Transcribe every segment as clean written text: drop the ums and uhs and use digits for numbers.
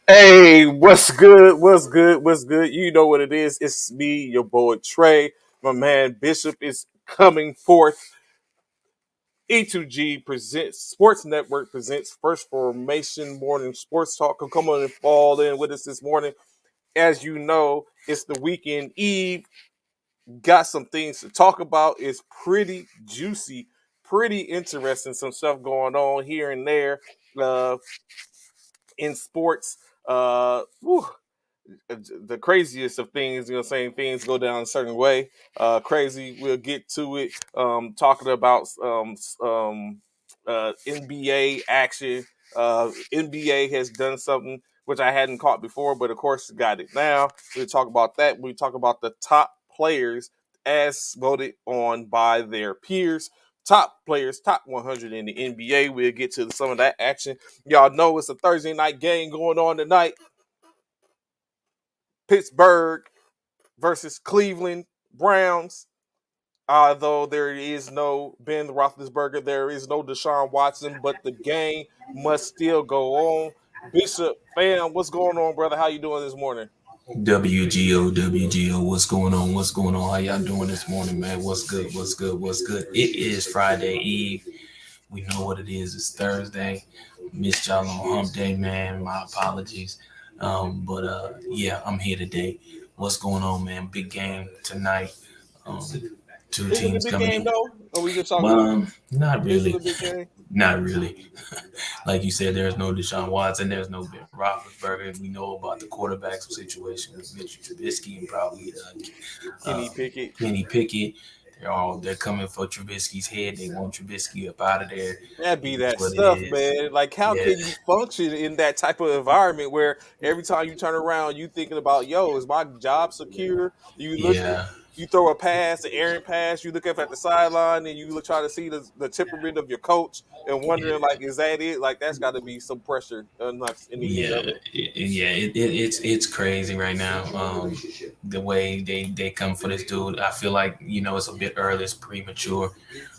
Hey, what's good? What's good? What's good? You know what it is. It's me, your boy Trey. My man Bishop is coming forth. E2G presents Sports Network presents First Formation Morning Sports Talk. Come on and fall in with us this morning. As you know, it's the weekend eve. Got some things to talk about. It's pretty juicy, pretty interesting. Some stuff going on here and there uh, in sports. Whew, the craziest of things, saying things go down a certain way. Crazy. We'll get to it. Talking about NBA action. NBA has done something which I hadn't caught before, but of course got it now. We'll talk about that. We talk about the top players as voted on by their peers. Top players, top 100 in the NBA. We'll get to some of that action. Y'all know it's a Thursday night game going on tonight. Pittsburgh versus Cleveland Browns. Although there is no Ben Roethlisberger, there is no Deshaun Watson, but the game must still go on. Bishop, fam, what's going on, brother? How you doing this morning? WGO, what's going on? What's going on? How y'all doing this morning, man? What's good? What's good? What's good? It is Friday Eve. We know what it is. It's Thursday. Missed y'all on hump day, man. My apologies. But yeah, I'm here today. What's going on, man? Big game tonight. Um, two Is it a teams big coming game in. though? Or we just talking? Well, not Is it really. a big game? Not really. Like you said, there's no Deshaun Watson, there's no Ben Roethlisberger. We know about the quarterback situation with Mitch Trubisky and probably Kenny Pickett. Kenny Pickett. They're coming for Trubisky's head. They want Trubisky up out of there. That It be is that what it stuff, is. man. Like, how Yeah, can you function in that type of environment where every time you turn around, you thinking about, yo, is my job secure? You look, yeah, you throw a pass, an errant pass. You look up at the sideline and you look, try to see the temperament of your coach and wondering, like, is that it? Like, that's got to be some pressure, not anything yeah, other. it's crazy right now. The way they come for this dude, I feel like it's a bit early, it's premature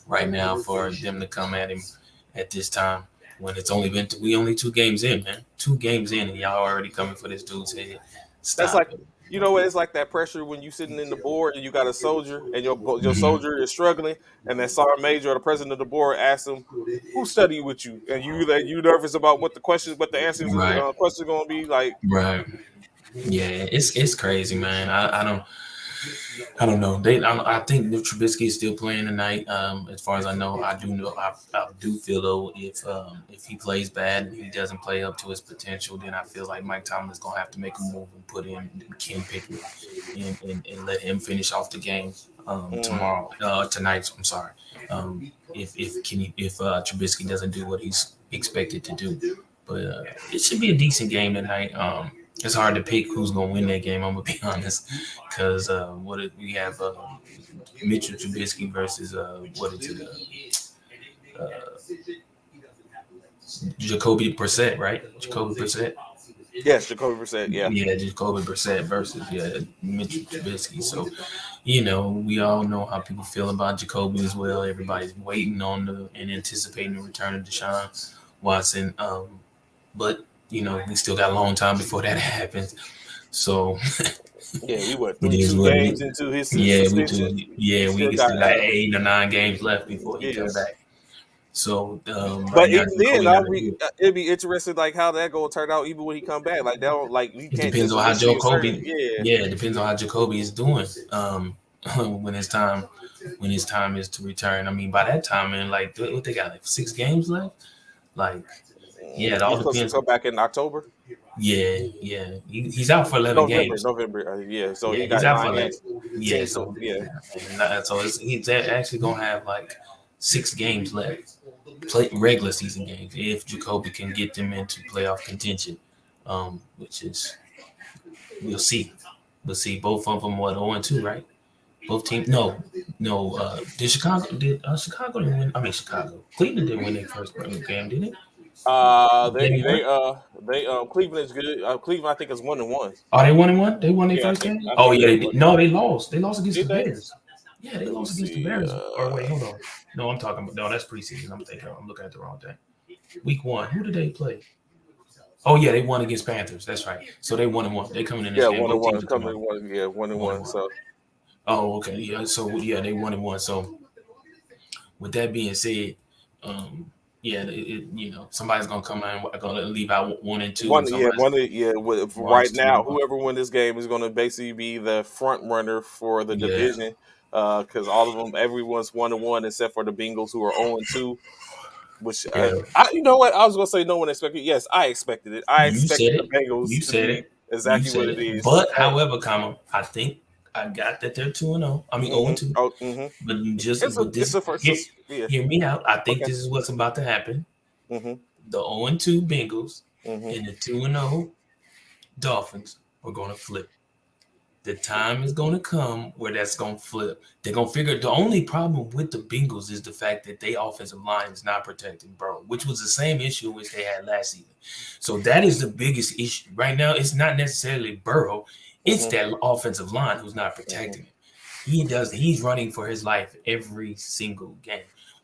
right now for them to come at him at this time when it's only been we only 2 games in, man. 2 games in, and y'all already coming for this dude's head. That's Stop like, it. you know what? It's like that pressure when you sitting in the board and you got a soldier and your Hmm. soldier is struggling, and that sergeant major or the president of the board asks him, "Who studied with you?" And you nervous about what the answers Right, question going to be like. right. Yeah, it's crazy, man. I don't know. I think Nick Trubisky is still playing tonight. As far as I know, I do feel though if he plays bad and he doesn't play up to his potential, then I feel like Mike Tomlin's gonna have to make a move and put in Ken Pickett and let him finish off the game Mm. tomorrow tonight. I'm sorry. If Trubisky doesn't do what he's expected to do, but it should be a decent game tonight. It's hard to pick who's gonna win that game. I'm gonna be honest, because we have Mitchell Trubisky versus what is it? Jacoby Brissett, right? Jacoby Brissett. Yes, Jacoby Brissett. Yeah, Yeah, Jacoby Brissett versus Mitchell Trubisky. So, we all know how people feel about Jacoby as well. Everybody's waiting on and anticipating the return of Deshaun Watson. But we still got a long time before that happens. So yeah. We what it through is two what it games is. into his Yeah, we suspension. do. Yeah, We we still got still got 8 or 9 games left before he comes yes. back. So right But now, even then, Jacoby got to do it. it'd be interesting like how that gonna turn out even when he come back. Like that don't like we It can't depends just on how initially insert it. Jacoby. Yeah. Yeah, it depends on how Jacoby is doing. When it's time, when his time is to return. I mean, by that time, man, like what they got like 6 games left. Like, yeah, it He's all supposed to depends. come back in October, Yeah, yeah, he's out for 11 November, games. November. Yeah, so Yeah, he he's got out for 9 games. 11. Yeah, 10, so so yeah, he's actually gonna have like 6 games left, play regular season games if Jacoby can get them into playoff contention, which is we'll see. But see, both of them were 0-2, right? Both teams. No, no. Did Chicago? Did Chicago didn't win? I mean, Chicago. Cleveland didn't win their first game, did it? They Game one. they Cleveland is good. Cleveland, I think, is 1-1. Oh, they won and one. They won their Yeah, first game. I Oh think yeah, they they won. did. No, they lost. They lost against the Did they? Bears. Yeah, they Let me lost against the see. Bears. Or wait, hold on. No, I'm talking about. No, that's preseason. I'm thinking. I'm looking at the wrong thing. Week one. Who did they play? Oh yeah, they won against Panthers. That's right. So they won and one. They coming in this Yeah, game. one and Both one. teams are Coming tomorrow. in one. Yeah, one and One and one. one. So Oh, okay. Yeah. So yeah, they won and one. So with that being said, yeah, somebody's gonna come in, gonna leave out 1 and 2, and one. Yeah, somebody's Yeah. For one, right two, now, and one. whoever win this game is going to basically be the front runner for the Yeah. division. Because all of them, everyone's 1-1 except for the Bengals, who are 0-2. Which Yeah. you know what, I was going to say no one expected. Yes, I expected it. I You said expected the it. You Bengals to said be it. You exactly what said it it. is. But however, comma, I think I got that they're 2-0. I mean 0-2. Oh, But just It's a but it's this a first. Yeah. hear me out. I think Okay. this is what's about to happen. hmm The 0-2 Bengals hmm and the 2-0 Dolphins are gonna flip. The time is going to come where that's going to flip. They're going to figure the only problem with the Bengals is the fact that their offensive line is not protecting Burrow, which was the same issue which they had last season. So that is the biggest issue right now. It's not necessarily Burrow; it's hmm that offensive line who's not hmm protecting him. He's running for his life every single game.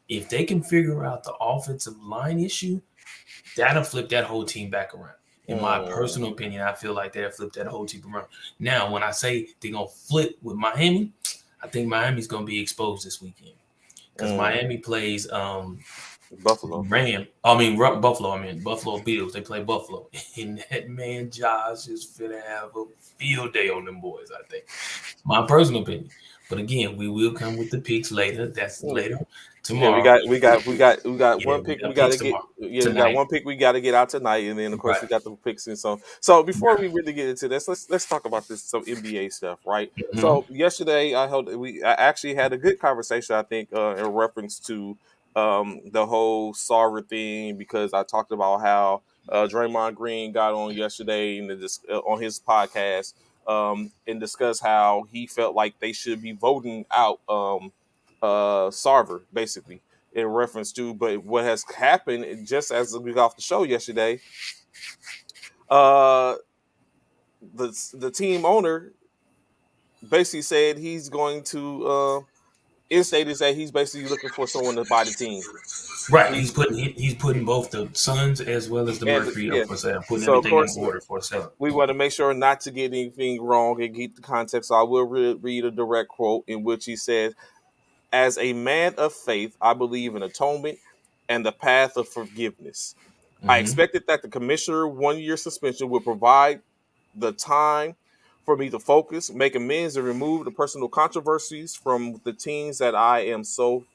If they can figure out the offensive line issue, that'll flip that whole team back around. In my mm personal opinion, I feel like they'll flip that whole team around. Now, when I say they're gonna flip with Miami, I think Miami's gonna be exposed this weekend because mm Miami plays Buffalo. Buffalo. I mean Buffalo Bills. They play Buffalo, and that man Josh is finna have a field day on them boys. I think. My personal opinion. But again, we will come with the picks later. That's Mm. later Yeah, tomorrow. we got Yeah, one we pick we got got picks to get. tomorrow Yeah, we got tonight. one pick we got to get out tonight, and then of course Right. we got the picks and so. So before we really get into this, let's talk about this some NBA stuff, right? Mhm. So yesterday I actually had a good conversation, I think, in reference to the whole Sarver thing, because I talked about how Draymond Green got on yesterday and on his podcast and discussed how he felt like they should be voting out Sarver, basically, in reference to. But what has happened, just as we got off the show yesterday, uh, the team owner basically said he's going to instate is that he's basically looking for someone to buy the team. Right. He's He's putting both the Suns as well as the and Mercury up yeah. for sale, putting So of everything in course order for sale. we want to make sure not to get anything wrong and get the context. So I will read a direct quote in which he says, "As a man of faith, I believe in atonement and the path of forgiveness. I Hmm. expected that the commissioner 1 year suspension would provide the time for me to focus, make amends, and remove the personal controversies from the teams that I and so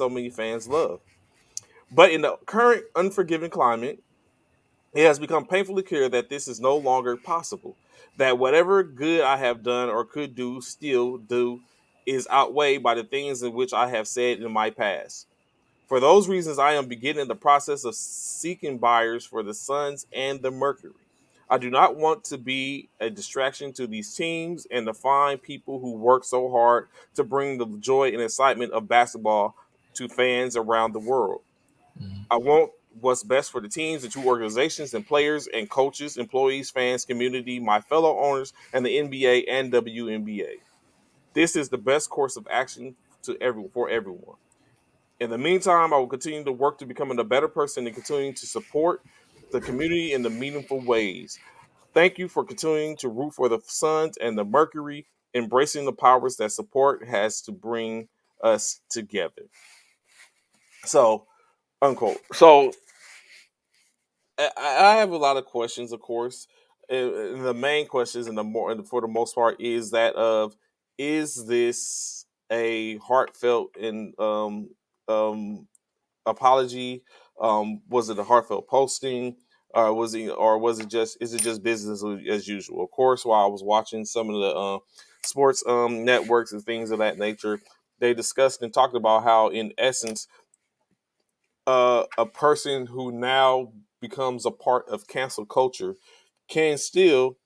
many fans love. But in the current unforgiving climate, it has become painfully clear that this is no longer possible. That whatever good I have done or could do, still do, is outweighed by the things in which I have said in my past. For those reasons, I am beginning the process of seeking buyers for the Suns and the Mercury. I do not want to be a distraction to these teams and the fine people who work so hard to bring the joy and excitement of basketball to fans around the world. I want what's best for the teams, the two organizations, and players and coaches, employees, fans, community, my fellow owners, and the NBA and WNBA. This is the best course of action for everyone. In the meantime, I will continue to work to becoming a better person and continuing to support the community in the meaningful ways. Thank you for continuing to root for the Suns and the Mercury, embracing the powers that support has to bring us together." So, unquote. So, I have a lot of questions, of course. And the main questions, for the most part, is that of, is this a heartfelt and apology? Was it a heartfelt posting? Or was it just is it just business as usual? Of course, while I was watching some of the sports networks and things of that nature, they discussed and talked about how, in essence, a person who now becomes a part of cancel culture can still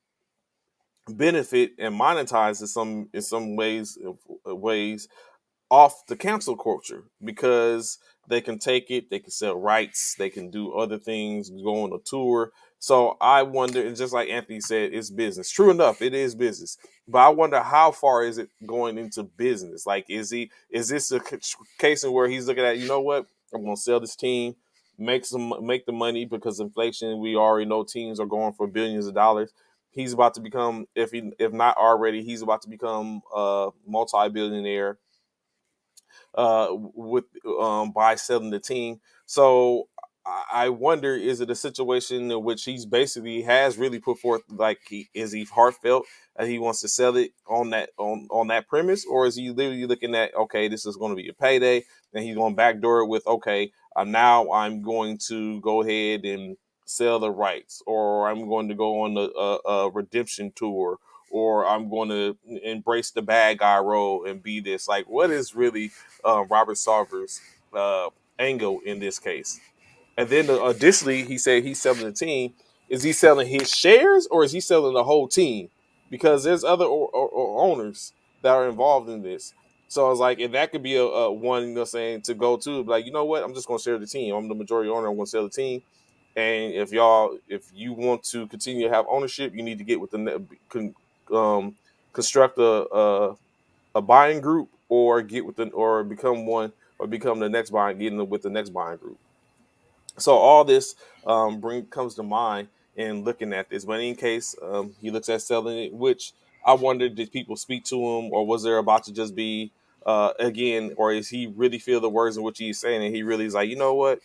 benefit and monetize in some ways off the cancel culture because they can take it, they can sell rights, they can do other things, go on a tour. So I wonder, and just like Anthony said, it's business. True enough, it is business. But I wonder how far is it going into business? Like, is this a case in where he's looking at, you know what, I'm going to sell this team, make the money because inflation. We already know teams are going for billions of dollars. He's about to become, if not already, he's about to become a multi-billionaire with by selling the team. So I wonder, is it a situation in which he's basically has really put forth like he heartfelt and he wants to sell it on that premise, or is he literally looking at, okay, this is going to be a payday, and he's going to backdoor it with, okay, now I'm going to go ahead and sell the rights, or I'm going to go on a redemption tour, or I'm going to embrace the bad guy role and be this. Like, what is really Robert Sarver's uh, angle in this case? And then additionally, he said he's selling the team. Is he selling his shares or is he selling the whole team? Because there's other owners that are involved in this. So I was like, and that could be a one, saying to go to, like, you know what, I'm just going to share the team. I'm the majority owner. I'm going to sell the team. And if you want to continue to have ownership, you need to get with um, construct a buying group, or get with or become one, or become the next buying, getting with the next buying group. So all this comes to mind in looking at this. But in case he looks at selling it, which I wonder, did people speak to him, or was there about to just be again, or is he really feel the words in which he's saying, and he really is like, you know what?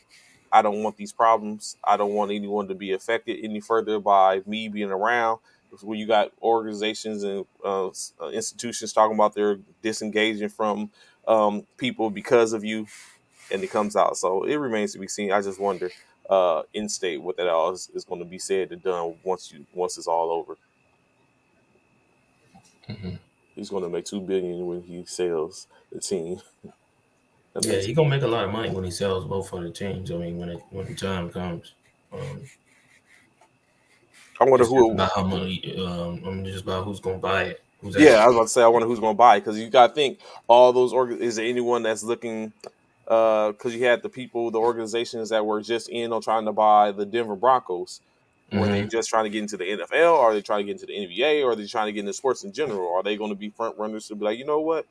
I don't want these problems. I don't want anyone to be affected any further by me being around. When you got organizations and institutions talking about they're disengaging from people because of you, and it comes out. So it remains to be seen. I just wonder, in state, what that all is going to be said and done once it's all over. Mm-hmm. He's going to make $2 billion when he sells the team. Yeah, Amazing. he gonna make a lot of money when he sells both of the teams. I mean, when the time comes, um, I wonder it's just who. about how money. I mean, just about who's gonna buy it, who's Yeah, actually. I was about to say, I wonder who's going to buy it, because you got to think all those. Is there anyone that's looking? Because you had the organizations that were just in on trying to buy the Denver Broncos. Were they Mm-hmm. just trying to get into the NFL? Or are they trying to get into the NBA? Or are they trying to get into sports in general? Are they going to be front runners to be like, you know what?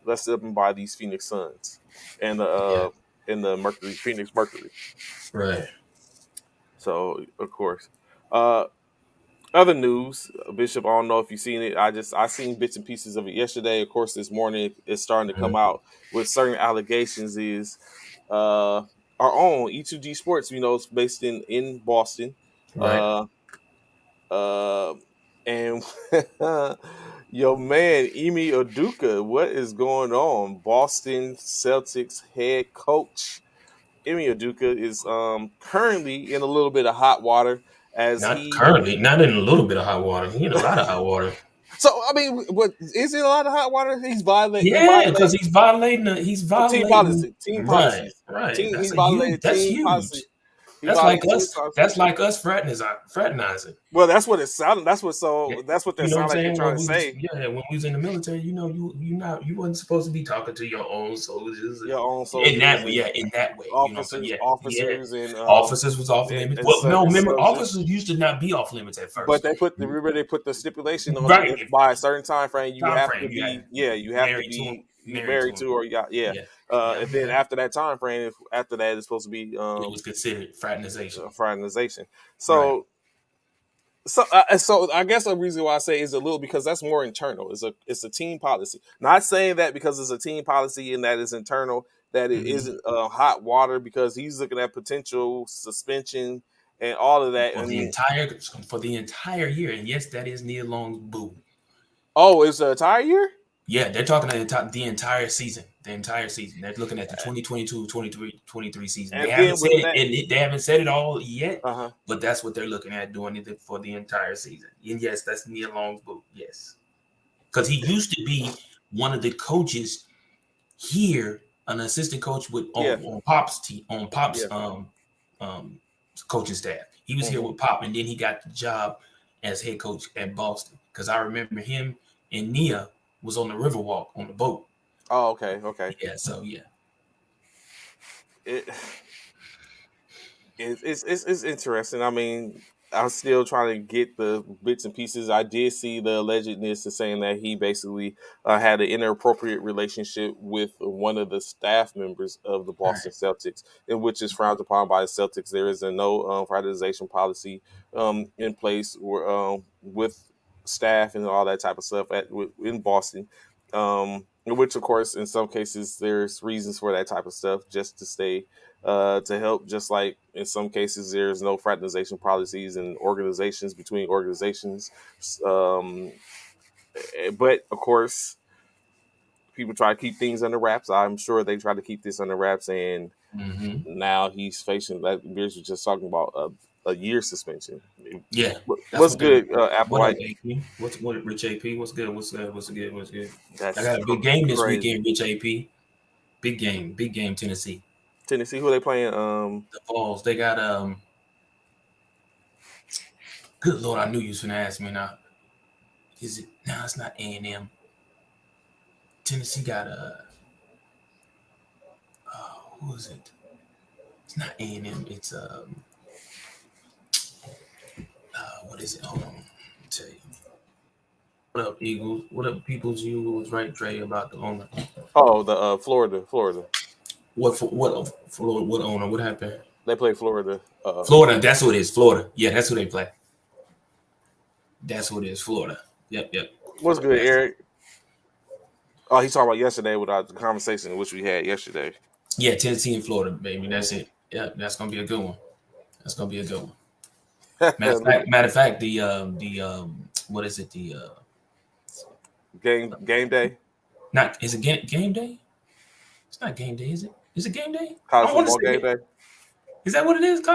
Let's up and buy these Phoenix Suns and Yeah. the Mercury Phoenix Mercury. Right. So of course, uh, other news, Bishop. I don't know if you've seen it. I seen bits and pieces of it yesterday. Of course, this morning it's starting to come Mm-hmm. out with certain allegations. Is our own E2G Sports, it's based in Boston. Right. Uh, uh, and Yo, man, Emi Udoka, what is going on? Boston Celtics head coach Emi Udoka is currently in a little bit of hot water as Not he. currently. Not in a little bit of hot water. He in a lot of hot water. So I mean, what is it? A lot of hot water? He Yeah, because violated he's violating. He's team violating. policy, team Right. policies. Right. Team, That's he a huge. violated That's team policy. huge. He That's like violated team us. policy. That's like us fraternizing. Well, that's what it sounded. Yeah, That's what they you know what I'm sound like they're saying? trying to say. When we was in the military, you wasn't supposed to be talking to your own soldiers, Your own and in soldiers that way, and yeah, in that way, you know what I'm saying? Yeah, officers officers was off limits. and Well, no, and remember, soldiers. officers used to not be off limits at But first. they put the stipulation on it. Right, If by a certain time frame you time have to frame, you had be, yeah, you have to married to him, be you married to married him. to, or you got, yeah. Yeah, yeah, And then yeah. after that time frame, if after that it's supposed to be It was considered fraternization. fraternization. Right. So so I guess the reason why I say is a little, because that's more internal. It's a team policy. Not saying that because it's a team policy and that is internal, that it Mm-hmm. isn't hot water, because he's looking at potential suspension and all of that. For the And entire year, and yes, that is Neil Long's boo. oh, it's a entire year. Yeah, they're talking the entire season. The entire season. They're looking at the 2022-23 season. They And haven't then said with it, that, and they haven't said it all yet, uh-huh. but that's what they're looking at, doing it for the entire season. And yes, that's Neil Long's boot. Yes, because he used to be one of the coaches here, an assistant coach with Yeah, on Pop's team, on Pop's yeah. coaching staff. He was here Hmm. with Pop, and then he got the job as head coach at Boston. because I remember him and Nia was on the Riverwalk on the boat. Oh, okay, okay. Yeah, so yeah. It, it's interesting. I mean, I'm still trying to get the bits and pieces. I did see the allegedness of saying that he basically had an inappropriate relationship with one of the staff members of the All Boston right. Celtics, in which is frowned upon by the Celtics. There is a no fraternization policy in place with staff and all that type of stuff in Boston. In which, of course, in some cases, there's reasons for that type of stuff just to stay to help. Just like in some cases, there's no fraternization policies and organizations between organizations. Um, but of course, people try to keep things under wraps. I'm sure they try to keep this under wraps, and Mm-hmm. now he's facing, like Beers was just talking about, a year suspension. Yeah, that's What's what they're. good, Apple What up, White? AP? What Rich AP? What's good? What's good? What's good? What's good? I That's got a big game this crazy. weekend, Rich AP. Big game, Tennessee. Tennessee, who they playing? The Vols. They got Good Lord, I knew you was gonna ask me now. Is it? No, it's not A&M. Tennessee got who is it? It's not A&M. It's what is it? Hold on, I'll tell you. What up, Eagles? What up, People's Eagles? Right, Trey, about the owner. Oh, the Florida. What owner? What happened? They play Florida. Florida. That's what it is. Florida. Yeah, that's who they play. That's what it is. Florida. Yep. What's good, That's Eric? Oh, he's talking about yesterday with the conversation which we had yesterday. yeah. Tennessee and Florida, baby. That's it. Yeah, that's gonna be a good one. That's gonna be a good one. Matter of fact, what is it? The Game day, not is it game day? It's not game day, is it? Is it game day? college I want to football say game day. is that what it is? You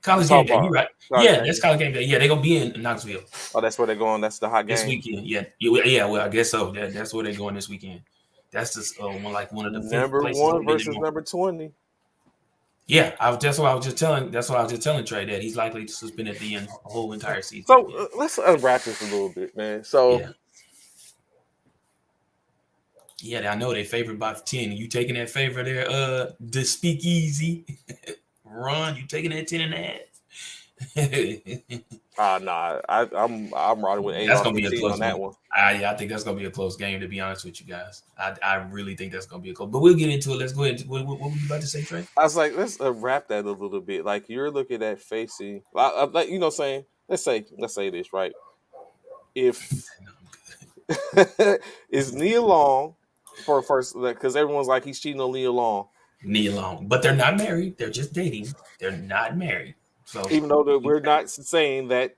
College game talking day. You about right? college Yeah, game that's day? college game day. Yeah, they're gonna be in Knoxville Oh, that's where they're going. That's the hot this game. weekend. Yeah. Well, I guess so. That's where they're going this weekend. That's just one of the fifth Number places one they've been versus in. number 20. Yeah, that's what I was just telling. That's what I was just telling Trey that he's likely to suspend at the end whole entire season. So Yeah, let's unwrap this a little bit, man. So yeah, yeah. I know they favored by 10. You taking that favor there? The speakeasy, Ron. You taking that 10.5? nah, I'm riding with That's AR gonna be a 15 on close that one. one. Yeah, I think that's gonna be a close game. To be honest with you guys, I really think that's gonna be a close. But we'll get into it. Let's go ahead. What were you about to say, Trey? I was like, let's unwrap that a little bit. Like you're looking at facing, like saying, let's say this right. If is Nia Long for first, because everyone's like he's cheating on Nia Long, Knee alone, but they're not married. They're just dating. They're not married. So even though that we're not saying that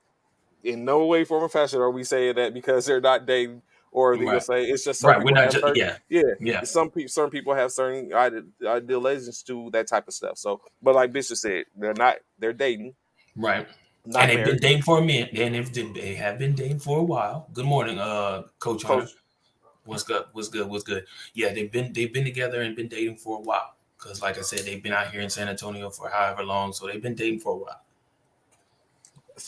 in no way, form, or fashion are we saying that because they're not dating, or they gonna right, say it's just some right. We're people not have just certain, yeah, yeah, yeah, certain people have certain idealizations to that type of stuff. So, but like Bishop said, they're dating, right. And not they've been married. dating for a minute. And they have been dating for a while. Good morning, Coach Hunter. Coach, What's good? What's good? What's good? Yeah, they've been together and been dating for a while. Because, like I said, they've been out here in San Antonio for however long, so they've been dating for a while.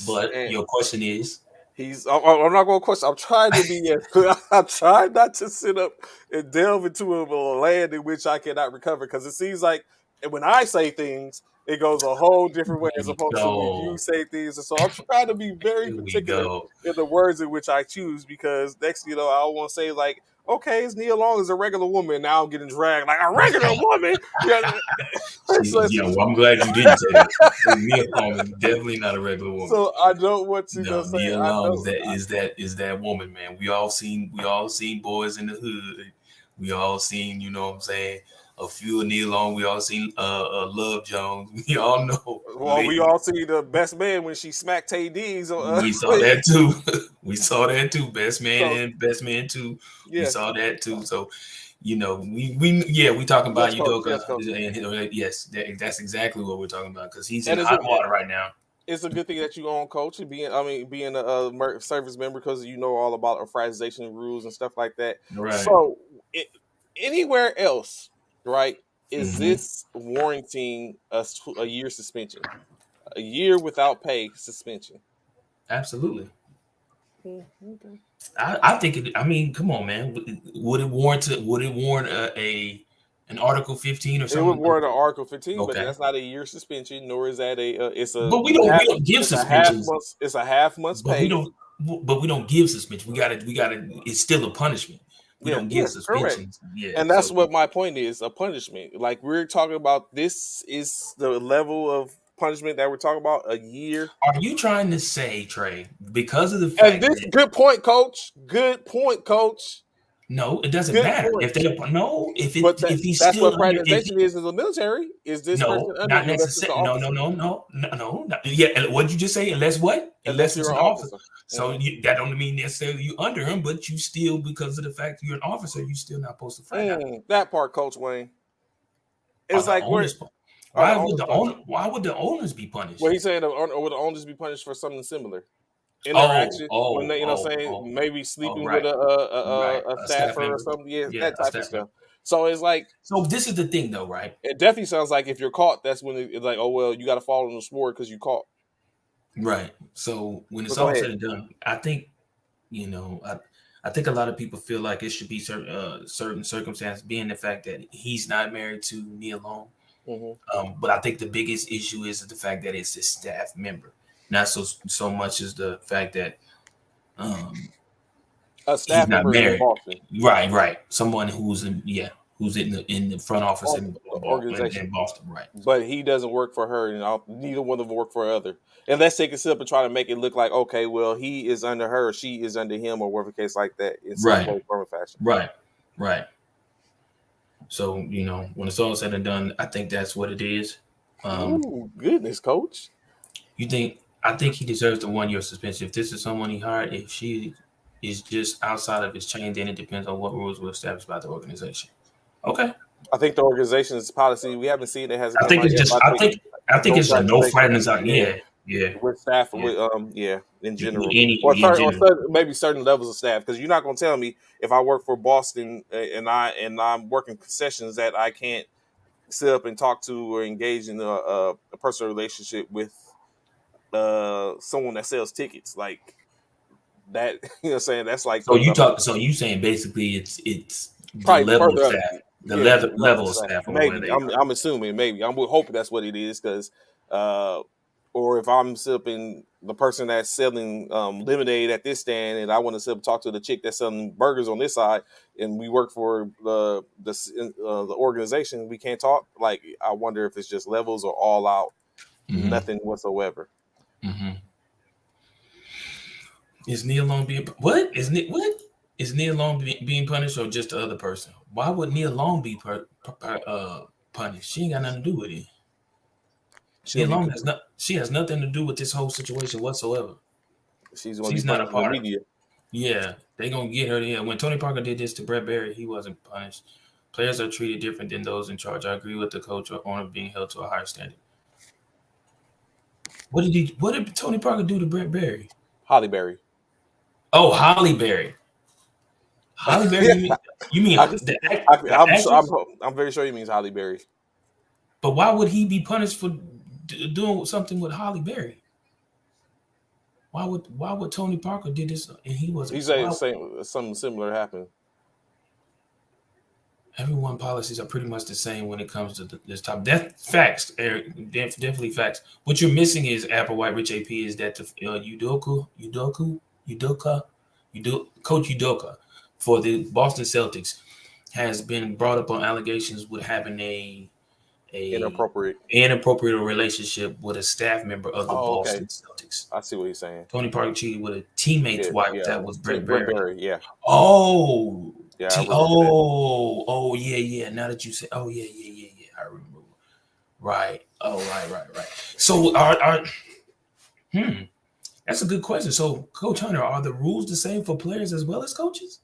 But and your question is, I'm not going to question. I'm trying to be as I'm trying not to sit up and delve into a land in which I cannot recover because it seems like when I say things, it goes a whole different way here as we opposed to when you go. say things. And so I'm trying to be very Here we particular go. in the words in which I choose because next, I want to say like, okay, it's Nia Long is a regular woman. Now I'm getting dragged like a regular woman. Yeah, Yeah, well, I'm glad you didn't say that. Nia Long is definitely not a regular woman. so I don't want to No, say Nia I Long know. is that woman, man. We all seen boys in the hood. We all seen, you know what I'm saying, a few of Nia Long. We all seen Love Jones. We all know, Well, we lady. all see the best man when she smacked Tay Diggs. We saw that too. We saw that too. Best man So and best man too. We yes, saw that too. So we talking about yes, coach, Udoka, yes, coach. and yes, that's exactly what we're talking about because he's in And hot water right now. it's a good thing that you own coach and being a, service member because you know all about fraternization rules and stuff like that. Right. So anywhere else, right? Is Hmm. this warranting a year suspension, a year without pay suspension? Absolutely. Okay. I think it. I mean, come on, man. Would it warrant? Would it warrant an Article 15 or It would something? warrant an Article 15, but Okay, that's not a year suspension, nor is that a. It's a but we don't give it's a half suspensions. month. It's a half month's But we pay. don't. But we don't give suspension. We gotta. It's still a punishment. We Yeah, don't give yeah, correct. suspensions. Yeah. And that's So what my point is, a punishment. Like we're talking about, this is the level of punishment that we're talking about, a year. are you trying to say, Trey, because of the And fact this, that good point, coach. Good point, coach. no, it doesn't Good matter point. if they no But if he's that's still what under if prioritization is in the military. Is this person no, under not you unless it's an necessarily. No, no, officer? no, no, no, no. Yeah, and what'd you just say? Unless what? Unless Unless it's you're an an officer. officer. So Hmm. that don't mean necessarily you under him, but you still, because of the fact you're an officer, you still not supposed to fraternize. That part, Coach Wayne. Are It's the like we're owners? are the Why would owners the punished? owner? Why would the owners be Well, punished? he's saying would the owners be punished for something similar? Oh, Interaction when oh, they, oh, saying oh, maybe oh, sleeping with right, right. a A staff staffer or member. something, yeah, Yeah, that a type of staff member. stuff. So it's like, So this is the thing, though, right? it definitely sounds like if you're caught, that's when it's like, oh well, you got to follow the sport because you caught. Right. So when But it's go all ahead. said and done, I think I think a lot of people feel like it should be certain circumstances, being the fact that he's not married to Nia Long. Hmm. But I think the biggest issue is the fact that it's a staff member, not so much as the fact that um, A he's staff not member in married. Boston Right, right. Someone who's in the front office on the organization, in Boston. Right, but he doesn't work for her, and neither one of them work for other. Unless they can sit up and try to make it look like, okay, well, he is under her, or she is under him, or whatever case like that, in some right, way, form, or fashion. right, right. So when it's all said and done, I think that's what it is. Um, Ooh, goodness, coach. you think I think he deserves the 1 year suspension. If this is someone he hired, if she is just outside of his chain, then it depends on what rules were established by the organization. Okay. I think the organization's policy, we haven't seen it, hasn't I came think out it's yet. just But I think I think no it's a no fraternization, fragments out. yeah, Yeah, yeah, with staff, yeah. with yeah, in With general, any or in certain, general. maybe certain levels of staff, because you're not going to tell me if I work for Boston, and I'm working concessions, that I can't sit up and talk to or engage in a personal relationship with someone that sells tickets like that. You know what I'm saying? That's like So the, you talk. So you saying basically it's the probably level of further up. staff, the Yeah, level the level level of of staff. staff, or where Maybe they are. I'm assuming, maybe I'm hoping that's what it is, because uh, or if I'm sipping the person that's selling lemonade at this stand, and I want to sit up and talk to the chick that's selling burgers on this side, and we work for the organization, we can't talk. Like, I wonder if it's just levels or all out, Mm-hmm, nothing whatsoever. mm-hmm. Is Nia Long being what is Nia Long being punished, or just the other person? Why would Nia Long be punished? She ain't got nothing to do with it. She's Nia gonna be Long has not. She has nothing to do with this whole situation whatsoever. she's gonna be She's not a punished in the part of it. media. Yeah, they gonna get her. Yeah, when Tony Parker did this to Brett Barry, he wasn't punished. Players are treated different than those in charge. I agree with the coach or owner being held to a higher standard. What did Tony Parker do to Brett Barry? Holly Berry. Oh, Holly Berry. Holly Berry. Yeah, You mean I can see. the I'm actress? I'm very sure he means Holly Berry. But why would he be punished for doing something with Holly Berry? Why would Tony Parker did this and he wasn't? He said Why something similar happened. everyone policies are pretty much the same when it comes to this topic. That's facts, Eric. Definitely facts. What you're missing is Applewhite Rich AP is that the Coach Udoka for the Boston Celtics has been brought up on allegations with having a Inappropriate. inappropriate relationship with a staff member of the Oh, okay. Boston Celtics. I see what he's saying. Tony Parker cheated with a teammate's Yeah, wife yeah. that was Brett Brent Barry. Berry. Yeah, Oh, yeah. I remember that. oh, yeah, yeah. Now that you say, oh, yeah, yeah, yeah, yeah. I remember. Right. Oh, right. So, hmm, that's a good question. So, Coach Hunter, are the rules the same for players as well as coaches?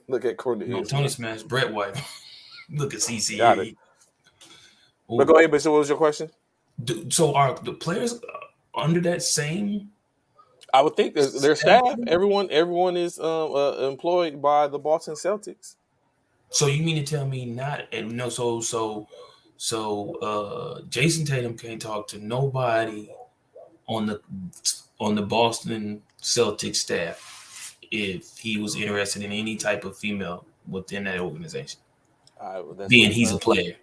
Look at Corner No, is, Tony man. smashed Brett White. Look at Got it. CC. But go ahead. But so, what was your question? So, are the players under that same I would think their staff. statute? Everyone is employed by the Boston Celtics. So, you mean to tell me not? And no, Jason Tatum can't talk to nobody on the Boston Celtic staff if he was interested in any type of female within that organization, Well, that's what being it he's a sounds. player.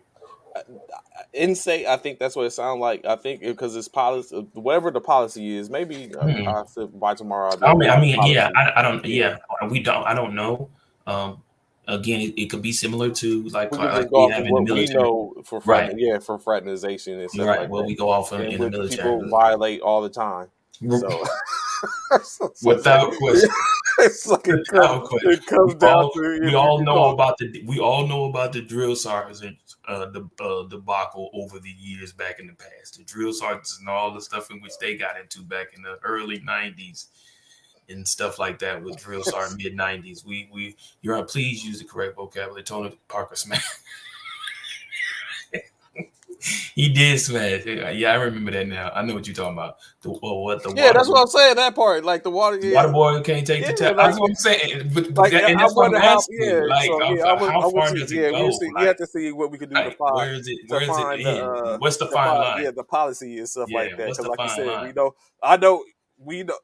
Insane. I think that's what it sounds like. I think because it's policy, whatever the policy is. Maybe Hmm. I said by tomorrow I'll be able to find the Yeah, policy. I don't, Yeah, yeah, we don't, I don't know. Um, Again, it could be similar to we can like just go we off of have in the what we military, know for right? for fraternization and stuff Right. like Well, that, we go off in in the which military people violate all the time. So, so it's like without question. it's like Without question. it comes down to We if you all can know call. about the drill sergeants debacle over the years back in the past. The drill sergeants and all the stuff in which they got into back in the early '90s and stuff like that with drill sergeant mid '90s. You're on. Please use the correct vocabulary. Tony Parker smash. He did smash. Yeah, I remember that now. I know what you're talking about. What the Yeah, water that's what I'm saying. That part, like the water, water yeah, boy can't take yeah, the tap. like That's what I'm saying. But like that, and I that's what I'm wonder how. asking. Yeah, Like, so yeah, I how would far see. does it Yeah, we go? see. We have to see what we can do to Like find where is it? Where is it end? the What's the fine line? yeah, the policy and stuff like Yeah, that. what's Because the like you fine said, line? I know we know.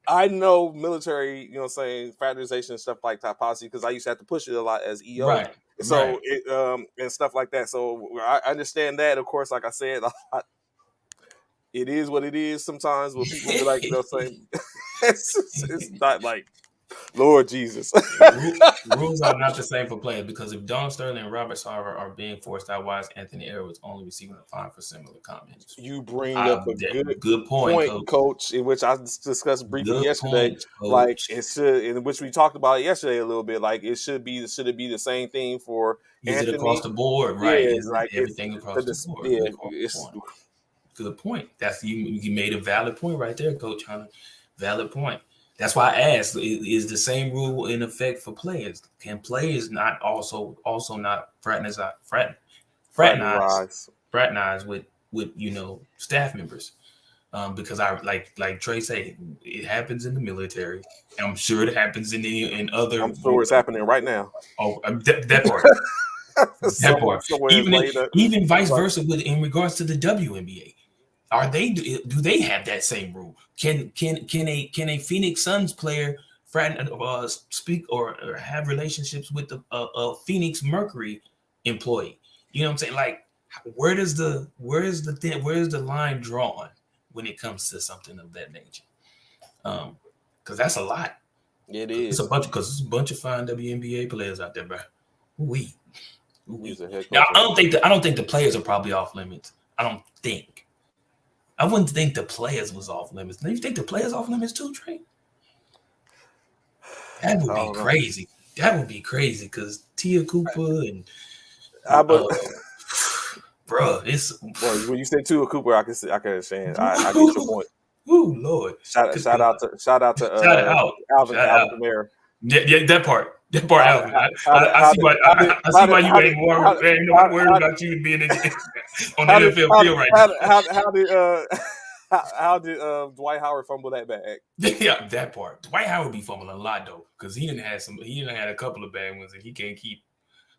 I know military, you know, saying fraternization and stuff like that policy because I used to have to push it a lot as EO. Right, right. So it and stuff like that. So I understand that. Of course, like I said, it is what it is. Sometimes when people be like, you know, saying it's not like Lord Jesus. Rules are not the same for players because if Don Sterling and Robert Sarver are being forced out, why is Anthony Edwards only receiving a fine for similar comments? You bring up a Good point, point, coach. Coach, in which I discussed briefly Good yesterday. point, Like coach. it should, in which we talked about it yesterday a little bit. Like it should be, should it be the same thing for Is it across Anthony? the board? Yeah, Right. Is it like it's everything across the board? yeah, Good it's point. Good point. That's you made a valid point right there, Coach Hunter. Valid point. That's why I asked: is the same rule in effect for players? Can players not also not fraternize fraternized. fraternize with staff members? Because I like Trey say, it happens in the military. I'm sure it happens in other I'm sure it's happening right now. that part. That Someone part. somewhere is laid up. Even vice versa with in regards to the WNBA. Do they have that same rule? Can a Phoenix Suns player speak or have relationships with a Phoenix Mercury employee? You know what I'm saying? Like, where's the line drawn when it comes to something of that nature? Because that's a lot. It It's is. it's a bunch of fine WNBA players out there, bro. We. He's a head Now, coach. I don't think the players are probably off limits. I don't think. I wouldn't think the players was off limits. Do you think the players off limits too, Trey? That would be crazy. That would be crazy because Tia Cooper and bro, it's when you say Tua Cooper, I can understand. I get your point. Ooh, Lord! Shout out to Alvin Kamara. Yeah, that part, Alvin. I see why you ain't worried about you being on the NFL field right now. How did Dwight Howard fumble that bag? Yeah, that part. Dwight Howard be fumbling a lot though, because he didn't had a couple of bad ones that he can't keep.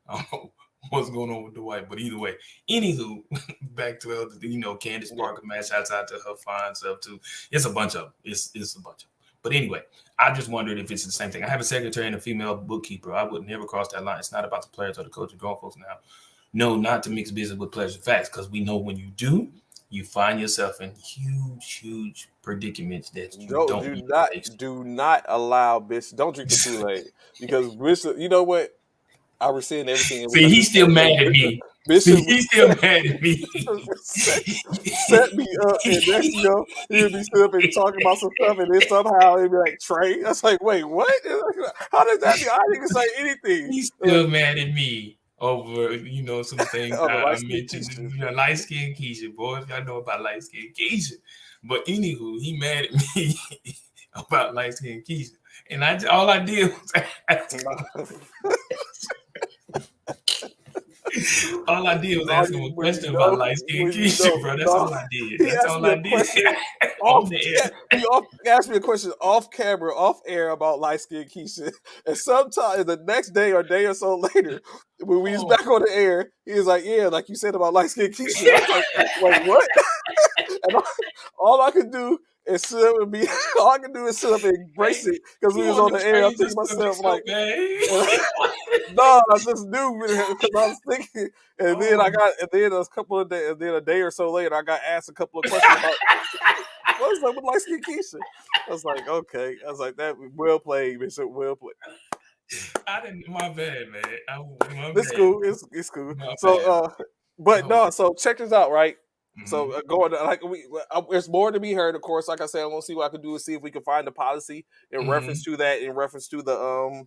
I don't know what's going on with Dwight, but either way, anywho, back to Candace Parker, man. Shouts out to her fine stuff too. It's a bunch of them. It's a bunch of them. But anyway, I just wondered if it's the same thing. I have a secretary and a female bookkeeper. I would never cross that line. It's not about the players or the coach or grown folks now. No, not to mix business with pleasure facts, because we know when you do, you find yourself in huge predicaments that you do not allow Bishop. Don't drink the Kool-Aid because Bishop. You know what? I rescind everything. See, he's still mad at me. Bishop, he's still mad at me. set me up, and next he'll be sitting up and talking about some stuff, and then somehow he'll be like, Trey. That's like, wait, what? How does that be? I didn't say anything. He's still mad at me over some things I mentioned. Light skin Keisha, boy, if y'all know about light skin Keisha. But anywho, he mad at me about light skin Keisha, and all I did was all I did was ask him a question about light skin Keisha, bro. That's all I did. That's all I did. He asked me a question off camera, off air about light skin Keisha. And sometime the next day or day or so later, when we was back on the air, he was like, yeah, like you said about light skin Keisha. I was like, wait, what? And all I could do and sit up and be all I can do is sit up and embrace Hey, it because we you was want on to the air. I'm change the thinking to subject myself so like, bad. no, I just knew because I was thinking, and then Oh, and then a couple of days, and then a day or so later, I got asked a couple of questions about what was up with light skin Keisha. I was like, okay, I was like, that well played, Bishop, well played. I didn't. My bad, man. My It's bad. cool, it's cool. My So, bad. but Oh. no, so check this out, right? So Hmm. going like there's more to be heard, of course. Like I said, I'm gonna see what I can do to see if we can find the policy in reference Hmm. to that, in reference to the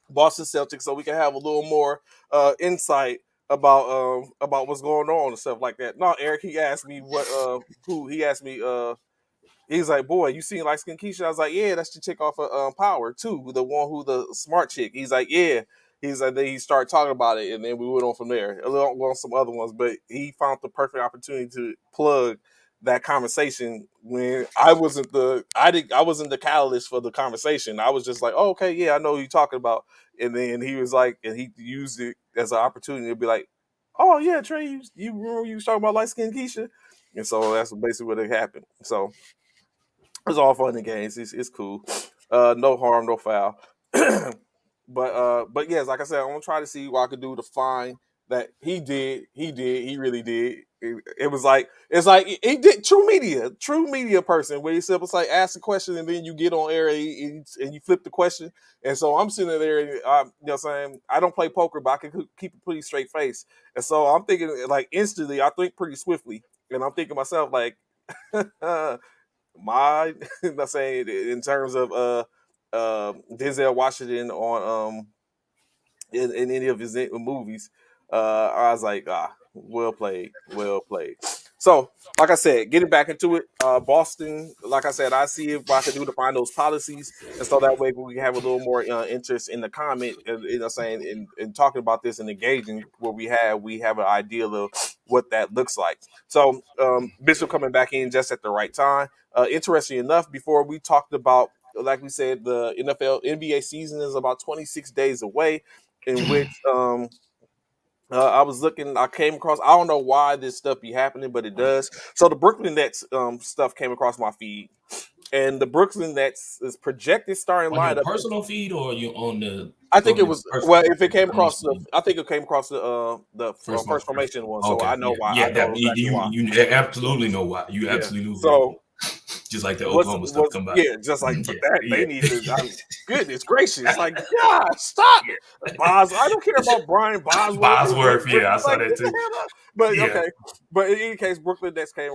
Boston Celtics, so we can have a little more insight about what's going on and stuff like that. No, Eric, he asked me who he asked me he's like, boy, you seen light skin Keisha? I was like, yeah, that's the chick off of Power too, the one who the smart chick. He's like, yeah. He's like, then he started talking about it, and then we went on from there. A little on some other ones, but he found the perfect opportunity to plug that conversation when I wasn't the catalyst for the conversation. I was just like, oh, okay, yeah, I know who you're talking about. And then he was like, and he used it as an opportunity to be like, oh yeah, Trey, you remember you was talking about light skin Keisha? And so that's basically what happened. So it's all fun and games. It's cool. No harm, no foul. But yes, like I said, I'm gonna try to see what I could do to find that he did. He did. He really did. It was like he did true media person where he said it's like ask a question and then you get on air and you flip the question. And so I'm sitting there, and, you know, what I'm saying I don't play poker, but I can keep a pretty straight face. And so I'm thinking like instantly, I think pretty swiftly, and I'm thinking myself like. My I'm saying in terms of Denzel Washington on in any of his movies, I was like, well played, well played. So, like I said, getting back into it, Boston. Like I said, I see what I can do to find those policies, and so that way we can have a little more interest in the comment. You know, saying in talking about this and engaging where we have an idea of what that looks like. So, Bishop coming back in just at the right time. Interesting enough, before we talked about, like we said, the NBA season is about 26 days away in which I was looking, I came across, I don't know why this stuff be happening, but it does. So the Brooklyn Nets stuff came across my feed, and the Brooklyn Nets is projected starting On your lineup. personal feed or you on the I think it public was person well, if it came across feed? I think it came across the First first one. First. formation one, so Okay, I know yeah, why. I yeah. know That exactly why. you absolutely know why. You Yeah. absolutely know why. So Just like the what's Oklahoma stuff was come by. yeah, just like but Yeah, that they yeah, need to. Goodness gracious, like God, stop, Bos. I don't care about Brian Bosworth and Rick Bosworth. Yeah, I Rippon. saw Like that get the too. hell up. But Yeah. okay, but in any case, Brooklyn Nets came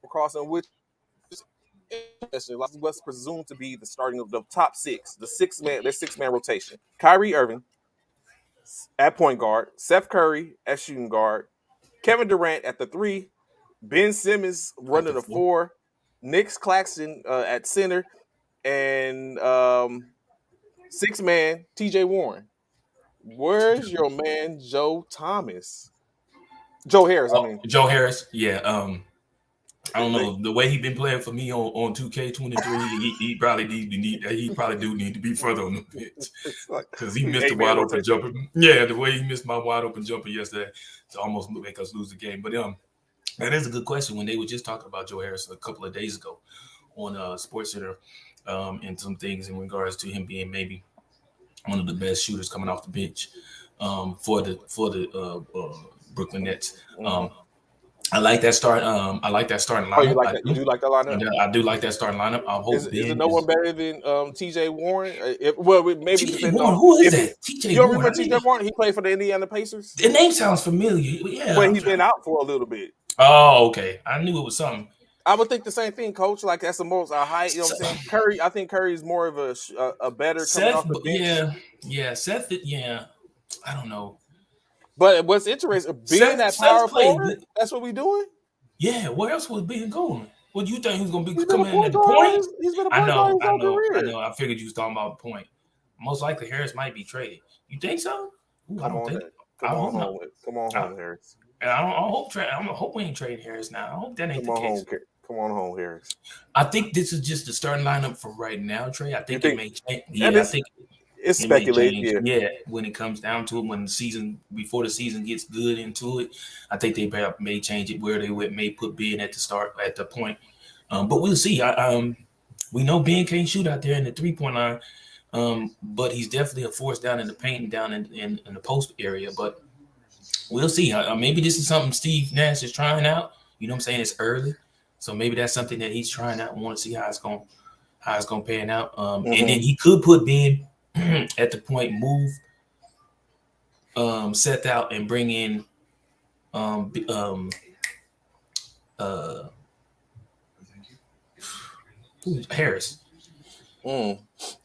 across in which is interesting. Like what's presumed to be the starting of the top six, their 6 man rotation. Kyrie Irving at point guard, Seth Curry at shooting guard, Kevin Durant at the three, Ben Simmons At the running the four. four, Nick Claxton at center, and 6 man TJ Warren. Where's your man Joe Thomas? Joe Harris, I Oh, mean. Joe Harris. Yeah. I don't They, know the way he been playing for me on 2K23. He probably he probably do need to be further on the bench it's like because he missed a 8 man wide open rotation. jumper. Yeah, the way he missed my wide open jumper yesterday to almost make us lose the game. But that is a good question. When they were just talking about Joe Harris a couple of days ago on Sports Center, and some things in regards to him being maybe one of the best shooters coming off the bench for the Brooklyn Nets. Mm-hmm. I like that start. I like that starting Oh, you lineup. like I that? You do. do like that lineup? And I do like that starting lineup. I Is hope is it Ben no one is better than T.J. Warren? Well, maybe TJ depending Warren. on Who is if he. that? TJ You don't Warren. remember T.J. Warren? He played for the Indiana Pacers, The name sounds familiar. Yeah, but I'm he's been trying. out for a little bit. Oh, okay. I knew it was something. I would think the same thing, Coach. Like that's the most high. You know what I'm Se- saying? Curry. I think Curry is more of a better coming Seth. off the bench. Yeah, yeah. Seth. Yeah. I don't know. But what's interesting, being that Seth power played forward, good. that's what we doing. Yeah. Where else was Ben going? What do you think he was going to be He's been a coming in point at the guard point? he's been a point guard his I whole know. I career. know. I figured you was talking about the point. Most likely Harris might be traded. You think so? Ooh, I Come don't on, think. come I on hope not. home, come on I, home, Harris. and I don't. I hope. I hope we ain't trading Harris now. I hope that ain't Come the on case. home, come on home, Harris. I think this is just the starting lineup for right now, Trey. I You think it think? may change. And Yeah, I think it's it may speculated, change. yeah. Yeah, when it comes down to it, when the season before the season gets good into it, I think they may change it where they may put Ben at the start at the point. But we'll see. We know Ben can't shoot out there in the 3-point line, but he's definitely a force down in the paint and down in the post area. But we'll see. Maybe this is something Steve Nash is trying out. You know what I'm saying? It's early, so maybe that's something that he's trying out and want to see how it's gonna pan out. And then he could put Ben at the point, move Seth out and bring in uh, Harris. Mm.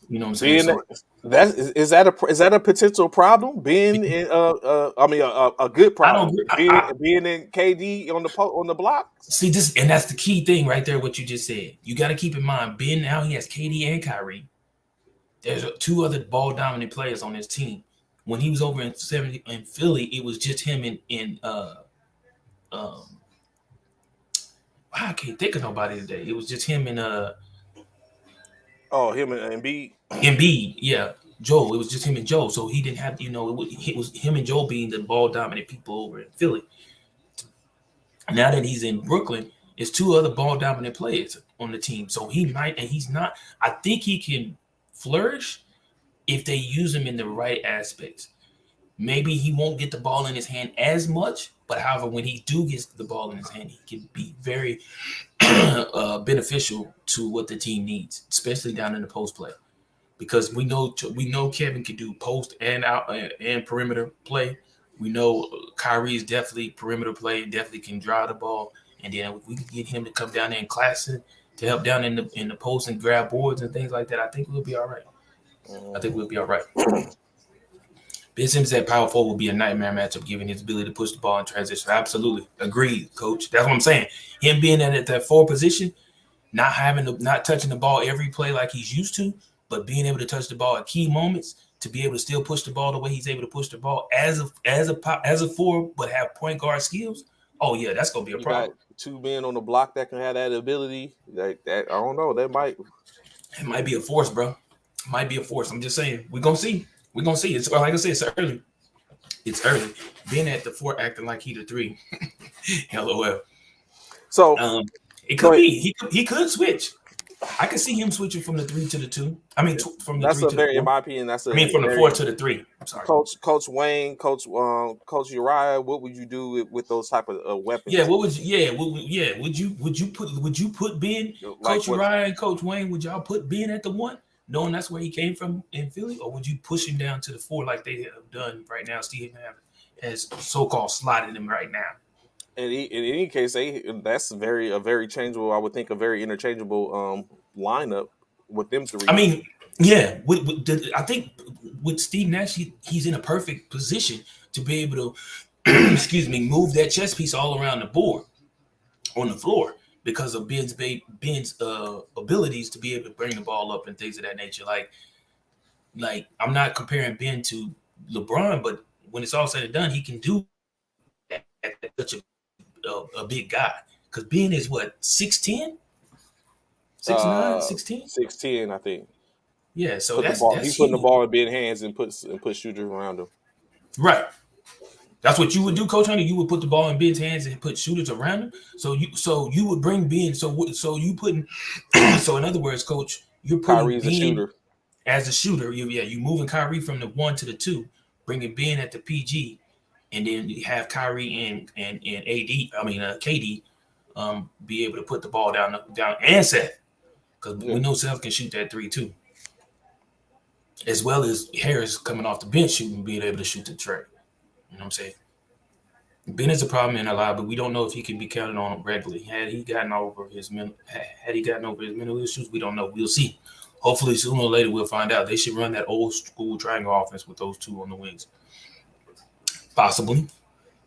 You know what I'm saying? Being So that is that a potential problem? Being in I mean a good I don't. problem. Being in KD on the blocks. See this, and that's the key thing right there. What you just said, you got to keep in mind. Ben now he has KD and Kyrie. There's two other ball dominant players on his team. When he was over in Philly, it was just him um, I can't think of nobody today. It was just him and Oh, him and Embiid. Embiid. Yeah, Joe. It was just him and Joe. So he didn't have it was him and Joe being the ball dominant people over in Philly. Now that he's in Brooklyn, it's two other ball dominant players on the team. So he might, and he's not. I think he can flourish if they use him in the right aspects. Maybe he won't get the ball in his hand as much, but however, when he do get the ball in his hand, he can be very beneficial to what the team needs, especially down in the post play. Because we know Kevin can do post and out and perimeter play. We know Kyrie is definitely perimeter play, definitely can drive the ball, and then if we can get him to come down there and class it to help down in the post and grab boards and things like that, I think we'll be all right. I think we'll be all right. Ben Simmons at power forward will be a nightmare matchup, given his ability to push the ball in transition. Absolutely, agreed, coach. That's what I'm saying. Him being at that forward position, not touching the ball every play like he's used to, but being able to touch the ball at key moments to be able to still push the ball the way he's able to push the ball as a forward, but have point guard skills. Oh yeah, that's gonna be a You got problem. two men on the block that can have that ability. That I don't know. They might. It might be a force, bro. It might be a force. I'm just saying. We're gonna see. We're gonna see. It's like I said, it's early. It's early. Being at the 4 acting like he the 3. LOL. So It could be. He could switch. I could see him switching from the 3 to the 2. I mean, from the that's 3 a to the very, in 4. my opinion, that's I a mean, from the very 4 to the 3. I'm sorry. Coach Wayne, Coach Uriah. What would you do with those type of weapons? Yeah, what would you? Yeah, would you put Ben, Like Coach what? Uriah and Coach Wayne? Would y'all put Ben at the 1, knowing that's where he came from in Philly, or would you push him down to the 4 like they have done right now? Steve has so-called slotted him right now. In any case, that's a very changeable. I would think a very interchangeable lineup with them I three. mean, yeah, I think with Steve Nash, he's in a perfect position to be able to, excuse me, move that chess piece all around the board on the floor because of Ben's abilities to be able to bring the ball up and things of that nature. Like I'm not comparing Ben to LeBron, but when it's all said and done, he can do that at such a big guy. Because Ben is what 6'10", 6'9", 6'10"? 6'10", I think. Yeah, so Put the ball. that's He's putting the huge. ball in Ben's hands and put shooters around him. Right. That's what you would do, Coach Hunter. You would put the ball in Ben's hands and put shooters around him. So you would bring Ben. So you putting. So in other words, Coach, you're putting Kyrie's a Ben shooter. as a shooter. You moving Kyrie from the 1 to the 2, bringing Ben at the PG, and then you have Kyrie and AD. I mean KD, be able to put the ball down and Seth, because we know Seth can shoot that 3 too, as well as Harris coming off the bench shooting, being able to shoot the tray. You know what I'm saying? Ben is a problem in a lot, but we don't know if he can be counted on regularly. Had he gotten over his mental issues, we don't know. We'll see. Hopefully, sooner or later, we'll find out. They should run that old school triangle offense with those two on the wings. Possibly.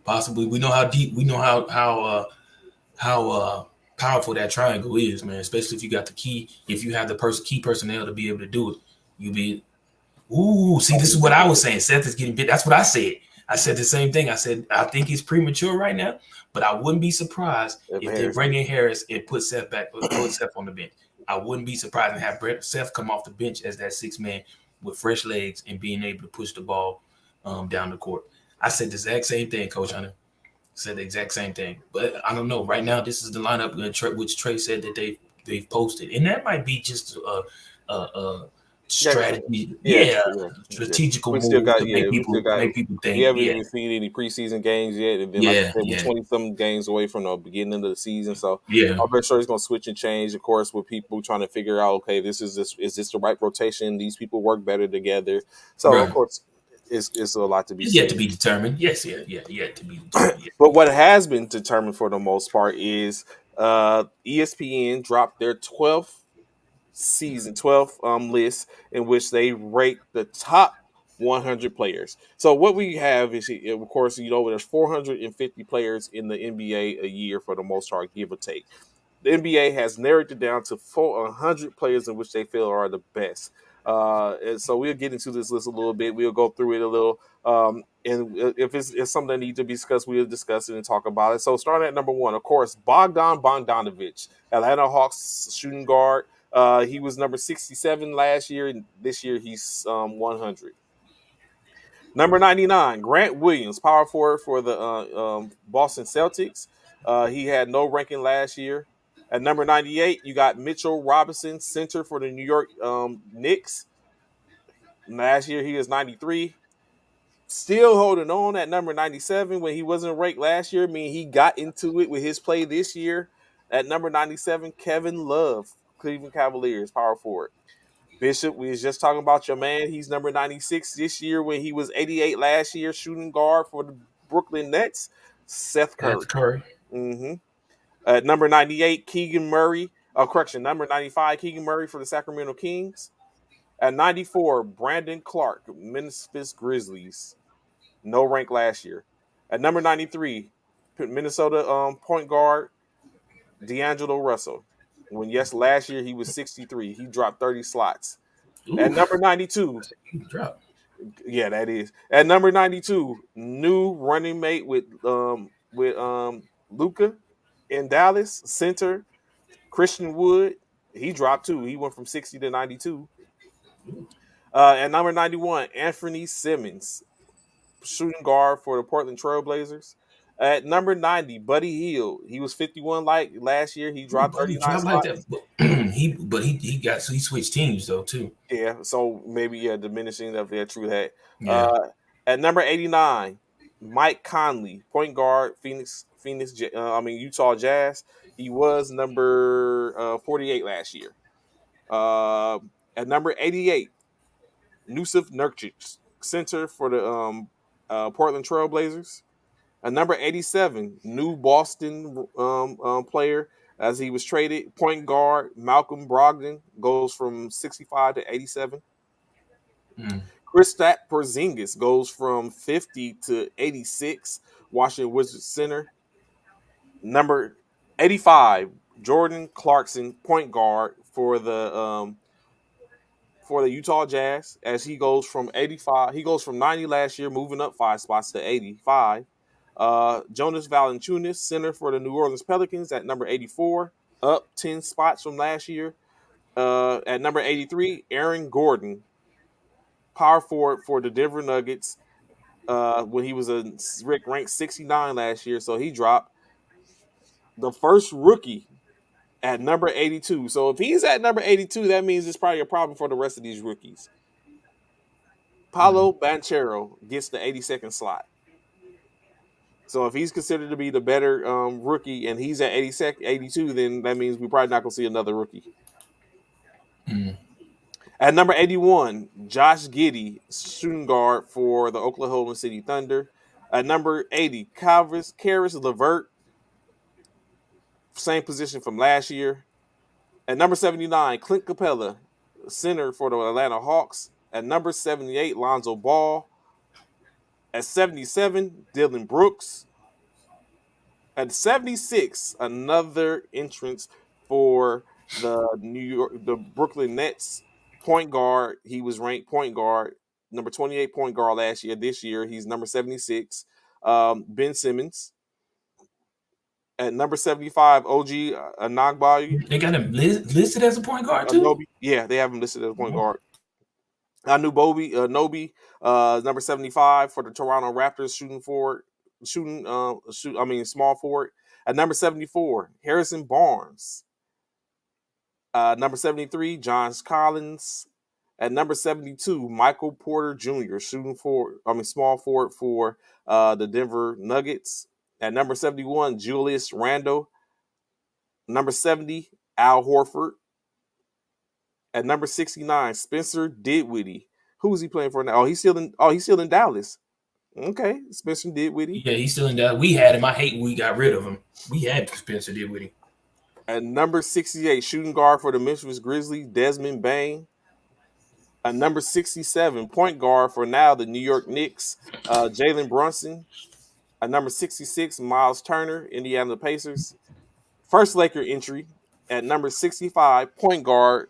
We know how deep. We know how powerful that triangle is, man. Especially if you got the key. If you have the key personnel to be able to do it, you be. Ooh, see, this is what I was saying. Seth is getting bit. That's what I said. I said the same thing. I said, I think he's premature right now, but I wouldn't be surprised if they bring in Harris and put Seth on the bench. I wouldn't be surprised and have Seth come off the bench as that 6 man with fresh legs and being able to push the ball down the court. I said the exact same thing, Coach Hunter. Said the exact same thing. But I don't know. Right now, this is the lineup which Trey said that they they've posted, and that might be just a Yeah, strategy, yeah, yeah, yeah, yeah. strategical We still move got, to yeah, we still got. make people We think, haven't yeah, even seen any preseason games yet, and then, like I yeah, said, we're yeah, 20 some games away from the beginning of the season. So yeah, I'm pretty sure he's gonna switch and change, of course, with people trying to figure out, okay, this is this the right rotation? These people work better together. So of right. course, it's a lot to be It's yet to seen. be determined. Yes, yeah, yeah, yet to be determined. Yeah. But what has been determined for the most part is ESPN dropped their 12th list in which they rate the top 100 players. So what we have is, of course, there's 450 players in the NBA a year for the most part, give or take. The NBA has narrowed it down to 400 players in which they feel are the best. And so we'll get into this list a little bit. We'll go through it a little. And if it's something that needs to be discussed, we'll discuss it and talk about it. So starting at number one, of course, Bogdan Bogdanovic, Atlanta Hawks shooting guard. He was number 67 last year, and this year he's 100. Number 99, Grant Williams, power forward for the Boston Celtics. He had no ranking last year. At number 98, you got Mitchell Robinson, center for the New York Knicks. Last year, he was 93. Still holding on at number 97 when he wasn't ranked last year. I mean, he got into it with his play this year. At number 97, Kevin Love, Cleveland Cavaliers, power forward. Bishop, we was just talking about your man. He's number 96 this year when he was 88 last year, shooting guard for the Brooklyn Nets. Seth That's Curry. Curry. hmm At number 98, Keegan Murray. Correction, number 95, Keegan Murray for the Sacramento Kings. At 94, Brandon Clark, Memphis Grizzlies. No rank last year. At number 93, Minnesota point guard D'Angelo Russell. When yes, last year he was 63. He dropped 30 slots. At Ooh, number 92, drop. yeah, that is. At number 92, new running mate with Luca in Dallas, center Christian Wood. He dropped two. He went from 60 to 92. At number 91, Anthony Simmons, shooting guard for the Portland Trailblazers. At number 90, Buddy Hield. He was 51 like last year. He Ooh, dropped buddy, 39 drop like that. spots. But he got so he switched teams though too. Yeah, so maybe diminishing of their true that. Yeah. Uh, at number 89, Mike Conley, point guard, Utah Jazz. He was number 48 last year. Uh, at number 88, Nusif Nurkic, center for the Portland Trailblazers. At number 87, new Boston player as he was traded, point guard Malcolm Brogdon goes from 65 to 87. Mm. Kristaps Porzingis goes from 50 to 86. Washington Wizards center. Number 85, Jordan Clarkson, point guard for the Utah Jazz, as he goes from 85. He goes from 90 last year, moving up 5 spots to 85. Jonas Valanciunas, center for the New Orleans Pelicans, at number 84, up 10 spots from last year. At number 83, Aaron Gordon, power forward for the Denver Nuggets, when he was ranked 69 last year, so he dropped. The first rookie at number 82. So if he's at number 82, that means it's probably a problem for the rest of these rookies. Mm. Paulo Banchero gets the 82nd slot. So if he's considered to be the better rookie and he's at 82nd, 82, then that means we're probably not going to see another rookie. Mm. At number 81, Josh Giddey, shooting guard for the Oklahoma City Thunder. At number 80, Karis LeVert, same position from last year. At number 79, Clint Capella, center for the Atlanta Hawks. At number 78, Lonzo Ball. At 77, Dylan Brooks. At 76, another entrance for the Brooklyn Nets point guard. He was ranked point guard, number 28 point guard last year. This year, he's number 76. Ben Simmons. At number 75, OG Anagbali. They got him listed as a point guard too. Nobi. Yeah, they have him listed as a point guard. Nobi, number 75 for the Toronto Raptors, shooting forward, small forward. At number 74, Harrison Barnes, Number 73, John Collins. At number 72, Michael Porter Jr., small forward for the Denver Nuggets. At number 71, Julius Randle. Number 70, Al Horford. At number 69, Spencer Dinwiddie. Who is he playing for now? He's still in Dallas. Okay, Spencer Dinwiddie. Yeah, he's still in that. We had him. I hate when we got rid of him. We had Spencer did with him. At number 68, shooting guard for the Memphis Grizzlies, Desmond Bain. At number 67, point guard for now the New York Knicks, Jalen Brunson. At number 66, Miles Turner, Indiana Pacers. First Laker entry at number 65, point guard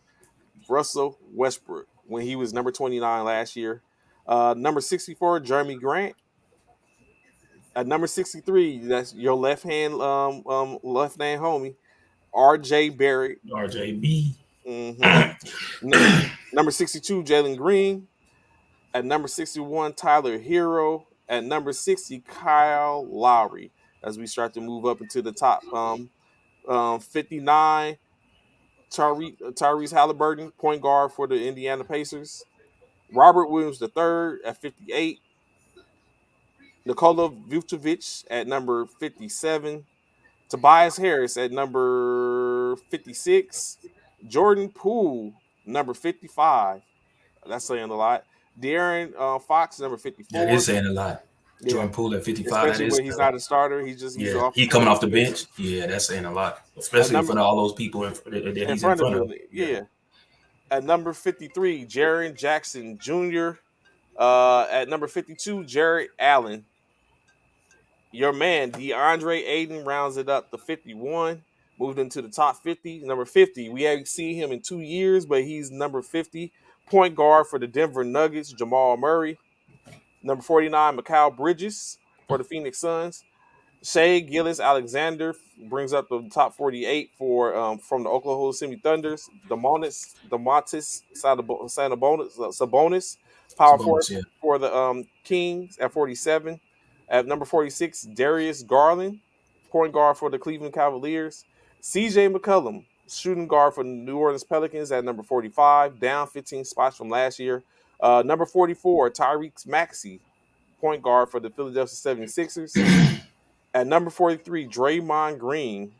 Russell Westbrook when he was number 29 last year. Number 64, Jeremy Grant. At number 63, that's your left hand homie, R.J. Barrett. RJB. Mm-hmm. Number 62, Jalen Green. At number 61, Tyler Hero. At number 60, Kyle Lowry. As we start to move up into the top 59, Tyrese Halliburton, point guard for the Indiana Pacers. Robert Williams III at 58. Nikola Vucevic at number 57. Tobias Harris at number 56. Jordan Poole, number 55. That's saying a lot. De'Aaron Fox, number That 54. is saying a lot. Yeah, Jordan Poole at 55. That especially is when he's not a starter. He's yeah. off He coming coming off off the the bench. bench. Yeah, that's saying a lot, At especially in number front of all those people that in he's in front of front him, of. Yeah. yeah. At number 53, Jaren Jackson Jr. At number 52, Jared Allen. Your man, DeAndre Ayton, rounds it up to 51. Moved into the top 50. Number 50, we haven't seen him in 2 years, but he's number 50. Point guard for the Denver Nuggets, Jamal Murray. Number 49, Mikal Bridges for the Phoenix Suns. Shea Gillis Alexander brings up the top 48 for from the Oklahoma City Thunders. Demontis Sabonis, It's a power forward bonus. Yeah. for the Kings at 47. At number 46, Darius Garland, point guard for the Cleveland Cavaliers. CJ McCollum, shooting guard for the New Orleans Pelicans at number 45, down 15 spots from last year. Number 44, Tyrese Maxey, point guard for the Philadelphia 76ers. At number 43, Draymond Green.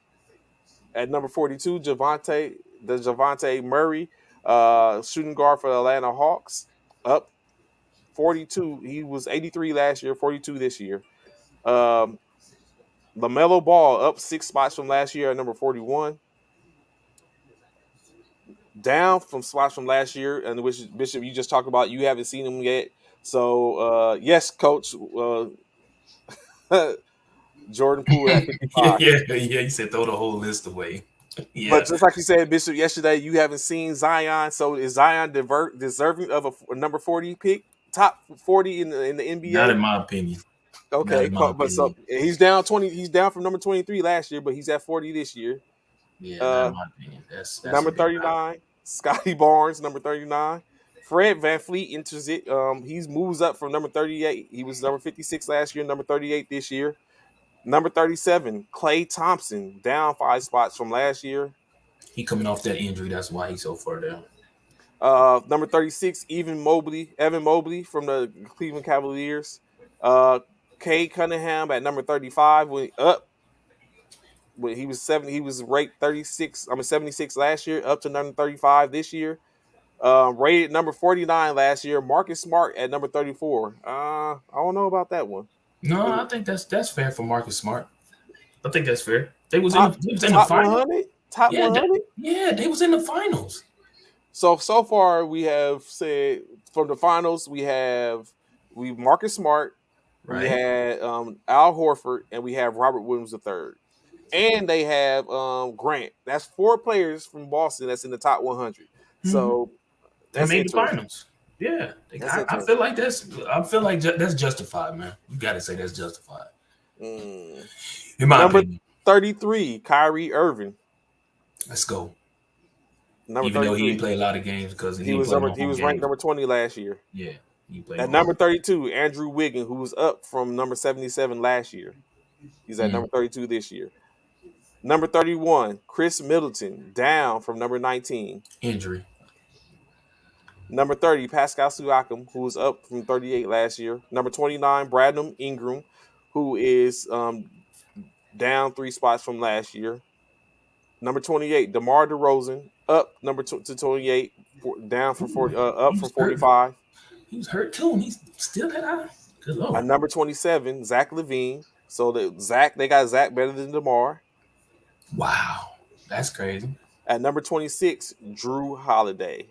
At number 42, Javante Murray, shooting guard for the Atlanta Hawks, up 42. He was 83 last year, 42 this year. Um, LaMelo Ball up 6 spots from last year at number 41. Down from spots from last year, and which Bishop, you just talked about, you haven't seen him yet. So, yes, Coach, Jordan Poole at Yeah, 55. yeah. He said throw the whole list away. But Yeah. just like you said, Bishop, yesterday, you haven't seen Zion. So is Zion deserving of a number 40 pick, top 40 in the Not NBA? in my opinion. Not Okay, in my but so opinion. he's down 20. He's down from number 23 last year, but he's at 40 this year. Yeah, not Uh, in my opinion. That's a Number bit high. 39, Scotty Barnes, number 39. Fred Van Fleet enters it. He's moves up from number 38. He was number 56 last year, number 38 this year. Number 37, Klay Thompson, down 5 spots from last year. He coming off that injury. That's why he's so far down. Number 36, Evan Mobley from the Cleveland Cavaliers. Cade Cunningham at number 35 went up. When he was 70, he was ranked 36. 76 last year, up to number 35 this year. Rated number 49 last year. Marcus Smart at number 34. I don't know about that one. No, I think that's fair for Marcus Smart. I think that's fair. They was Top in the top final. 100. Top Yeah, 100. they was in the finals. So far we have said from the finals we Marcus Smart, we Right. had Al Horford, and we have Robert Williams III. And they have Grant. That's 4 players from Boston that's in the top 100. Mm-hmm. So They that's made the interesting. finals. Yeah, That's I feel interesting. like that's justified, man. You got to say that's justified, Mm. in my Number opinion. 33, Kyrie Irving. Let's go. Number Even though he 33. didn't play a lot of games because he He didn't was play number no he whole was ranked games. number 20 last year. Yeah, he played At no whole number 32, Andrew Wiggins, who was up from number 77 last year. He's at games. number 32 this year. Number 31, Chris Middleton, down from number 19. Injury. Number 30, Pascal Siakam, who was up from 38 last year. Number 29, Brandon Ingram, who is down 3 spots from last year. Number 28, DeMar DeRozan, up to 28, down from 40, up He from was hurt. 45. He was hurt too, and he's still that high. Good lord. Number 27, Zach LaVine. So they got Zach better than DeMar. Wow, that's crazy. At number 26, Drew Holiday.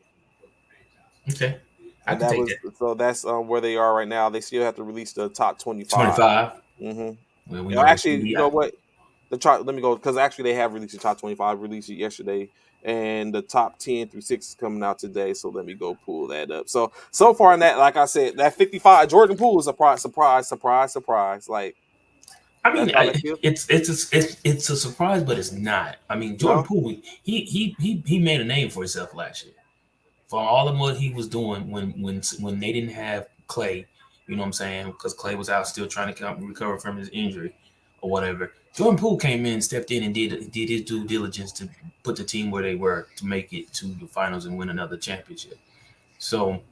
Okay, I And can take that. that's where they are right now. They still have to release the top 25. 25. Mm-hmm. Well, we know that's Actually, you know what? Let me go, because actually they have released the top 25. Released it yesterday, and the top 10 through 6 is coming out today. So let me go pull that up. So far in that, like I said, that 55, Jordan Poole is a surprise. Like, I mean, that's how they feel. it's a surprise, but it's not. I mean, Jordan No, Poole, he made a name for himself last year for all of what he was doing when they didn't have Clay. You know what I'm saying? Because Clay was out still trying to recover from his injury or whatever. Jordan Poole came in, stepped in, and did his due diligence to put the team where they were to make it to the finals and win another championship. So,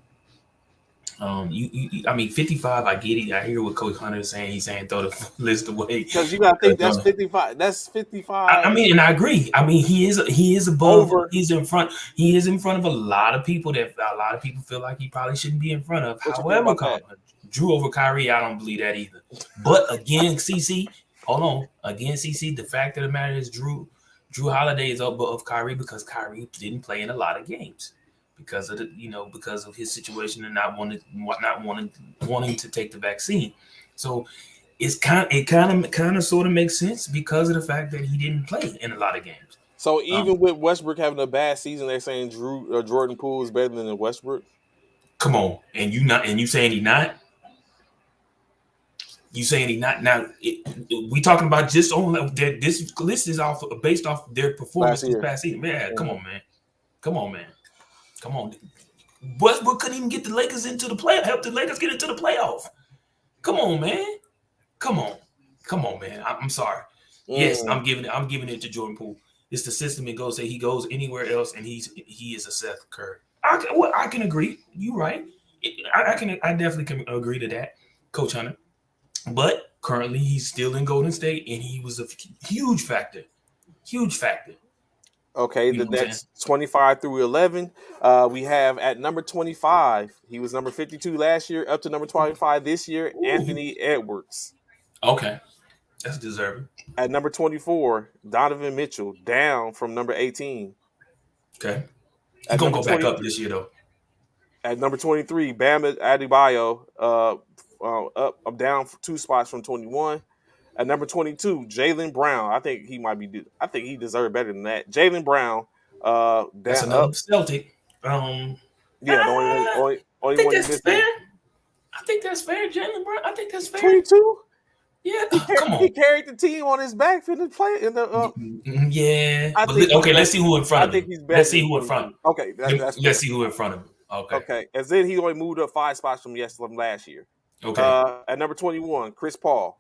I mean, 55. I get it. I hear what Coach Hunter is saying. He's saying throw the list away because you got to think that's 55. That's I 55 mean, and I agree. I mean, he is above. over. He's in front. He is in front of a lot of people that a lot of people feel like he probably shouldn't be in front of. What you think However, about that? Drew over Kyrie, I don't believe that either. But again, CC, hold on. Again, CC, the fact of the matter is Drew Holiday is above Kyrie because Kyrie didn't play in a lot of games because of because of his situation and not wanting to take the vaccine. So it kind of sort of makes sense because of the fact that he didn't play in a lot of games. So even with Westbrook having a bad season, they're saying Jordan Poole is better than Westbrook. Come on, and you saying he not? You saying he not? Now we talking about just on this list is based off their performance this past season. Man, come on, man. Come on. Westbrook couldn't even get the Lakers into the play. Help the Lakers get into the playoff. Come on, man. Come on, man. I'm sorry. Yes, I'm giving it to Jordan Poole. It's the system it goes. Say he goes anywhere else, and he is a Seth Curry. I can agree. You're right. I definitely can agree to that, Coach Hunter. But currently, he's still in Golden State, and he was a huge factor. Huge factor. Okay, the next 25 through 11, we have at number 25. He was number 52 last year, up to number 25 this year. Ooh. Anthony Edwards. Okay, that's deserving. At number 24, Donovan Mitchell, down from number 18. Okay, he's gonna go back up this year though. At number 23, Bam Adebayo, up down 2 spots from 21. At number 22, Jaylen Brown. I think he deserved better than that. Jaylen Brown, that's another Celtic. Yeah, the only one that's fair. I think that's fair, Jaylen Brown. I think that's fair. 22. Yeah, come on. He carried the team on his back for the play in the. Yeah. Okay, let's see who in front of him. I think he's better. Let's see who in front. Okay, let's see who in front of him. Okay. Okay, and then he only moved up 5 spots from last year. Okay. At number 21, Chris Paul.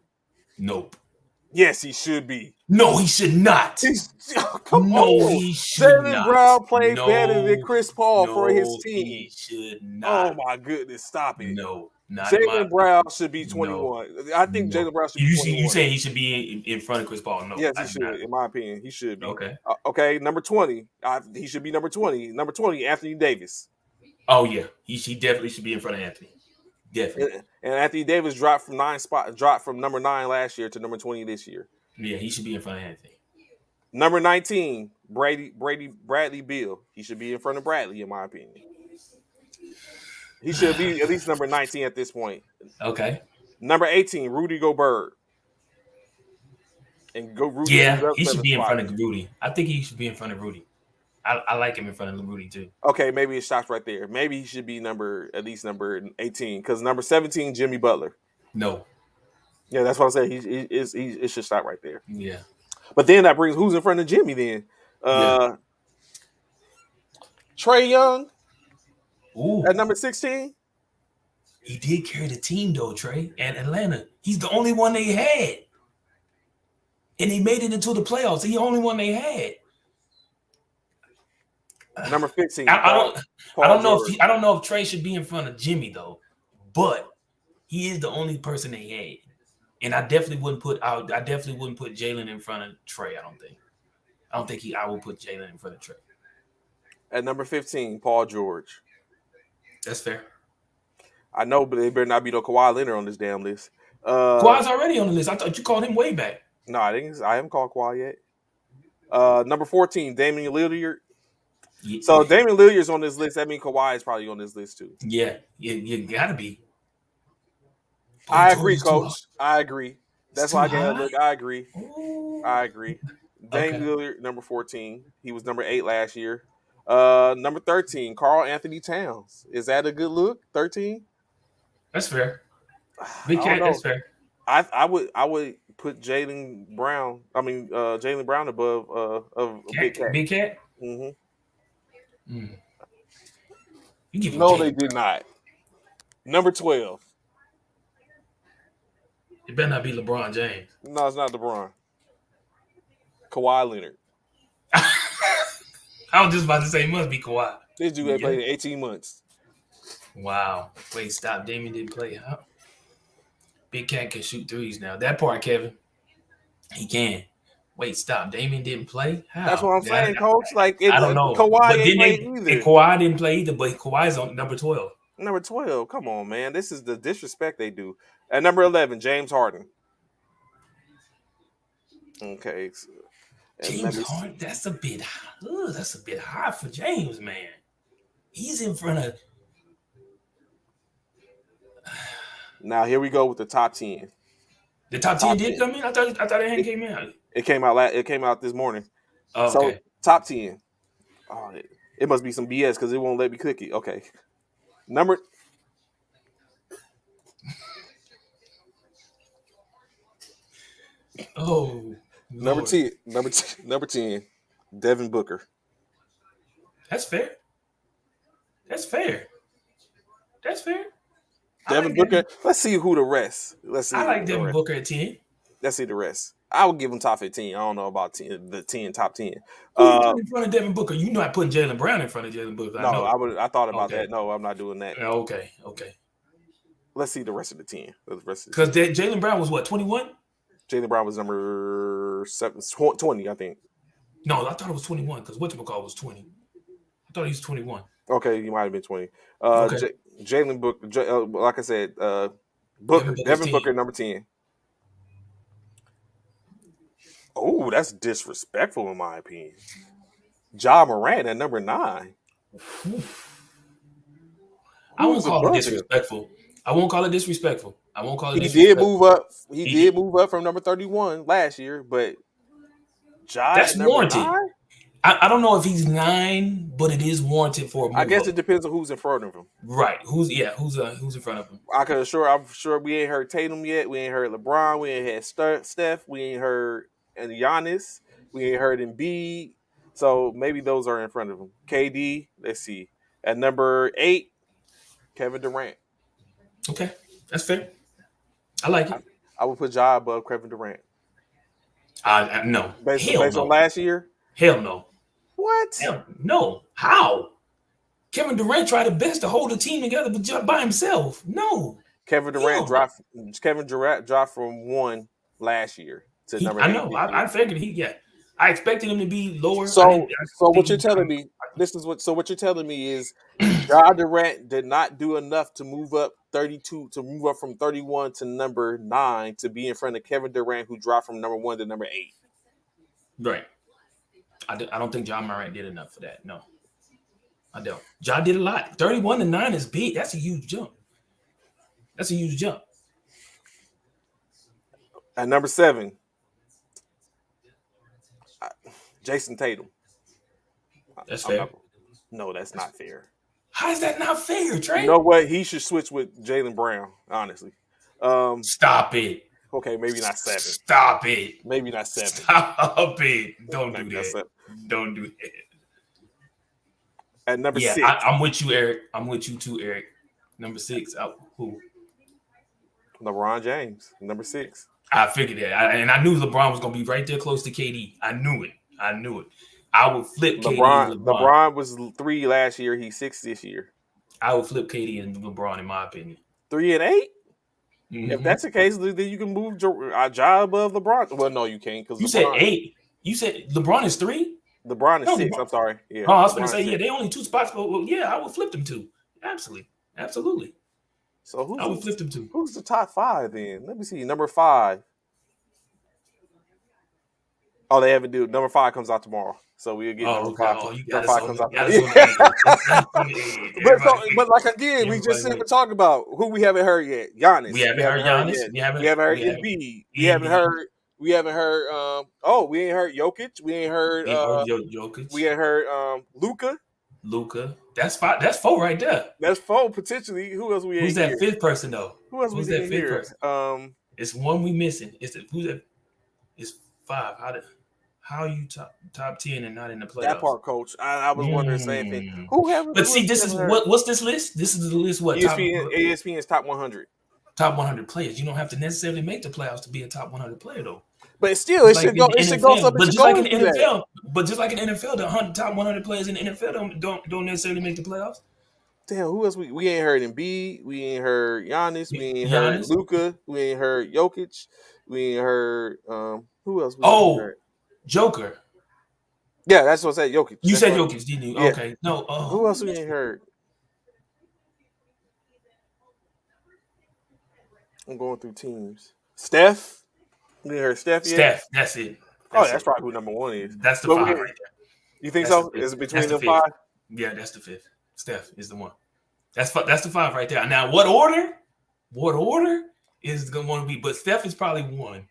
Nope. Yes, he should be. No, he should not. Come on. He should not. Brown played better than Chris Paul for his team. He should not. Oh my goodness, stop it. No, not Jaylen Brown should be 21. No. I think Jaylen Brown should be 21. You saying he should be in front of Chris Paul? No. Yes, he should. In my opinion, he should be. Okay. Okay, number 20. He should be number 20. Number 20, Anthony Davis. Oh yeah, he definitely should be in front of Anthony. Definitely. And Anthony Davis dropped from number 9 last year to number 20 this year. Yeah, he should be in front of Anthony. Number 19, Bradley Beal. He should be in front of Bradley, in my opinion. He should be at least number 19 at this point. Okay. Number 18, Rudy Gobert. And Rudy. Yeah, he should be in front of Rudy. I think he should be in front of Rudy. I like him in front of Rudy too. Okay, maybe it stops right there. Maybe he should be at least number 18, because number 17, Jimmy Butler. No. Yeah, that's what I'm saying. It should stop right there. Yeah. But then that brings who's in front of Jimmy then? Trae Young. Ooh. At number 16. He did carry the team though, Trae, and Atlanta. He's the only one they had. and they made it into the playoffs. He the only one they had. Number 15, I don't. I Paul don't know George. if I don't know if Trey should be in front of Jimmy though, but he is the only person they had, and I definitely wouldn't put out. I definitely wouldn't put Jalen in front of Trey. I don't think. I don't think he. I would put Jalen in front of Trey. At number 15, Paul George. That's fair. I know, but they better not be no Kawhi Leonard on this damn list. Kawhi's already on the list. I thought you called him way back. No, I haven't called Kawhi yet. Number 14, Damian Lillard. Yeah, So Damian Lillard's on this list. That means Kawhi is probably on this list too. yeah, you gotta be. Paul I George agree, is too high. Coach. I agree. It's That's too why I gave a high. look. I agree. Ooh. I agree. Damian Okay, Lillard, number 14. He was number 8 last year. Number 13, Carl Anthony Towns. Is that a good look? 13? that's fair. I Big don't cat, that's know. fair. I would put Jalen Brown. Jalen Brown above of Big Cat, Cat. big cat. hmm Mm. You giving No, they Jalen did Brown? not. Number 12. It better not be LeBron James. No, it's not LeBron. Kawhi Leonard. I was just about to say it must be Kawhi. This dude ain't Yeah. played in 18 months. Wow. Wait, stop. Damien didn't play. Huh? Big cat can shoot threes now. That part, Kevin, he can. Wait, stop. Damien didn't play? That's How? what I'm saying, Coach. Like it, I don't know. Kawhi But ain't then played and either. Kawhi didn't play either, but Kawhi's on number 12. Number 12. Come on, man. This is the disrespect they do. At number 11, James Harden. Okay. And let James me see. Harden, that's a bit high for James, man. He's in front of Now here we go with the top 10. the top 10 Top did 10. come in. I thought it hadn't It, came in. it came out this morning. Oh, So okay. top 10. Oh, it must be some BS because it won't let me click it. Okay. Number Oh number Lord. 10. Number 10. Devin Booker. That's fair. That's fair. That's fair. I Devin like Booker. Devin. Let's see who the rest. Let's I see like the Devin rest. Booker at 10. Let's see the rest. I would give him top 15. I don't know about 10, the 10 top 10. Who you put in front of Devin Booker? You not putting Jalen Brown in front of Jalen Booker. I No, know. I thought about Okay. that. No, I'm not doing that. Okay. Okay. Let's see the rest of the 10. The rest of the Because 10. Jalen Brown was what, 21? Jalen Brown was number 20, I think. No, I thought it was 21 because whatchamacall was 20. I thought he was 21. Okay, he might have been 20. Okay. Jalen Book, like I said, Devin Booker, Booker's Devin 10. Booker, number 10. Oh, that's disrespectful in my opinion. Ja Morant at number 9. I won't Who's call it above him? disrespectful. I won't call it disrespectful. I won't call it He did disrespectful. move up. He He did did. move up from number 31 last year, but Ja That's at number warranted. 9? I don't know if he's 9, but it is warranted for a move I guess up. it depends on who's in front of him. Right. Who's in front of him? I'm sure we ain't heard Tatum yet. We ain't heard LeBron. We ain't had Steph. We ain't heard and Giannis. We ain't heard Embiid. So maybe those are in front of him. KD. Let's see. At number 8, Kevin Durant. Okay. That's fair. I like it. I would put Ja above Kevin Durant. No. Based Hell on no. last year. Hell no. What? Hell no. How? Kevin Durant tried the best to hold the team together by himself. No. Kevin Durant dropped. Kevin Durant dropped from 1 last year to number 8. I know. I figured I expected him to be lower. So what you're telling me? What you're telling me is Ja Durant did not do enough to move up 32 to move up from 31 to number 9 to be in front of Kevin Durant, who dropped from number 1 to number 8. Right. I don't think John Morant did enough for that. No, I don't. Ja did a lot. 31 to 9 is big. That's a huge jump. At number 7, Jason Tatum. That's fair. No, that's not fair. How is that not fair, Trey? You know what? He should switch with Jaylen Brown, honestly. Stop it. Okay, maybe not 7. Stop it. Maybe not 7. Stop it. Don't do Maybe not that. 7. Don't do that. At number 6. I'm with you, Eric. I'm with you too, Eric. Number 6. Who? LeBron James, number 6. I figured that, and I knew LeBron was gonna be right there close to KD. I knew it. I knew it. I would flip KD and LeBron. LeBron was 3 last year. He's 6 this year. I would flip KD and LeBron, in my opinion. 3 and 8. If Mm-hmm. that's the case, then you can move Ja above LeBron. Well, no, you can't because You said 8. You said LeBron is 3. LeBron is No, 6. I'm sorry. Yeah. Oh, I was going LeBron to say, is yeah, 6. they only 2 spots. But well, yeah, I would flip them 2. Absolutely. So I would flip them 2. who's the top 5 then? Let me see. Number 5. Oh, they haven't do. Number 5 comes out tomorrow, so we'll get number 5. Oh, you number got 5 comes out. But like again, we just said we're talking about who we haven't heard yet. Giannis. We haven't heard Giannis. We haven't heard Embiid. We haven't heard. We haven't heard. We ain't heard Jokic. We ain't heard. Jokic. We ain't heard. Luka. That's 5. That's 4 right there. That's 4 potentially. Who else we ain't? Who's that fifth person though? Who else Who's we that fifth person? It's one we missing. Who's that? It's 5. How are you top 10 and not in the playoffs? That part, coach. I was wondering the same thing. Who haven't? But see, this is what's this list? This is the list. What ESPN's top 100. Top 100 players. You don't have to necessarily make the playoffs to be a top 100 player, though. But still, it should go. It should go up. But just like in the NFL, the top 100 players in the NFL don't necessarily make the playoffs. Damn, who else we ain't heard? Embiid, we ain't heard Giannis, we ain't heard Luka, we ain't heard Jokic, we ain't heard who else? Heard? Joker. Yeah, that's what I said. Jokic. You said Jokic, didn't you? Yeah. Okay. No. Who else we ain't heard? I'm going through teams. Steph. We ain't heard Steph yet. Steph. That's it. That's probably who number 1 is. That's the 5 right there. You think so? Is it between the 5? Yeah, that's the 5th. Steph is the 1. That's the 5 right there. Now, what order? What order is going to be? But Steph is probably 1.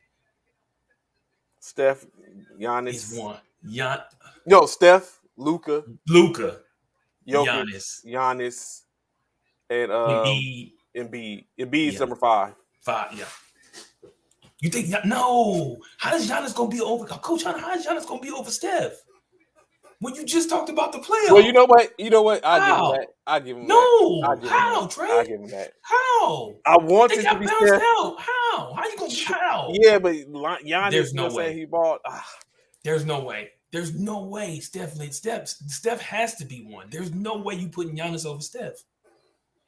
Steph, Giannis is 1. No, Steph, Luka, Jokic, Giannis, and Embiid. Embiid's number 5. 5, yeah. You think no? How is Giannis gonna be over? Coach, how is Giannis gonna be over Steph? When you just talked about the playoffs. Well, you know what? I'll give him that. How, Trey? I'll give him that. How? I want it to be Steph. How? How you gonna how? Yeah, but Giannis, there's no way he bought. There's no way. There's no way. Steph has to be 1. There's no way you putting Giannis over Steph.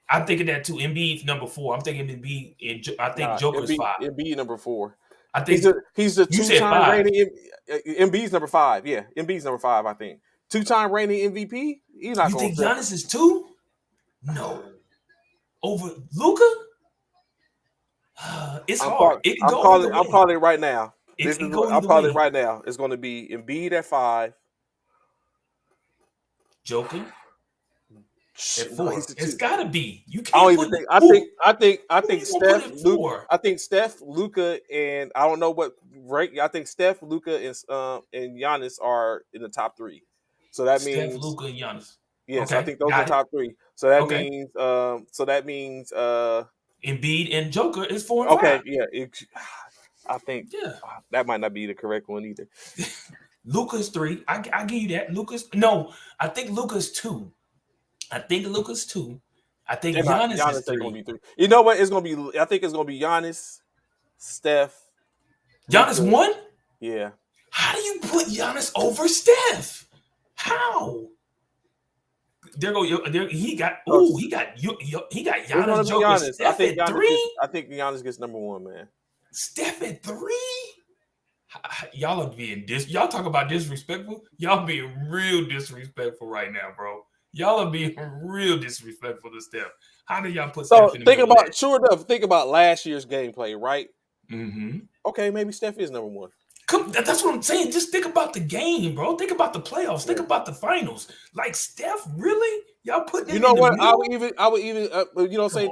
I'm thinking that too. Embiid number 4. I'm thinking Embiid. I think Joker's 5. Embiid number 4. I think he's the 2-time reigning. Embiid's number 5. Yeah, Embiid's number 5. I think 2-time reigning MVP. He's not. You think Giannis is 2? No. Over Luka? It's hard. I'm calling it right now. I'm calling it right now. It's going to be Embiid at 5. Joker. At 4. It's got to be. You can't. I don't even think. I think Steph, Luka. I think Steph, Luka, and I don't know what rank. I think Steph, Luka, and Giannis are in the top 3. So that means Steph, Luka, and Giannis. Yes, okay, I think those are top 3. So that means. Embiid and Joker is 4 and 5. Okay, yeah. I think that might not be the correct one either. Luka's 3. I give you that. I think Luka's 2. I think Giannis is 3. Gonna be 3. You know what? It's gonna be. I think it's gonna be Giannis, Steph. Giannis 1? Yeah. How do you put Giannis over Steph? How? He got Giannis, Joker, Steph at 3. I think Giannis gets number 1, man. Steph at 3. Y'all are being y'all talk about disrespectful. Y'all being real disrespectful right now, bro. Y'all are being real disrespectful to Steph. How do y'all put Steph in the middle? Think about last year's gameplay, right? Mm-hmm. Okay, maybe Steph is number 1. That's what I'm saying. Just think about the game, bro. Think about the playoffs. Yeah. Think about the finals. Like Steph, really? Y'all putting him in the middle? I would even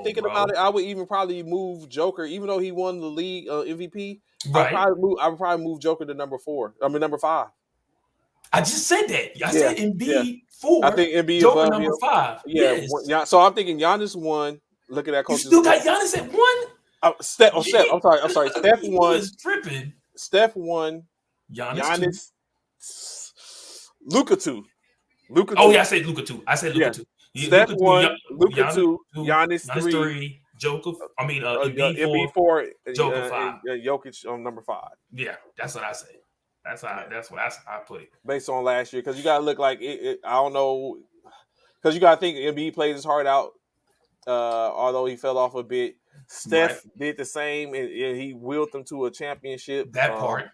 thinking about it, I would even probably move Joker, even though he won the league MVP. Right. I would probably move Joker to number 4. Number 5. I just said that. I said Embiid 4. I think Embiid Joker number 5. Yeah. Yes. So I'm thinking Giannis 1. Look at that. You still got Giannis at 1? Steph. I'm sorry. Steph 1. Tripping. Steph 1. Giannis. Luka 2. Oh yeah, I said Luka 2. Steph 1. Luka 2. Giannis 3. Joker. I mean, Embiid Embiid four, 4, Joker five. and Jokic on number 5. Yeah, that's what I say. Yeah, That's how I put it. based on last year, because you gotta look like I don't know, because you gotta think Embiid played his heart out. Although he fell off a bit, Right. Steph did the same, and he willed them to a championship. That part.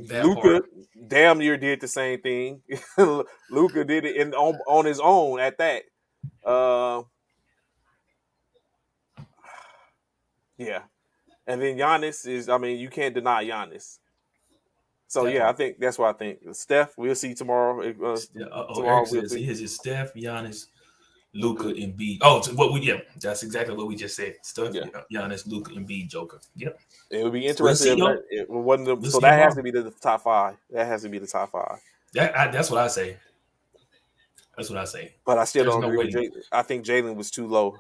That Luka part. damn near did the same thing. Luka did it on his own at that. Uh, yeah, and then Giannis is. I mean, you can't deny Giannis. So That yeah, I part. think that's what I think. Steph, we'll see tomorrow. Eric Tomorrow we'll says see. his is Steph, Giannis, Luca, Luka, and B. Oh, so what we yeah, that's exactly what we just said. Steph, yeah. Giannis, Luca, and B. Joker. Yep. It would be We'll interesting see if though. it wasn't. We'll So see that has tomorrow. to be the top 5. That has to be the top 5. That's what I say. That's what I say. But I still There's don't no agree with way Jalen. I think Jalen was too low.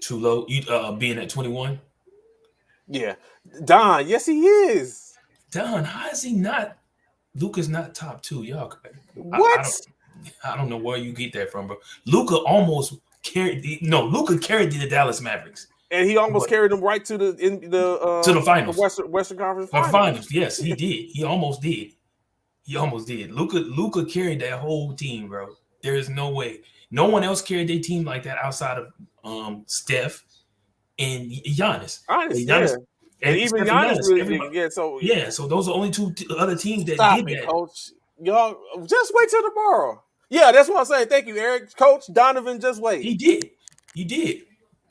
too low. You being at 21. Yeah, Don. Yes, he is. Don, how is he not? Luca's not top 2. Y'all, What? I don't know where you get that from, bro. Luca almost carried. No, Luca carried the Dallas Mavericks. And he almost But carried them right to to the finals. Western Conference For Finals. finals, yes, he did. He almost did. He almost did. Luca carried that whole team, bro. There is no way. No one else carried their team like that outside of Steph and Giannis. Honest, And yeah. Giannis And and even Steph and Giannis Giannis. really, Everybody, yeah. So yeah. So those are only two other teams that stop did it, that. Coach. Y'all just wait till tomorrow. Yeah, that's what I'm saying. Thank you, Eric. Coach Donovan, just wait. He did. He did.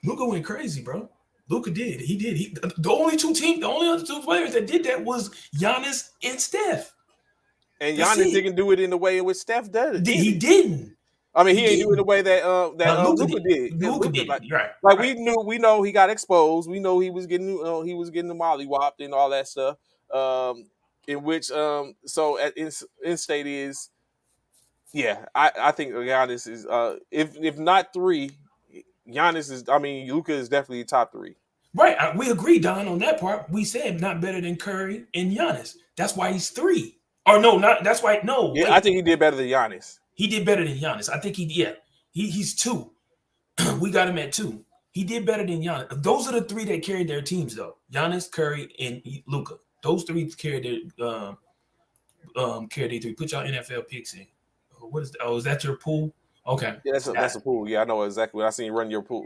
Luca went crazy, bro. Luca did. He did. The only other two players that did that was Giannis and Steph. And That's Giannis it. didn't do it in the way in which Steph did it. He didn't. I mean, He he ain't do it in the didn't. way that Luca Luca did. did. Luca did. Right. Like Right. we know he got exposed. We know he was getting the molly whopped and all that stuff. In which so at in state is yeah, I think Giannis is if not 3, Giannis is. I mean, Luka is definitely top 3. Right. We agree, Don, on that part. We said not better than Curry and Giannis. That's why he's 3. Or no, not that's why. No, Yeah, I wait. think he did better than Giannis. He did better than Giannis. I think he's 2. We got him at 2. He did better than Giannis. Those are the 3 that carried their teams, though. Giannis, Curry, and Luca. Those 3 carried their carried their 3. Put y'all NFL picks in. What is that? Oh, is that your pool? Okay. Yeah, that's a pool. Yeah, I know exactly. When I seen run your pool.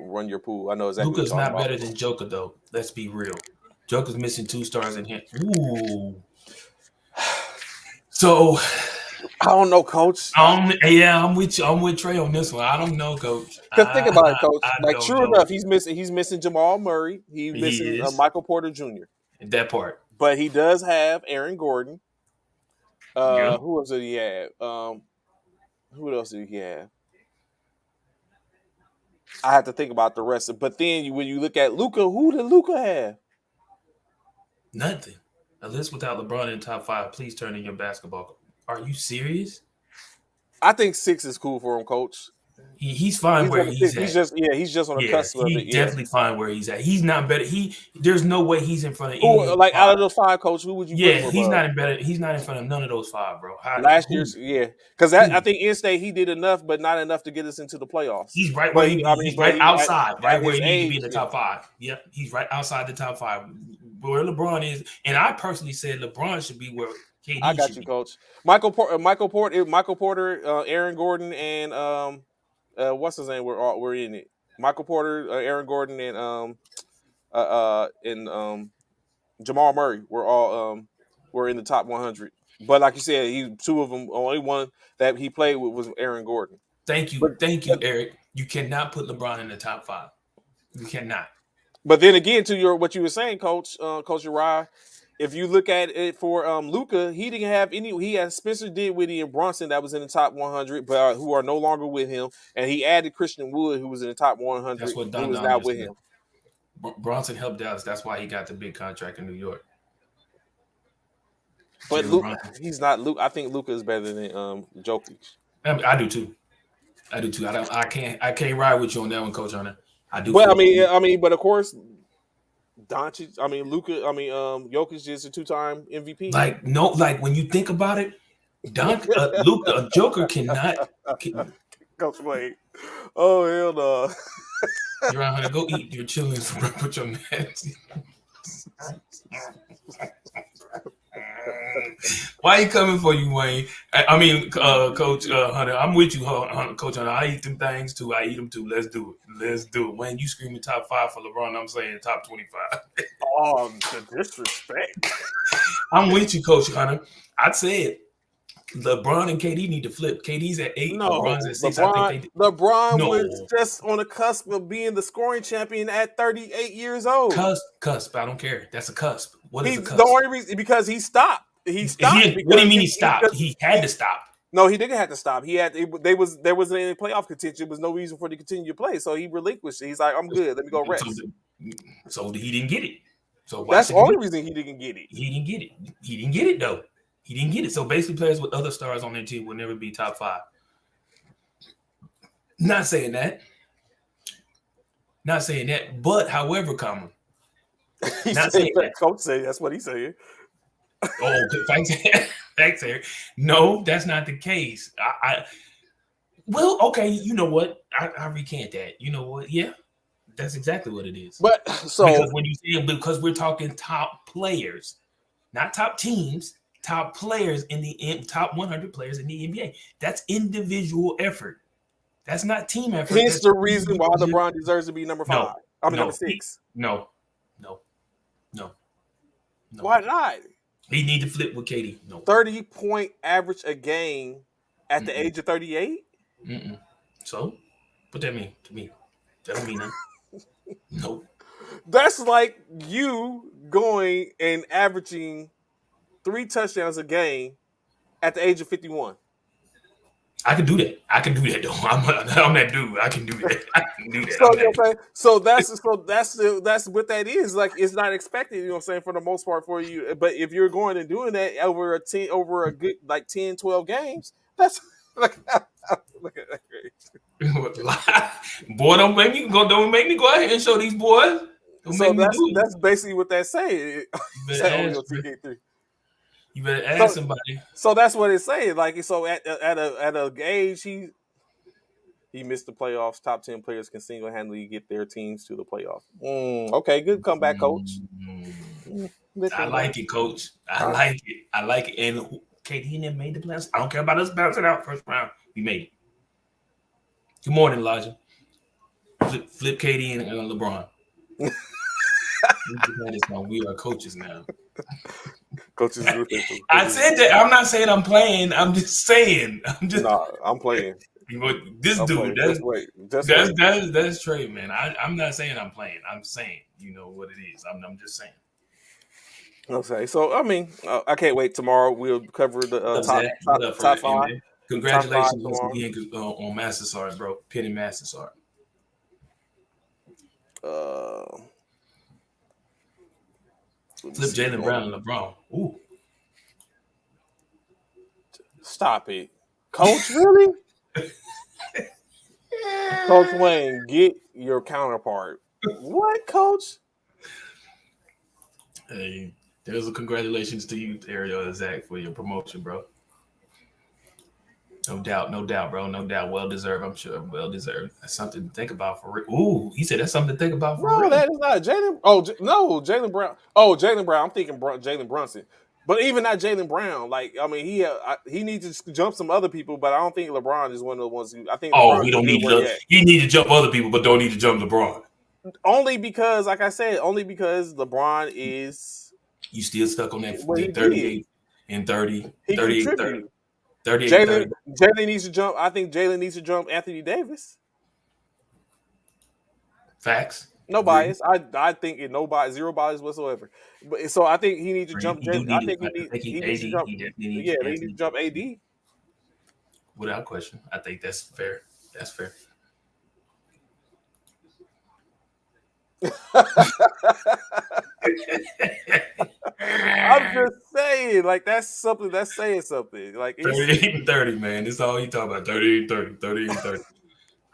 I know exactly what Luca's you're talking not about. better than Joker, though. Let's be real. Joker's missing 2 stars in him. Ooh. So I don't know, Coach. I'm with you. I'm with Trey on this one. I don't know, Coach. Because think about it, Coach. I Like, don't true know. enough, he's missing Jamal Murray. He's missing He is. Michael Porter Jr. That part. But he does have Aaron Gordon. Yeah. Who else did he have? Who else did he have? I have to think about the rest of. But then when you look at Luca, who did Luca have? Nothing. A list without LeBron in top 5. Please turn in your basketball. Are you serious? I think 6 is cool for him, Coach. He's fine where he's at. He's just on the cusp of it. He's definitely fine where he's at. He's not better. There's no way he's in front of any. Who, like out of those 5, Coach, who would you? Yeah, put he's not in better. He's not in front of none of those 5, bro. Last year's, yeah, because I think in state he did enough, but not enough to get us into the playoffs. He's right where he's right outside, right where he needs to be in the top 5. Yep, he's right outside the top 5, where LeBron is. And I personally said LeBron should be where KD. I got you, Coach. Michael Porter, Aaron Gordon, and what's his name? We're in it. Michael Porter, Aaron Gordon, and Jamal Murray were in the top 100. But like you said, 2 of them. Only one that he played with was Aaron Gordon. Thank you, Eric. You cannot put LeBron in the top 5. You cannot. But then again, to what you were saying, Coach Uriah, if you look at it for Luka, he didn't have any. He had Spencer Dinwiddie and Brunson that was in the top 100, but who are no longer with him, and he added Christian Wood, who was in the top 100, That's what who was not with him. Bronson helped Dallas. That's why he got the big contract in New York. But he's not Luke. I think Luka is better than Jokic. I do too. I can't ride with you on that one, Coach. On that, I do. Well, I mean, but of course, Doncic. I mean, Luka. I mean, Jokic is a 2-time MVP. Like when you think about it, Luka, Joker cannot. Coach Wayne. Oh hell no. You're out to go eat your chilies for put your nasty. Why you coming for you, Wayne? I mean, Coach Hunter. I'm with you, Coach Hunter. I eat them things too. I eat them too. Let's do it. Let's do it. Wayne, you screaming top 5 for LeBron. I'm saying top 25. Oh, the disrespect. I'm with you, Coach Hunter. I'd say it. LeBron and KD need to flip. KD's at 8. LeBron's No, at 6. I think they did. LeBron was No. just on the cusp of being the scoring champion at 38 years old. Cusp. I don't care. That's a cusp. What is He a the cusp? only reason because he stopped. He stopped What do you because mean he stopped? He had to stop. no, he didn't have to stop. He had there wasn't any playoff contention. There was no reason for him to continue to play. So he relinquished it. He's like, I'm good. Let me go rest. So he didn't get it. So why That's the should he? only reason he didn't get it. He didn't get it. He didn't get it though. He didn't get it. So basically, players with other stars on their team will never be top 5. Not saying that. Not saying that. But however, comma. He Not said saying that. Coach said that's what he said. Oh, thanks, Eric. No, that's not the case. Well, okay. You know what? I recant that. You know what? Yeah, that's exactly what it is. But so because when you say because we're talking top players, not top teams, top players in the top 100 players in the NBA. That's individual effort. That's not team effort. He's the reason why LeBron deserves to be number 5. Number 6. No. Why not? He need to flip with KD. No. 30-point average a game at the age of 38? So, what that mean to me? That don't mean nothing. Nope. That's like you going and averaging 3 touchdowns a game at the age of 51. I can do that. Though. I'm that dude. I can do that. So that's what that is. Like it's not expected, you know what I'm saying, for the most part for you. But if you're going and doing that over a good like 10, 12 games, that's look at that. Boy, don't make me go ahead and show these boys. So that's basically what that's saying. You better ask somebody. So that's what it's saying. Like so at a age he missed the playoffs. Top 10 players can single-handedly get their teams to the playoffs. Okay, good comeback, coach. I like it, coach. I like it. And KD never made the playoffs. I don't care about us bouncing out first round. We made it. Good morning, Elijah. Flip KD and LeBron. We are coaches now. Coaches. I said that. I'm not saying I'm playing. I'm just saying. I'm playing. This dude, that's Trey, man. I'm not saying I'm playing. I'm saying, you know what it is. I'm just saying. Okay, so I mean, I can't wait. Tomorrow we'll cover the top 5. Congratulations again on Master Sergeant, bro. Penny Master Sergeant. Flip Jaylen Brown and LeBron. Ooh. Stop it. Coach, really? Coach Wayne, get your counterpart. What, Coach? Hey, there's a congratulations to you, Ariel and Zach, for your promotion, bro. No doubt, bro. No doubt. Well deserved, I'm sure. Well deserved. That's something to think about for real. Ooh, he said that's something to think about for real. No, that is not Jaylen. Oh, no, Jaylen Brown. Oh, Jaylen Brown. I'm thinking Jalen Brunson. But even not Jaylen Brown. Like, I mean, he needs to jump some other people, but I don't think LeBron is one of the ones who I think. Oh, he don't need to jump. He need to jump other people, but don't need to jump LeBron. Only because, like I said, LeBron is. You still stuck on that 38 and 30. He 38, contributed. 30. Jalen needs to jump. I think Jalen needs to jump Anthony Davis. Facts. No bias. I think zero bias whatsoever. But so I think he needs to jump. He needs to jump. They need to jump AD. Without question, I think that's fair. That's fair. I'm just saying, like that's something that's saying something. Like 38 and 30, man. That's all you talk about. 38 and 30.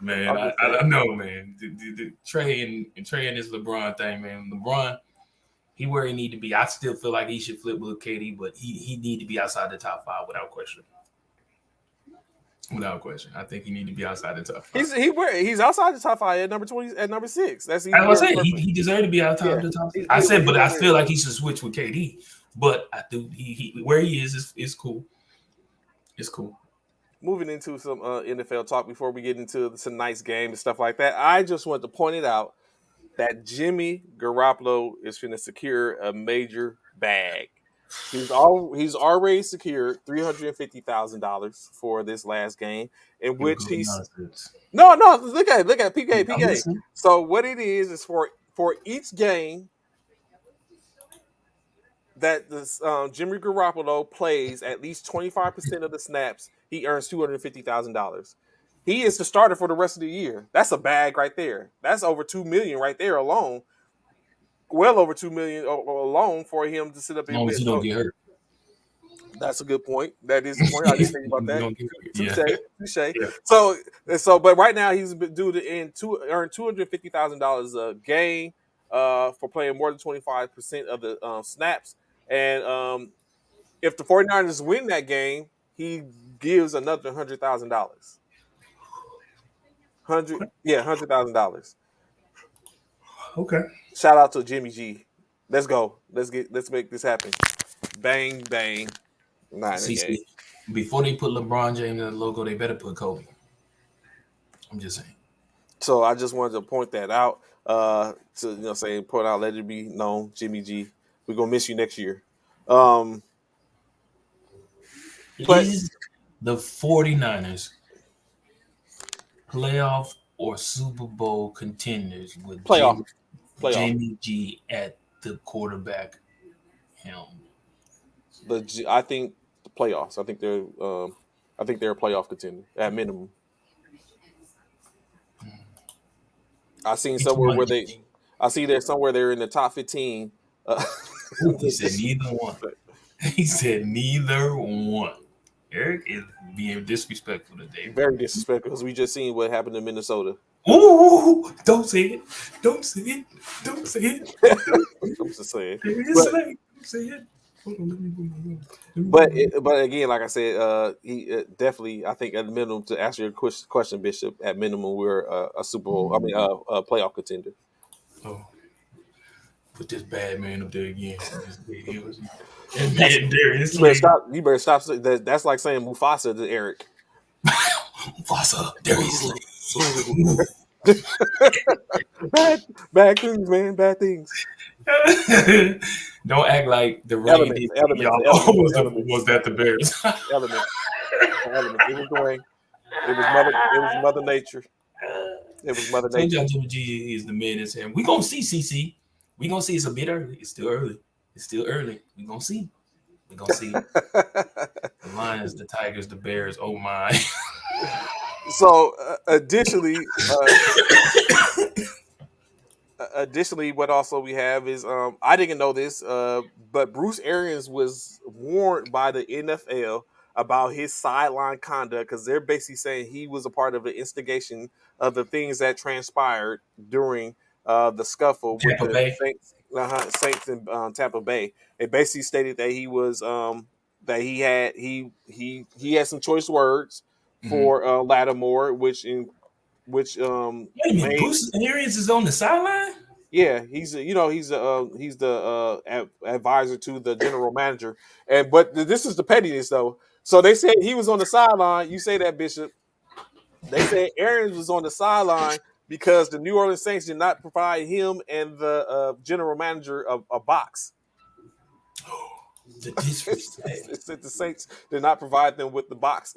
Man, I know, man. The Trey and this LeBron thing, man. LeBron, he where he need to be. I still feel like he should flip with KD, but he need to be outside the top 5 without question. without question. I think he need to be outside the top five. He's outside the top five at number 20 at number 6. That's As I you're said, perfect. he deserved to be outside Yeah, the top six. I he said, but I right there. feel like he should switch with KD. But I do he where he is cool. It's cool. Moving into some NFL talk before we get into tonight's game and stuff like that. I just want to point it out that Jimmy Garoppolo is going to secure a major bag. He's already secured $350,000 for this last game, in Here we which go. he's Nonsense. no look at I'm PK. listening. So what it is for each game that this Jimmy Garoppolo plays at least 25% of the snaps, he earns $250,000. He is the starter for the rest of the year. That's a bag right there. That's over 2 million right there alone. Well over 2 million alone for him to sit up As and long as bet. he don't So get hurt. that's a good point. That is a point. I didn't think about You that. don't get hurt. Touche, Yeah. touche. Yeah. But right now he's been due to earn $250,000 a game for playing more than 25% of the snaps. And if the 49ers win that game, he gives another $100,000. $100,000. Okay. Shout out to Jimmy G. Let's go. Let's make this happen. Bang bang. Niner See, game. see, before they put LeBron James in the logo, they better put Kobe. I'm just saying. So I just wanted to point that out. To point out, let it be known, Jimmy G. We're gonna miss you next year. Um, but Is the 49ers playoff or Super Bowl contenders with playoff, playoff. Jamie G at the quarterback helm? I think the playoffs. I think they're a playoff contender at minimum. I seen He talking somewhere about where I see there somewhere they're in the top 15. he said neither one. He said neither one. Eric is being disrespectful today, bro. Very disrespectful because we just seen what happened in Minnesota. Ooh, don't say it. Don't say it. Don't say it. I'm just saying. Don't say it. Hold on, let me put my But again, like I said, he definitely. I think at the minimum, to answer your question, Bishop, at minimum, we're a Super Bowl. I mean, a playoff contender. Oh, put this bad man up there again. And man, Darius Slade. You better stop. That's like saying Mufasa to Eric. Mufasa, Darius Slade. bad things, man. Bad things. Don't act like the rain Elements. y'all was that the Bears. Elements. It was the rain. It was Mother Nature. It was Mother Told Nature. y'all Jimmy G is the man that's saying we gonna see CC. We gonna see. It's a bit early. It's still early. We gonna see. We gonna see. The Lions, the Tigers, the Bears. Oh my. So, additionally, what also we have is I didn't know this, but Bruce Arians was warned by the NFL about his sideline conduct because they're basically saying he was a part of the instigation of the things that transpired during the scuffle with Tampa the Bay. Saints in Tampa Bay. It basically stated that he was that he had some choice words for Lattimore, which Wait a minute, made Bruce Arians is on the sideline. yeah, he's the advisor to the general manager, but this is the pettiness though. So they said he was on the sideline. You say that, Bishop. They said Arians was on the sideline because the New Orleans Saints did not provide him and the general manager a box. The disrespect. It said the Saints did not provide them with the box,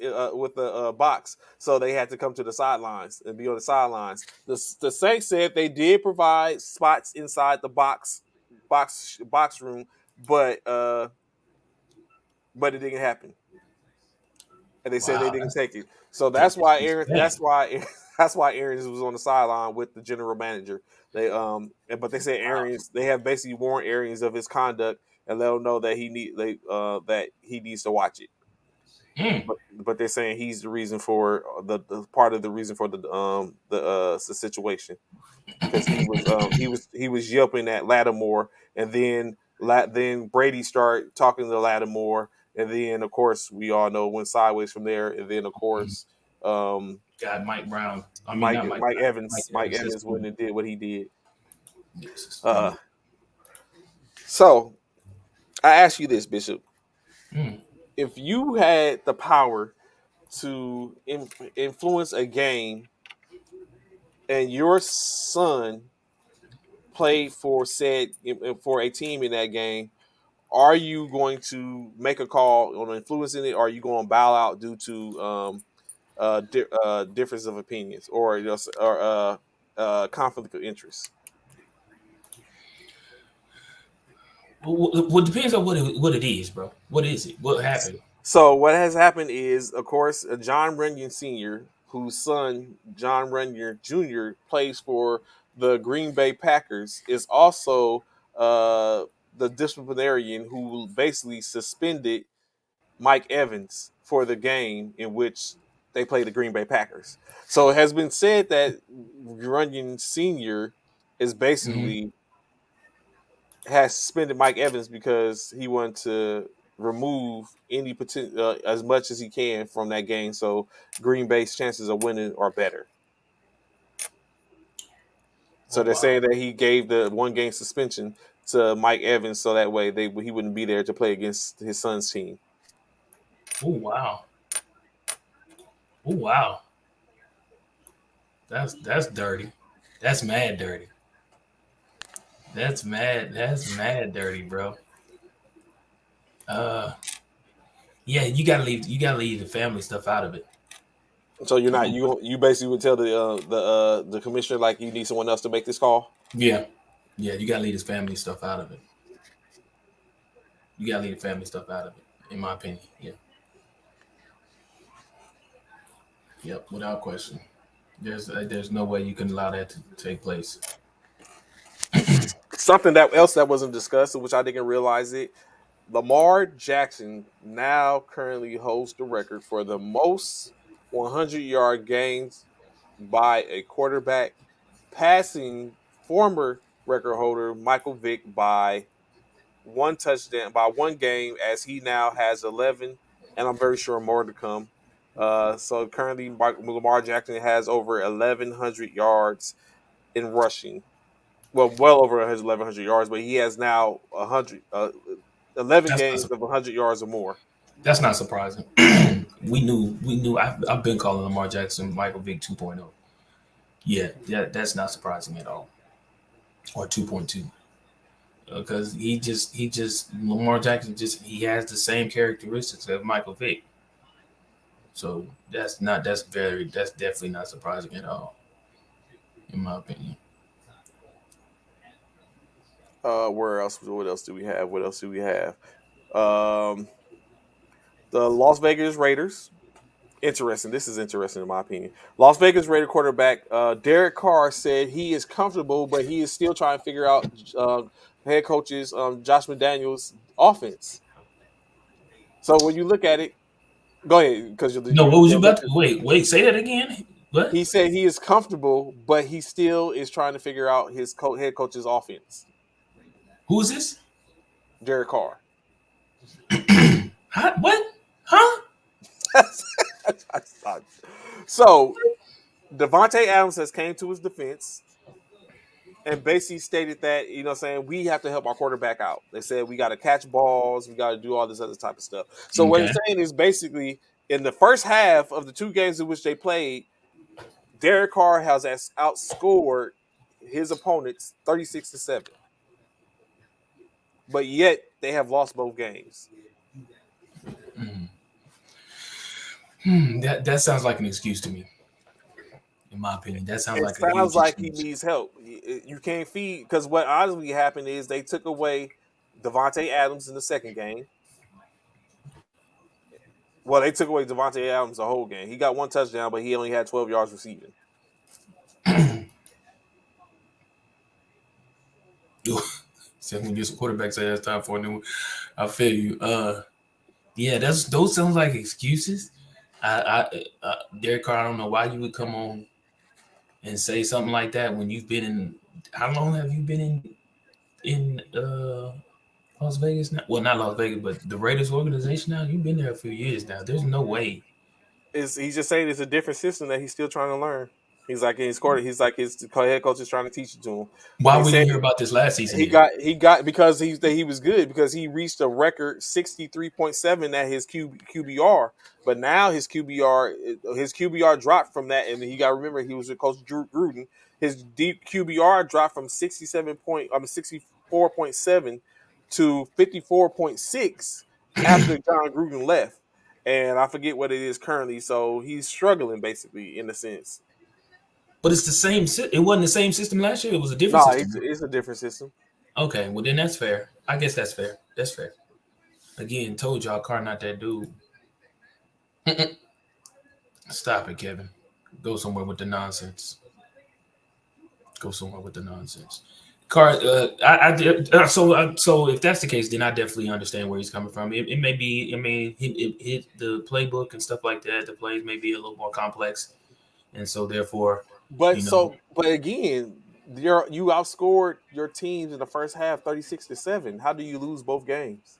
box, so they had to come to the sidelines and be on the sidelines. The Saints said they did provide spots inside the box room, but it didn't happen, and they said they Wow, didn't take it. So that's that's why Aaron. disrespect. That's why Arians was on the sideline with the general manager. But they said Wow. Arians. They have basically warned Arians of his conduct and let him know that that he needs to watch it. Mm. But they're saying he's the reason for the part of the reason for the situation because he was yelping at Lattimore, and then Brady started talking to Lattimore, and then of course we all know went sideways from there, and then of course got Mike Brown. I mean, Mike not Mike Mike Brown. Mike Evans Mike Evans Evans wouldn't suspended. have did what he did. Yeah, Uh, suspended. so I ask you this, Bishop: Mm, if you had the power to influence a game, and your son played for for a team in that game, are you going to make a call on influencing it, or are you going to bow out due to difference of opinions, or conflict of interest? well, it depends on what it is, bro. What is it? What happened? So what has happened is, of course, John Runyon Sr., whose son John Runyon Jr. plays for the Green Bay Packers, is also the disciplinarian who basically suspended Mike Evans for the game in which they play the Green Bay Packers. So it has been said that Runyon Sr. is Hmm. basically has suspended Mike Evans because he wanted to remove any potential as much as he can from that game, so Green Bay's chances of winning are better. Oh So they're wow. saying that he gave the 1 game suspension to Mike Evans so that way he wouldn't be there to play against his son's team. Oh wow. Oh wow. That's dirty. That's mad dirty. That's mad. That's mad dirty, bro. Uh, yeah, you gotta leave. You gotta leave the family stuff out of it. So you're not you basically would tell the commissioner like you need someone else to make this call. Yeah, yeah, you gotta leave this family stuff out of it. You gotta leave the family stuff out of it, in my opinion. Yeah, yep, without question. There's no way you can allow that to take place. Something that else that wasn't discussed, which I didn't realize it. Lamar Jackson now currently holds the record for the most 100-yard games by a quarterback, passing former record holder Michael Vick by 1 touchdown by 1 game, as he now has 11, and I'm very sure more to come. So currently, Lamar Jackson has over 1,100 yards in rushing. Well over his 1,100 yards, but he has now 11 That's not games of 100 yards or more. that's not surprising. We knew. I've been calling Lamar Jackson Michael Vick 2.0. Yeah, yeah, that's not surprising at all. Or 2.2. Because he just Lamar Jackson just he has the same characteristics of Michael Vick. So that's definitely not surprising at all, in my opinion. Where else? What else do we have? What else do we have? Um, the Las Vegas Raiders. Interesting. This is interesting in my opinion. Las Vegas Raider quarterback Derek Carr said he is comfortable, but he is still trying to figure out uh, head coach's Josh McDaniels offense. So when you look at it, go ahead because No, what was you you're about to looking. wait? Say that again. What? He said he is comfortable, but he still is trying to figure out his head coach's offense. Who is this? Derek Carr. Huh? What? Huh? So Devontae Adams has came to his defense and basically stated that, saying we have to help our quarterback out. They said we got to catch balls, we got to do all this other type of stuff. So what Okay. it's saying is basically in the first half of the 2 games in which they played, Derek Carr has outscored his opponents 36-7, but yet they have lost both games. That sounds like an excuse to me. In my opinion, that sounds It like a sounds huge like he excuse. needs help. You can't feed because what honestly happened is they took away Devontae Adams in the second game. Well, they took away Devontae Adams the whole game. He got 1 touchdown, but he only had 12 yards receiving. Except when you get some quarterbacks say that's time for a new. I feel you. Yeah, those sound like excuses. Derek Carr, I don't know why you would come on and say something like that when you've been in. How long have you been in Las Vegas now? Well, not Las Vegas, but the Raiders organization now. You've been there a few years now. There's no way. Is he's just saying it's a different system that he's still trying to learn. He's like in his quarter. He's like his head coach is trying to teach it to him. Why He we said didn't hear about this last season he then? got because he was good because he reached a record 63.7 at his QBR. But now his QBR dropped from that, and he got to remember he was with Coach Drew Gruden. His deep QBR dropped from 64.7 to 54.6 after John Gruden left, and I forget what it is currently. So he's struggling basically in a sense. But it's the same. It wasn't the same system last year. It was a different No, system. it's a different system. Okay, well then that's fair. I guess that's fair. That's fair. Again, told y'all, Carr not that dude. Stop it, Kevin. Go somewhere with the nonsense. Go somewhere with the nonsense. Carr, so if that's the case, then I definitely understand where he's coming from. It may be, I mean, the playbook and stuff like that. The plays may be a little more complex, and so therefore, But you know, but again, you outscored your teams in the first half 36-7. How do you lose both games?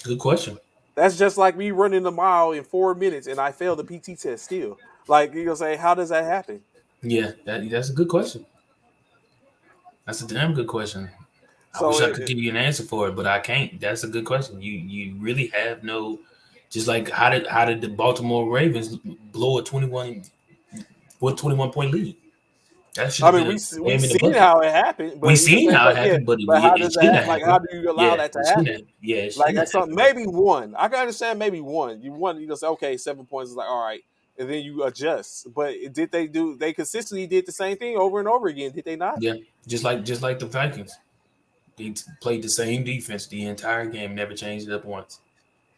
good question. That's just like me running the mile in 4 minutes and I failed the PT test still. Like you're gonna say, how does that happen? Yeah, that's a good question. That's a damn good question. I So wish I could give you an answer for it, but I can't. That's a good question. You really have no. Just like how did the Baltimore Ravens blow a 21 point lead? That should I have mean, been a we slam in the seen bucket. how it happened, We but you know, seen say, how but it yeah, happened, but but how it does shouldn't that? have Like, how happened. do you allow Yeah, that to it shouldn't have. happen? Yeah, it Like, shouldn't have that's something. happened. Maybe one. I can understand maybe one. You won. You know, say okay, 7 points is like all right, and then you adjust. But did they do? They consistently did the same thing over and over again. Did they not? Yeah, just like the Vikings, they played the same defense the entire game, never changed it up once,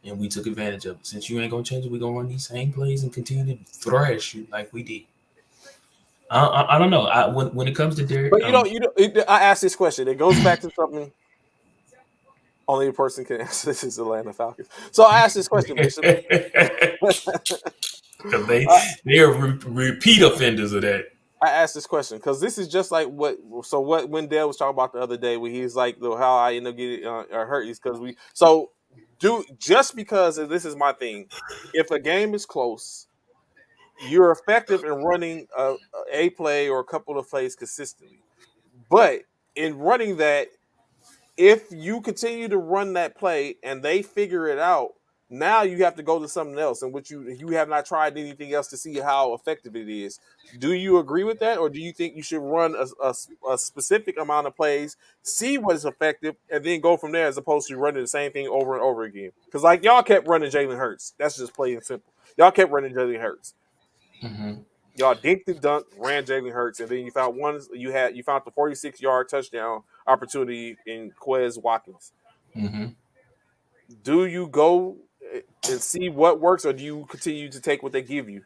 and we took advantage of it. Since you ain't gonna change it, we gonna run these same plays and continue to thrash you like we did. I don't know. When it comes to Derek, But I asked this question. It goes back to something only a person can answer. This is Atlanta Falcons. So I asked this question, Bishop. because they I, they are repeat offenders of that. I asked this question because this is just like what. So what Wendell was talking about the other day, when he's like, how I end up getting hurt is because we. So do just because and this is my thing. If a game is close, you're effective in running a play or a couple of plays consistently. But in running that, if you continue to run that play and they figure it out, now you have to go to something else in which you have not tried anything else to see how effective it is. Do you agree with that, or do you think you should run a specific amount of plays, see what is effective, and then go from there as opposed to running the same thing over and over again? Because like y'all kept running Jalen Hurts. That's just plain and simple. Y'all kept running Jalen Hurts. Hmm. Y'all dinked and dunked, ran Jalen Hurts, and then you found the 46-yard touchdown opportunity in Quez Watkins. Hmm. Do you go and see what works, or do you continue to take what they give you?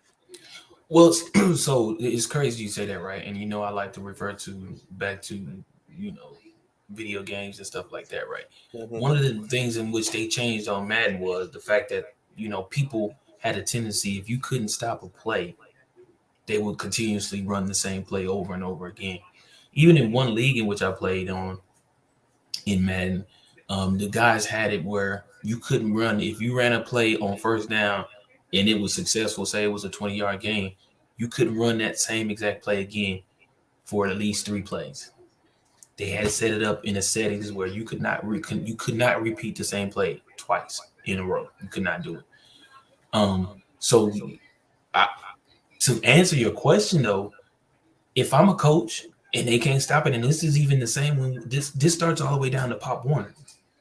Well, so it's crazy you say that, right? And I like to refer to back to you know video games and stuff like that, right? Mm-hmm. One of the things in which they changed on Madden was the fact that people had a tendency, if you couldn't stop a play, they would continuously run the same play over and over again. Even in one league in which I played on in Madden, the guys had it where you couldn't run if you ran a play on first down and it was successful. Say it was a 20-yard game, you couldn't run that same exact play again for at least 3 plays. They had set it up in a settings where you could not repeat the same play twice in a row. You could not do it. So I, to answer your question though, if I'm a coach and they can't stop it, and this is even the same when this starts all the way down to Pop Warner.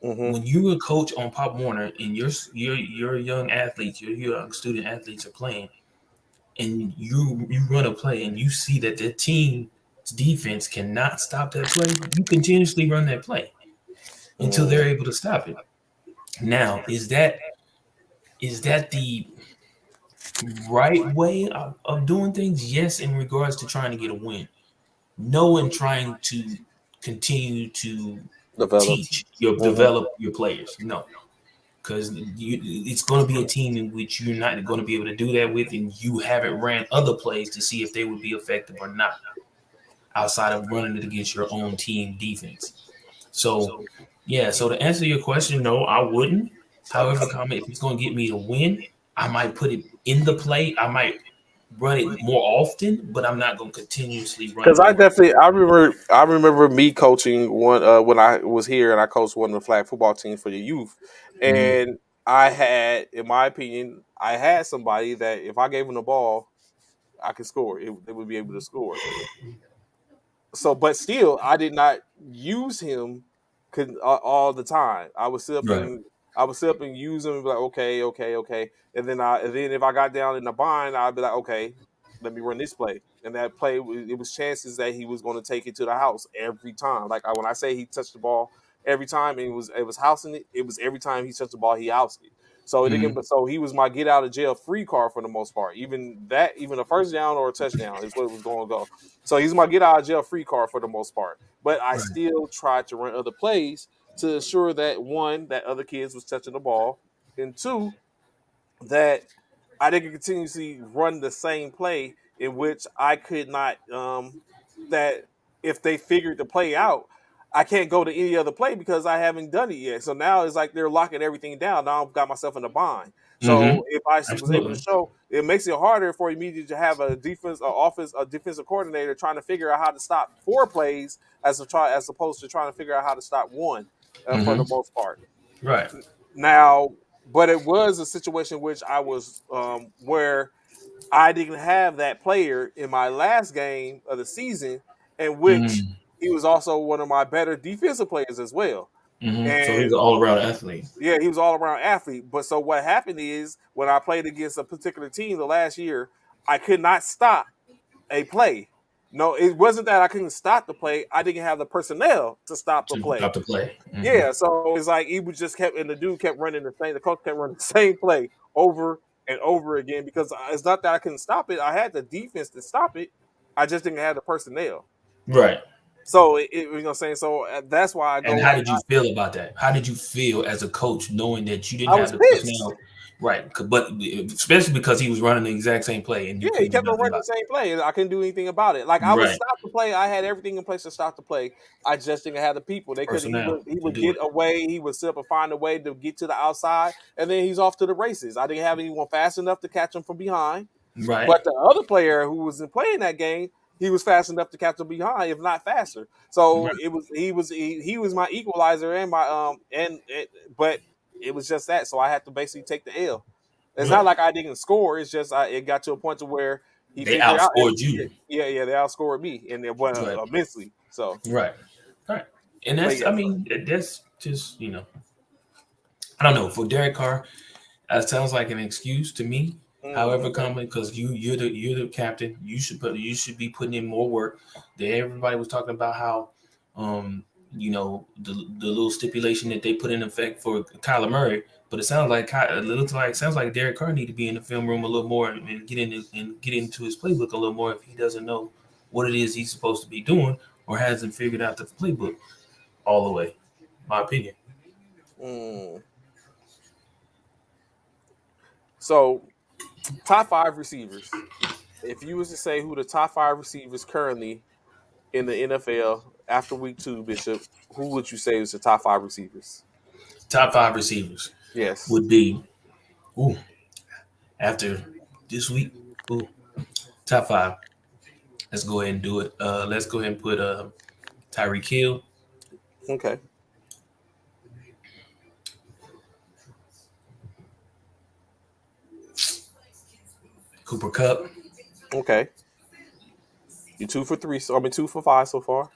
Mm-hmm. When you're a coach on Pop Warner and your young athletes, your young student athletes are playing, and you run a play and you see that the team's defense cannot stop that play, you continuously run that play until they're able to stop it. Now, is that the right way of doing things? Yes, in regards to trying to get a win. No, in trying to continue to Develop. Mm-hmm. develop your players. No, because it's going to be a team in which you're not going to be able to do that with, and you haven't ran other plays to see if they would be effective or not, outside of running it against your own team defense. So, yeah. So to answer your question, no, I wouldn't. However, comment if it's going to get me to win, I might put it in the play. I might run it more often, but I'm not going to continuously run Because it over. I remember me coaching one when I was here and I coached one of the flag football teams for the youth, Mm-hmm. and I had, in my opinion, I had somebody that if I gave him the ball, I could score. They would be able to score. So, but still, I did not use him all the time. Right. I would sit up and use him and be like, okay, okay, okay, and then if I got down in the bind, I'd be like, okay, let me run this play, and that play it was chances that he was going to take it to the house every time. Like when I say he touched the ball every time, it was housing it. It was every time he touched the ball, he housed it. So it Mm-hmm. again, so he was my get out of jail free card for the most part. Even a first down or a touchdown is what it was going to go. So he's my get out of jail free card for the most part. But I Right. still tried to run other plays to ensure that one, that other kids was touching the ball, and two, that I didn't continuously run the same play in which I could not that if they figured the play out, I can't go to any other play because I haven't done it yet. So now it's like they're locking everything down. Now I've got myself in a bind. Mm-hmm. So if I was able to Absolutely. show, it makes it harder for me to have a defensive coordinator trying to figure out how to stop four plays as opposed to trying to figure out how to stop one for the Mm-hmm. most part. Right. Now, but it was a situation which I was where I didn't have that player in my last game of the season, in which Mm-hmm. he was also one of my better defensive players as well. Mm-hmm. So he's And an all-around athlete. yeah, he was all around athlete. But so what happened is when I played against a particular team the last year, I could not stop a play. No, it wasn't that I couldn't stop the play. I didn't have the personnel to stop the To play. stop the play. Mm-hmm. Yeah, so it's like he was just kept, and the dude kept running the same. The coach kept running the same play over and over again because it's not that I couldn't stop it. I had the defense to stop it. I just didn't have the personnel. Right. So you know what I'm saying. So that's why I And go how like did you feel about that? How did you feel as a coach knowing that you didn't I have was the pissed. personnel? Right. But especially because he was running the exact same play and you Yeah, he couldn't do kept on nothing running about the same play, and I couldn't do anything about it. Like it. I would Right. stop the play. I had everything in place to stop the play. I just didn't have the people. They could. Personnel He to would do get it. away. He would sit up and find a way to get to the outside, and then he's off to the races. I didn't have anyone fast enough to catch him from behind. Right. But the other player who was playing that game, he was fast enough to catch him behind, if not faster. So Right. he was my equalizer and my but it was just that. So I had to basically take the L. It's not Right. like I didn't score. It's just it got to a point to where he They figured out. outscored you. Yeah, they outscored me and it went Right. immensely. So, Right. Right. And but that's, I yeah, so, mean, that's just, I don't know. For Derek Carr, that sounds like an excuse to me. However, okay. common because you're the captain. You should be putting in more work. There, everybody was talking about how, the little stipulation that they put in effect for Kyler Murray. But it sounds like sounds like Derek Carr need to be in the film room a little more and get into his playbook a little more if he doesn't know what it is he's supposed to be doing or hasn't figured out the playbook all the way. My opinion. Mm. So top five receivers. If you was to say who the top five receivers currently in the NFL after week two, Bishop, who would you say is the top five receivers? Top five receivers Yes. would be ooh, after this week. Ooh, top five. Let's go ahead and do it. Let's go ahead and put Tyreek Hill, Okay. Cooper Cup. Okay. You're two for three. So I mean, two for five so far.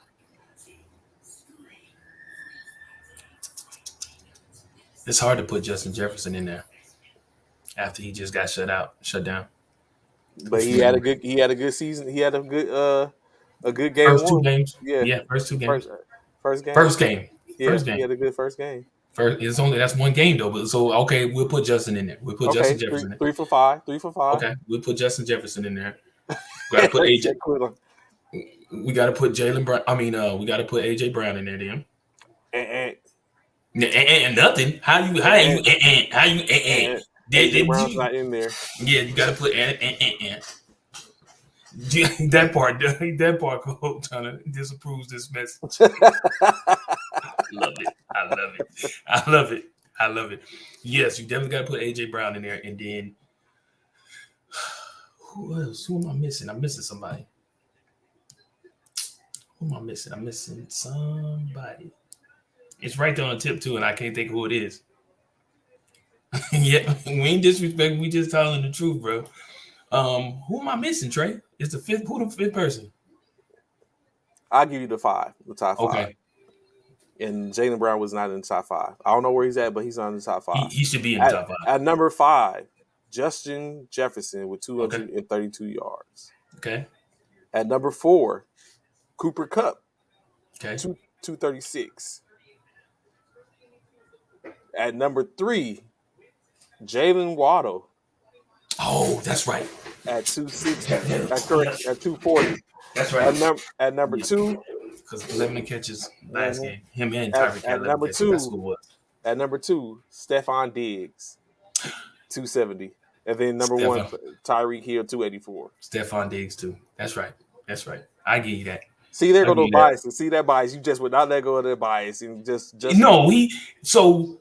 It's hard to put Justin Jefferson in there after he just got shut down a But few games. he had a good season. He had a good game First two one. games. Yeah. Yeah, first two First games. first game. First game. Yeah, First he game. had a good first game. First. It's only that's one game though. But so okay, we'll put Justin in there. We'll put Justin Okay, Jefferson in. three for five. 3 for 5. Okay, we'll put Justin Jefferson in there. We got to put AJ. Check Quilla. We got to put Jalen Brown. I mean, we got to put AJ Brown in there. Then And, and nothing. and, and, How you and AJ did Brown's you? not in there. Yeah, you got to put that part. That part trying to disapproves this message. Love it. I love it. I love it. I love it. Yes, you definitely got to put AJ Brown in there, and then Who else? Who am I missing? I'm missing somebody. Who am I missing? I'm missing somebody. It's right there on the tip too, and I can't think who it is. Yeah, we ain't disrespecting. We just telling the truth, bro. Who am I missing, Trey? It's the fifth. Who the fifth person? I'll give you the top five. Okay, And Jaylen Brown was not in the top five. I don't know where he's at, but he's not in the top he, five. he should be in the At, top five. at number 5, Justin Jefferson with Okay, 232 yards. okay, At number 4, Cooper Kupp, okay. 236. At number 3, Jalen Waddle Oh, that's right. at 260. Yeah, At 240. that's right. At number 2, Because 11 catches last mhm. game. Him and at, Tyreek had at 11 number catches. That's who it 2, was. Stephon Diggs, 270. And then number 1, Stephon, Tyreek Hill, 284. Stephon Diggs too. That's right. That's right. I give you that. See, there I go give no you that. bias. See that bias. You just would not let go of that bias and just. No, he. So.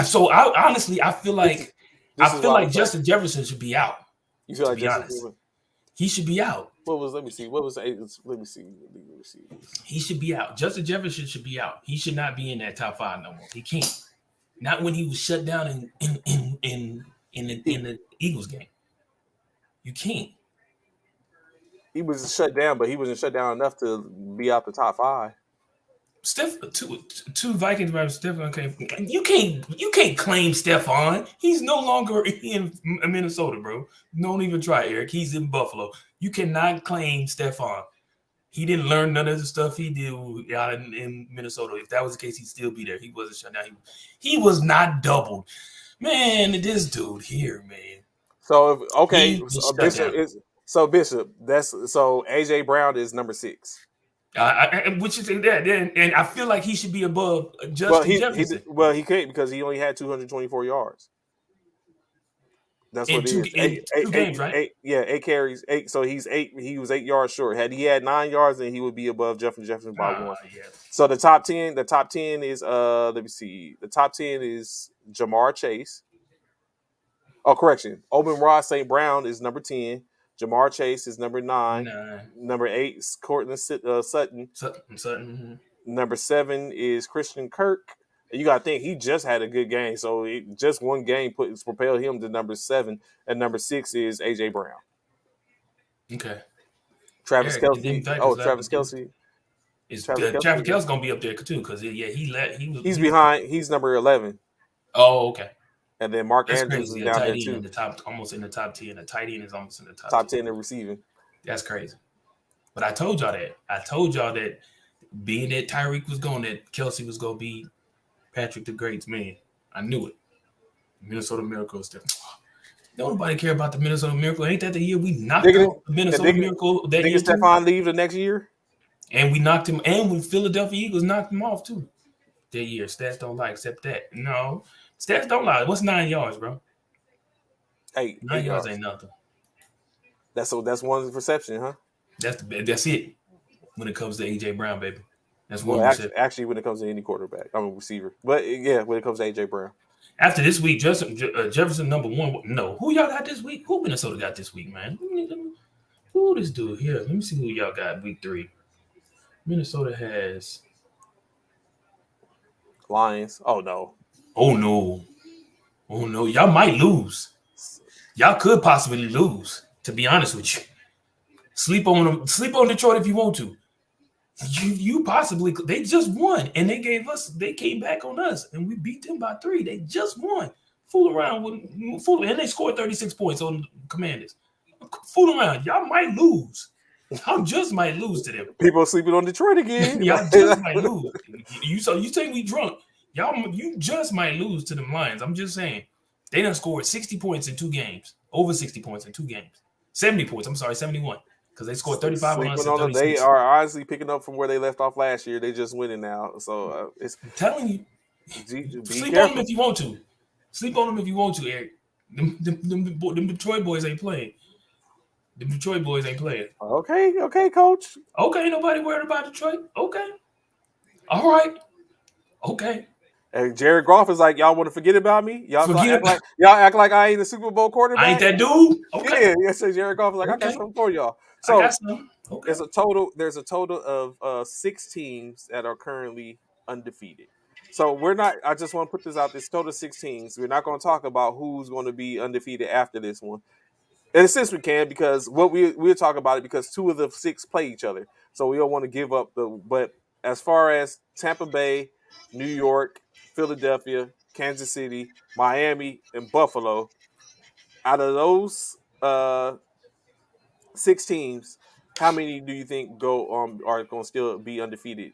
So I honestly, I feel like This is why Justin Jefferson should be out. you feel To like be honest, he should be out. What was? Let me see. What was? Let me see. He should be out. Justin Jefferson should be out. He should not be in that top 5 no more. He can't. Not when he was shut down in the Eagles game. You can't. He was shut down, but he wasn't shut down enough to be out the top 5. Two Vikings drivers. Stephon came. You can't claim Stephon. He's no longer in Minnesota, bro. Don't even try, Eric. He's in Buffalo. You cannot claim Stephon. He didn't learn none of the stuff he did out in Minnesota. If that was the case, he'd still be there. He wasn't shut down. He was not doubled. Man, this dude here, man. So okay, Bishop. That's so AJ Brown is number 6. Which is that, and I feel like he should be above Justin Jefferson. He can't because he only had 224 yards. That's what it is. In two games, right? 8 carries, 8. So he's 8. He was 8 yards short. Had he had 9 yards, then he would be above Justin Jefferson by 1. Yeah. So the top 10. The top 10 is let me see. The top 10 is Jamar Chase. Oh, correction. Amon-Ra St. Brown is number 10. Jamar Chase is number 9. Number 8 is Courtland Sutton. Sutton. Number 7 is Christian Kirk. You got to think he just had a good game, so just one game propelled him to number 7. And number 6 is AJ Brown. Okay. Travis Kelce. Travis Kelce. Travis Kelce's gonna be up there too because he's behind. He's number 11. Oh, okay. And then Mark Andrews is down there too. In the top, almost in the top 10. The tight end is almost in the top 10 in receiving. That's crazy. But I told y'all that. Being that Tyreek was gone, that Kelce was gonna be Patrick the Great's man. I knew it. Minnesota Miracle stuff. Don't nobody care about the Minnesota Miracle. Ain't that the year we knocked out the Minnesota Miracle? That year Stephon leave the next year? And we knocked him, and when Philadelphia Eagles knocked him off too. That year. Stats don't lie, except that. No. Stats don't lie. What's 9 yards, bro? 8 yards ain't nothing. That's one's perception, huh? That's it. When it comes to AJ Brown, baby. That's one. Actually, when it comes to any quarterback, I'm a receiver. But yeah, when it comes to AJ Brown. After this week, Jefferson number 1. No, who y'all got this week? Who Minnesota got this week, man? Who this dude here? Let me see who y'all got week 3. Minnesota has Lions. Oh no. Oh no. Y'all might lose. Y'all could possibly lose. To be honest with you, sleep on Detroit if you want to. You possibly. They just won, and they came back on us, and we beat them by 3. They just won. And they scored 36 points on the Commanders. Fool around. Y'all might lose. Y'all just might lose to them. People sleeping on Detroit again. Y'all just might lose. You say we drunk. You just might lose to them Lions. I'm just saying. They done scored 60 points in 2 games. Over 60 points in 2 games. 70 points. I'm sorry, 71. Because they scored 35 on us. They are honestly picking up from where they left off last year. They just winning now. So I'm telling you. Sleep careful. on them if you want to. Sleep on them if you want to, Eric. Them Detroit boys ain't playing. Okay, coach. Okay, nobody worried about Detroit. Okay. All right. Okay. And Jared Goff is like, y'all want to forget about me? Forget about. Y'all act like I ain't a Super Bowl I ain't quarterback. that dude. Okay. Yeah, yes, sir. Jared Goff is like, I got Okay. something for y'all. I got So some. Okay. there's a total of 6 teams that are currently undefeated. So we're not. I just want to put this out. This total 6 teams. We're not going to talk about who's going to be undefeated after this one. In a sense, we can because what we'll talk about it because 2 of the 6 play each other. So we don't want to give up the. But as far as Tampa Bay, New York, Philadelphia, Kansas City, Miami, and Buffalo, out of those 6 teams, how many do you think go are going to still be undefeated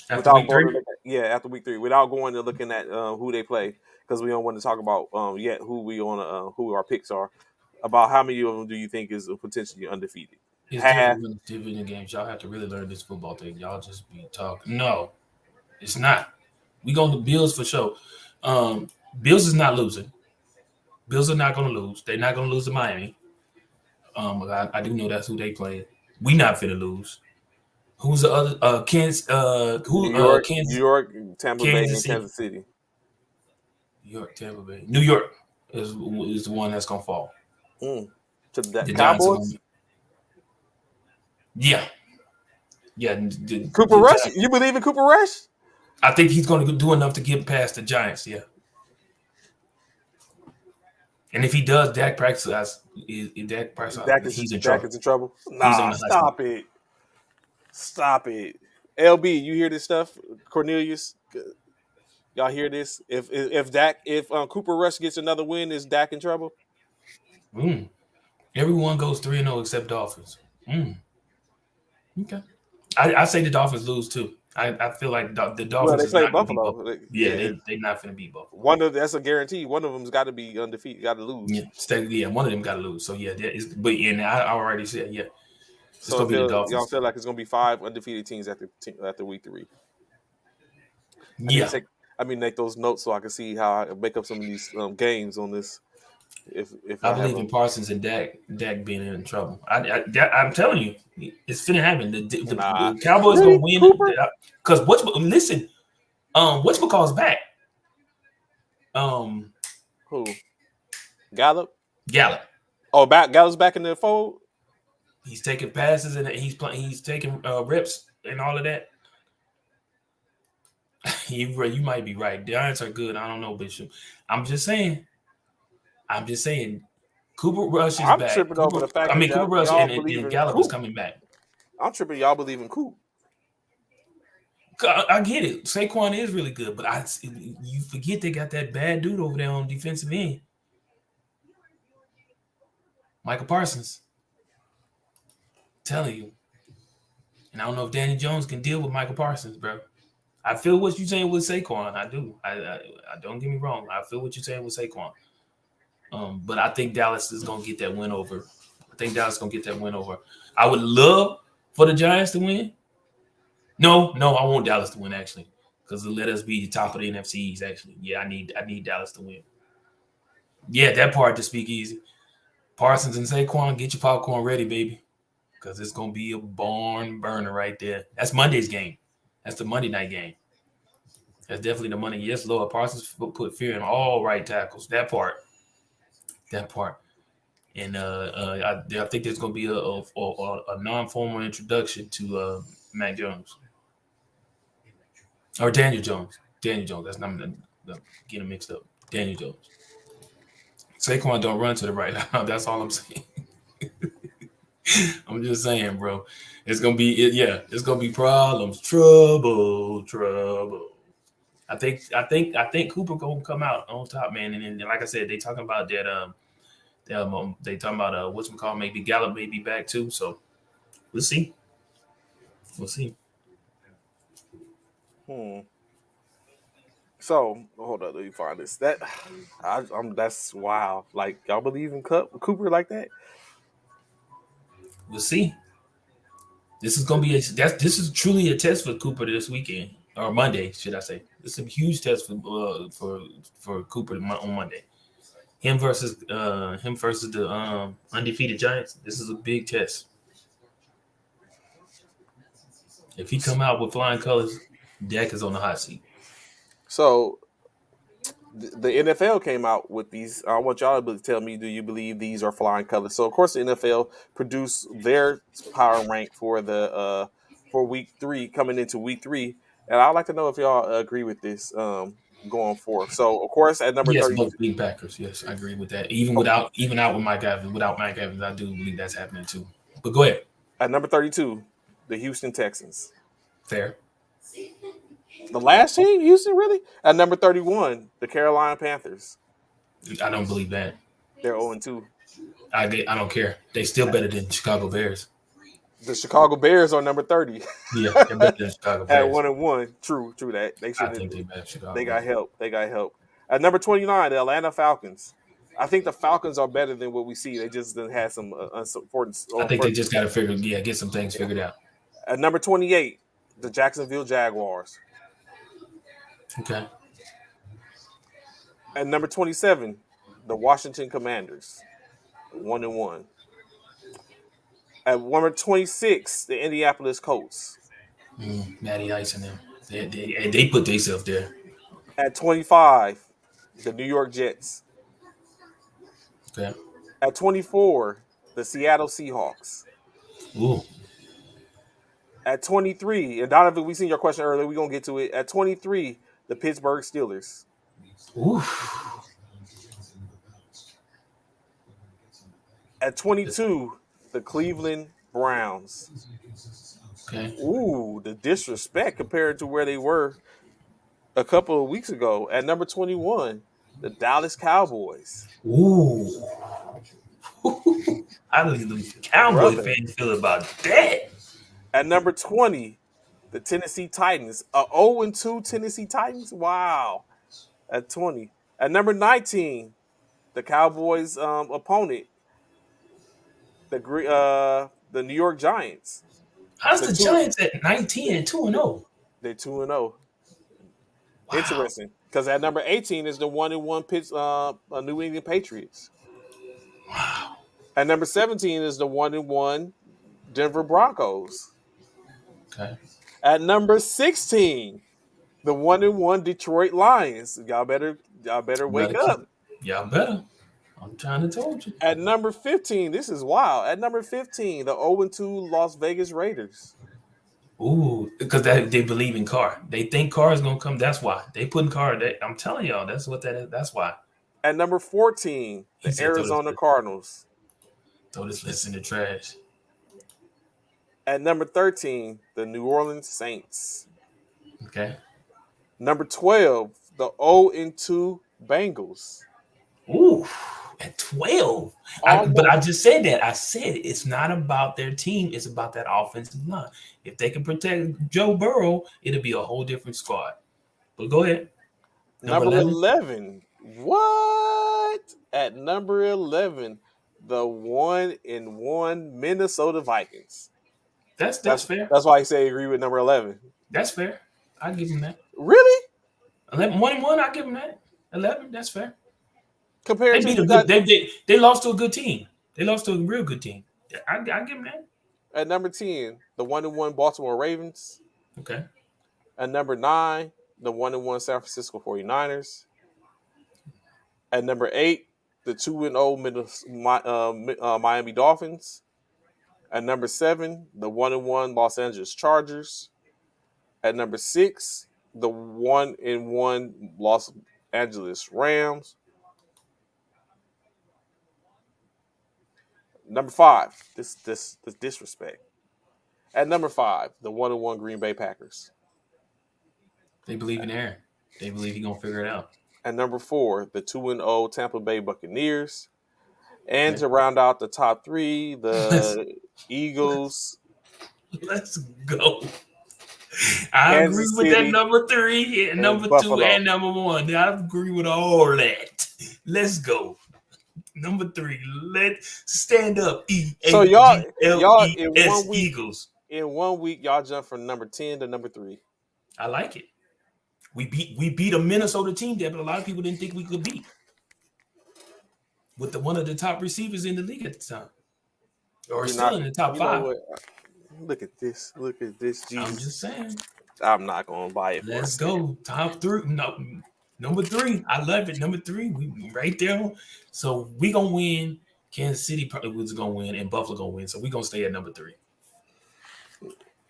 After without week going to 3, look at, yeah, after week 3 without going to looking at who they play because we don't want to talk about yet who our picks are about how many of them do you think is potentially undefeated? it's Half. different with division games. Y'all have to really learn this football thing. Y'all just be talking. No, it's not. We going to Bills for sure. Um, Bills is not losing. Bills are not going to lose. They're not going to lose to Miami. I do know that's who they play. We not finna lose. Who's the other? Kansas. New Kansas. York, Tampa Bay, Kansas and City. Kansas City. New York, Tampa Bay. New York is the one that's gonna fall. Mm. To the The Giants are gonna. Cowboys. Yeah, yeah. The, Cooper the Rush. Giants. You believe in Cooper Rush? I think he's gonna do enough to get past the Giants. Yeah, and if he does, Dak practice. If Dak practice, he's in Dak trouble. is in trouble. He's on Nah, the hot seat. stop it. Stop it. LB, you hear this stuff? Cornelius, y'all hear this? If Cooper Rush gets another win, is Dak in trouble? Mm. Everyone goes 3-0 except Dolphins. Mm. Okay. I say the Dolphins lose too. I feel like the Well, Dolphins they is play not going to beat Buffalo. Buffalo. Yeah, Yeah, they not going to beat Buffalo. that's a guarantee. One of them's got to be undefeated. Got to Yeah, lose. yeah, one of them got to lose. So yeah, that is. But and I already said yeah, it's So going to be the y'all Dolphins. feel like it's gonna be 5 undefeated teams after week 3. I need Yeah, to take. I mean, make those notes so I can see how I make up some of these games on this. If I I have believe in them, Parsons and Dak being in trouble. I'm telling you, it's finna happen. nah, The Cowboys gonna really, win Cooper, because listen, what's McCall's back? Um, who Gallup? Gallup. Oh, Gallup's back in the fold. He's taking passes and he's playing. He's taking reps and all of that. You might be right. The Giants are good. I don't know, Bishop. I'm just saying. I'm just saying. Cooper Rush is I'm back. tripping over the fact that Cooper Rush y'all believe and in Gallup is Coop. coming back. I'm tripping. Y'all believe in Coop. I get it. Saquon is really good, but you forget they got that bad dude over there on defensive end, Michael Parsons. Telling you, and I don't know if Danny Jones can deal with Michael Parsons, bro. I feel what you're saying with Saquon. I do. I don't get me wrong. I feel what you're saying with Saquon. But I think Dallas is gonna get that win over. I think Dallas is gonna get that win over. I would love for the Giants to win. No, I want Dallas to win actually, because let us be the top of the NFCs. Actually, yeah, I need Dallas to win. Yeah, that part to speak easy. Parsons and Saquon, get your popcorn ready, baby, because it's gonna be a barn burner right there. That's Monday's game. That's the Monday night game. That's definitely the money. Yes, Lord. Parsons put fear in all right tackles. That part. That part. And I think there's going to be a non-formal introduction to Mac Jones or Daniel Jones. Daniel Jones. That's not getting mixed up. Daniel Jones. Saquon don't run to the right. That's all I'm saying. I'm just saying, bro. It's gonna be It's gonna be problems, trouble. I think Cooper gonna come out on top, man. And like I said, they talking about that. They talking about what's McCall maybe Gallup may be back too. So we'll see. We'll see. Hmm. So hold up, let me find this. That's wow. Like y'all believe in Cooper like that? We'll see. This is gonna be this is truly a test for Cooper this weekend or Monday, should I say? This is a huge test for Cooper on Monday. Him versus the undefeated Giants. This is a big test. If he come out with flying colors, Dak is on the hot seat. So the NFL came out with these. I want y'all to tell me, do you believe these are flying colors? So of course the NFL produced their power rank for week 3 coming into week 3, and I'd like to know if y'all agree with this going forth. So of course at number Yes, 30, both Green Packers. Yes, I agree with that. Even out with Mike Evans, without Mike Evans, I do believe that's happening too. But go ahead. at number 32, the Houston Texans. Fair. The last team, Houston, really? At number 31, the Carolina Panthers. I don't believe that. They're 0-2. I don't care. They still better than Chicago Bears. The Chicago Bears are number 30 Yeah, they're better than Chicago at Bears. 1-1. True that. They I shouldn't. think they better than Chicago They got Bears. help. They got help. At number 29, the Atlanta Falcons. I think the Falcons are better than what we see. They just done had some unfortunate. I think they just got to get some things figured out. At number 28, the Jacksonville Jaguars. Okay. At number 27, the Washington Commanders. 1-1. At number 26, the Indianapolis Colts. Matty Ice and them. They put themselves there. At 25, the New York Jets. Okay. At 24, the Seattle Seahawks. Ooh. At 23, and Donovan, we seen your question earlier. We're going to get to it. At 23, the Pittsburgh Steelers. Ooh. At 22, the Cleveland Browns. Okay. Ooh, the disrespect compared to where they were a couple of weeks ago. At number 21, the Dallas Cowboys. Ooh. How do the Cowboy Brother. fans feel about that? At number 20, the Tennessee Titans. 0-2 Tennessee Titans? Wow. At 20. At number 19, the Cowboys' opponent, the New York Giants. How's The the two, Giants at 19 and 2-0? they're 2-0. Wow. Interesting, because at number 18 is the 1-1 New England Patriots. Wow. At number 17 is the 1-1 Denver Broncos. Okay. At number 16, the 1-1 Detroit Lions. Y'all better You wake gotta keep up. it. Y'all better. I'm trying to told you. At number 15, this is wild. At number 15, the 0-2 Las Vegas Raiders. Ooh, because they believe in Carr. They think Carr is gonna come. That's why they putting Carr. I'm telling y'all, that's what that is. That's why At number 14, he the said Arizona Cardinals. throw this list in the trash. At number 13, the New Orleans Saints. Okay. Number 12, the 0-2 Bengals. Ooh, at 12. But I Almost. just said that. I said it's not about their team. It's about that offensive line. If they can protect Joe Burrow, it'll be a whole different squad. But go ahead. Number Number 11. 11. What? At number 11, the 1-1 Minnesota Vikings. That's That's fair. that's why I say agree with number 11. That's fair. I give him that. Really? 11, 1-1. I give him that. 11. That's fair. They Compared to beat a you good. got They lost to a good team. They lost to a real good team. I give them that. at number 10, the 1-1 Baltimore Ravens. Okay. At number 9, the 1-1 San Francisco 49ers. At number 8, the 2-0 Miami Dolphins. At number 7, the 1-1 Los Angeles Chargers. At number 6, the 1-1 Los Angeles Rams. Number 5, this disrespect. At number 5, the 1-1 Green Bay Packers. They believe in Aaron. They believe he's gonna figure it out. At number 4, the 2-0 Tampa Bay Buccaneers. And Okay. to round out the top 3, Let's the Eagles, let's go. I agree Kansas with that City, number 3, and and number 2, Buffalo. and number 1. I agree with all that. Let's go. Number 3. Let's stand up. So y'all EAGLES Eagles. in 1 week y'all jump from number 10 to number 3. I like it. We beat a Minnesota team that a lot of people didn't think we could beat. With one of the top receivers in the league at the time. Or You're still not. in the top You know 5. what? Look at this. I'm Jesus. just saying. I'm not gonna buy it for a Let's cent. go. Top three. No, number three. I love it. Number three. We right there. So we gonna win. Kansas City probably was gonna win, and Buffalo gonna win. So we gonna stay at number three.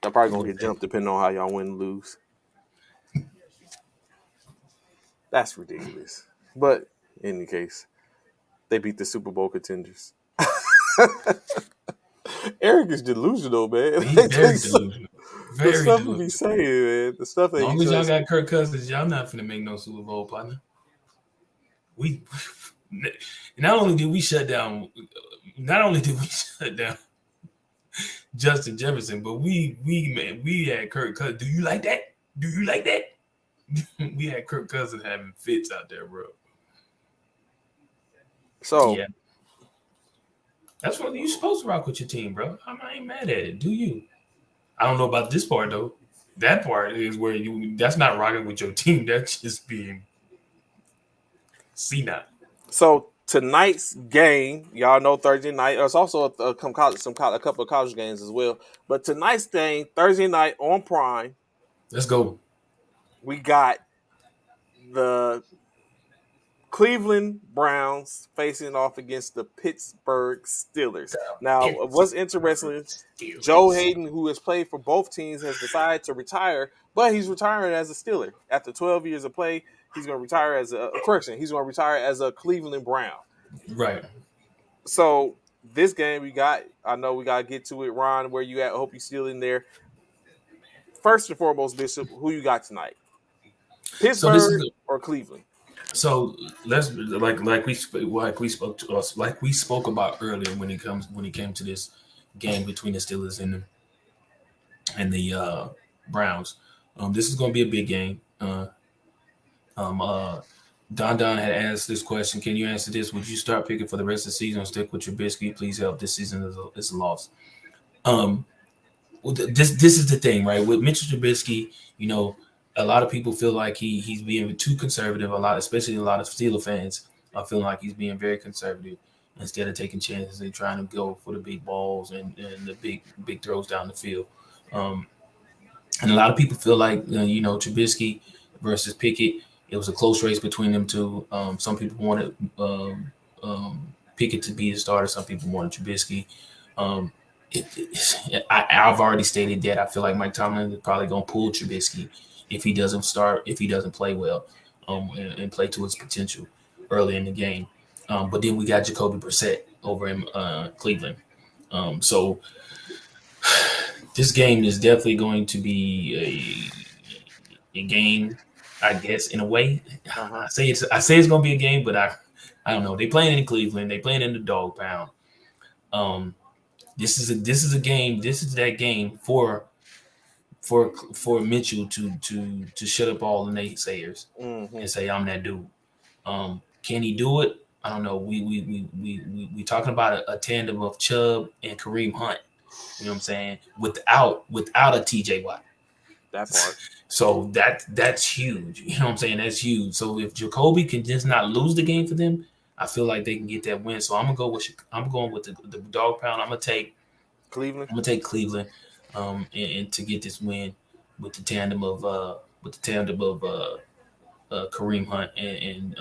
I'm probably What gonna do you get think? jumped depending on how y'all win and lose. That's ridiculous. But in any case, they beat the Super Bowl contenders. Eric is delusional, man. He's very delusional. The Very stuff he be delusional. saying, man. The stuff that he Long as y'all says. got Kirk Cousins, y'all not finna make no Super Bowl partner. We not only did we shut down, not only did we shut down Justin Jefferson, but we had Kirk Cousins. Do you like that? Do you like that? We had Kirk Cousins having fits out there, bro. So, Yeah, that's what you're supposed to rock with your team, bro. I ain't mad at it. Do you? I don't know about this part though. That part is where you. That's not rocking with your team. That's just being senile. so tonight's game, y'all know Thursday night. There's also a couple of college games as well. But tonight's game, Thursday night on Prime, Let's go. we got the Cleveland Browns facing off against the Pittsburgh Steelers. Now, what's interesting, Joe Steelers. Hayden, who has played for both teams, has decided to retire, but he's retiring as a Steeler. After 12 years of play, he's going to retire as he's going to retire as a Cleveland Brown. Right. So this game I know we got to get to it. Ron, where you at? I hope you're still in there. First and foremost, Bishop, who you got tonight? So this Pittsburgh is or Cleveland? so let's like we spoke about earlier when it came to this game between the Steelers and the Browns. This is going to be a big game. Um, uh, Don had asked this question. Can you answer this? Would you start picking for the rest of the season or stick with your biscuit? Please help. This season is a loss. Um, this is the thing, right? With Mitchell Trubisky, you know, a lot of people feel like he's being too conservative. Especially a lot of Steeler fans, are feeling like he's being very conservative instead of taking chances and trying to go for the big balls and the big throws down the field. Um, and a lot of people feel like Trubisky versus Pickett. It was a close race between them two. Some people wanted Pickett to be the starter. Some people wanted Trubisky. Um, I've already stated that I feel like Mike Tomlin is probably going to pull Trubisky if he doesn't start, if he doesn't play well, and play to his potential early in the game. But then we got Jacoby Brissett over in Cleveland. So this game is definitely going to be a game, I guess, in a way. Uh-huh. I say it's going to be a game, but I don't know. They playing in Cleveland. They playing in the dog pound. Um, this is a game. This is that game for Mitchell to shut up all the naysayers Mm-hmm. and say I'm that dude. Can he do it? I don't know. We talking about a tandem of Chubb and Kareem Hunt. You know what I'm saying? Without a TJ Watt. That part. So that's huge. You know what I'm saying? That's huge. So if Jacoby can just not lose the game for them, I feel like they can get that win. So I'm going with the dog pound. Cleveland. I'm gonna take Cleveland, and to get this win with the tandem of Kareem Hunt and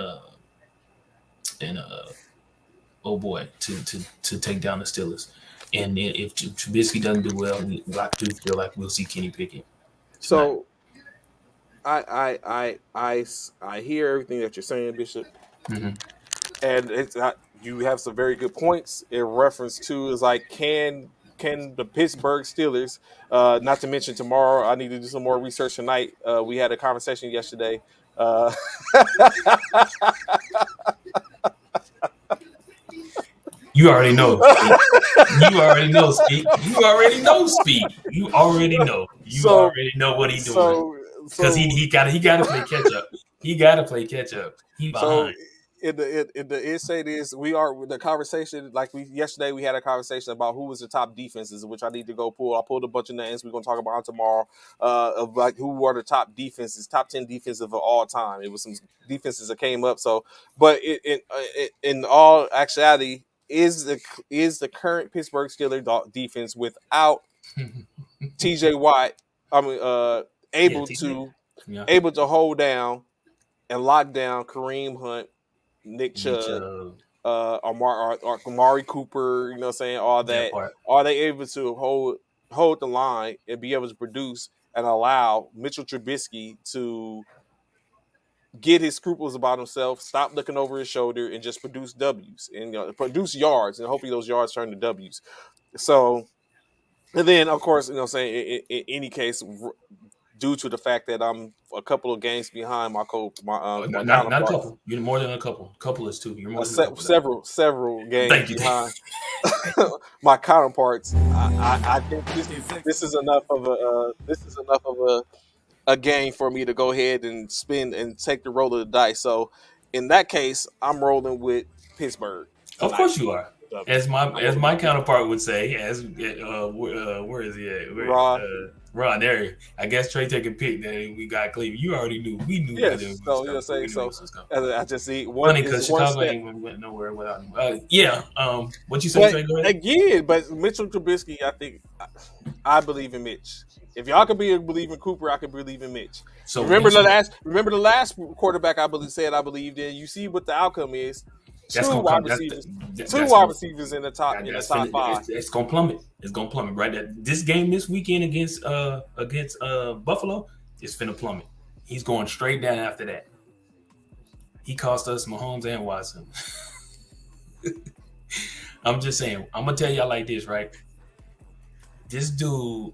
oh boy to take down the Steelers. And if Trubisky doesn't do well, I do feel like we'll see Kenny Pickett tonight. So I hear everything that you're saying, Bishop, Mm-hmm. and you have some very good points in reference to is like can the Pittsburgh Steelers, not to mention tomorrow, I need to do some more research tonight. We had a conversation yesterday. Uh, You already know. You already know, Speed. You already know, Speed. You already know. You so already know what he's doing so because so he got to play catch up. He got to play catch up. He So behind. in the insight is we are with the conversation like we yesterday we had a conversation about who was the top defenses, which I need to go pull. I pulled a bunch of names we're gonna talk about tomorrow, of like who are the top defenses, top 10 defensive of all time. It was some defenses that came up. So, but in all actuality, is the current Pittsburgh Steelers defense without TJ Watt, I mean Yeah, able TJ. to Yeah. able to hold down and lock down Kareem Hunt, Nick Nick Chubb, Chubb, Amari Cooper, you know what I'm saying, all that that. part. Are they able to hold the line and be able to produce and allow Mitchell Trubisky to get his scruples about himself, stop looking over his shoulder, and just produce W's and produce yards, and hopefully those yards turn to W's. So, and then of course, you know, what I'm saying in any case, due to the fact that I'm a couple of games behind my Not a counterparts, couple. You're more than a couple. Couple is two. You're more than a couple now. several games Thank you. behind my counterparts. I think this is enough of a game for me to go ahead and spin and take the roll of the dice. So in that case, I'm rolling with Pittsburgh Of tonight. course you are. W. As I'm rolling my with Pittsburgh. counterpart would say, where is he at? Raw. Ron, there. I guess Trey taking pick that we got Cleveland. You already knew. We knew that it Yes. was So you know, coming. saying We knew so. this was coming. I just see Funny one because is one Chicago step. ain't went nowhere without him. Yeah. What you say, But Trey? Go ahead. again, but Mitchell Trubisky, I think I believe in Mitch. If y'all could believe in Cooper, I could believe in Mitch. So Remember the last quarterback I believed in. You see what the outcome is. that's Two gonna wide come. receivers, That's two that's wide gonna receivers in the top that's top five. it's gonna plummet. It's gonna plummet right there. This game this weekend against Buffalo is finna plummet. He's going straight down after that. He cost us Mahomes and Watson. I'm just saying. I'm gonna tell y'all like this, right? This dude,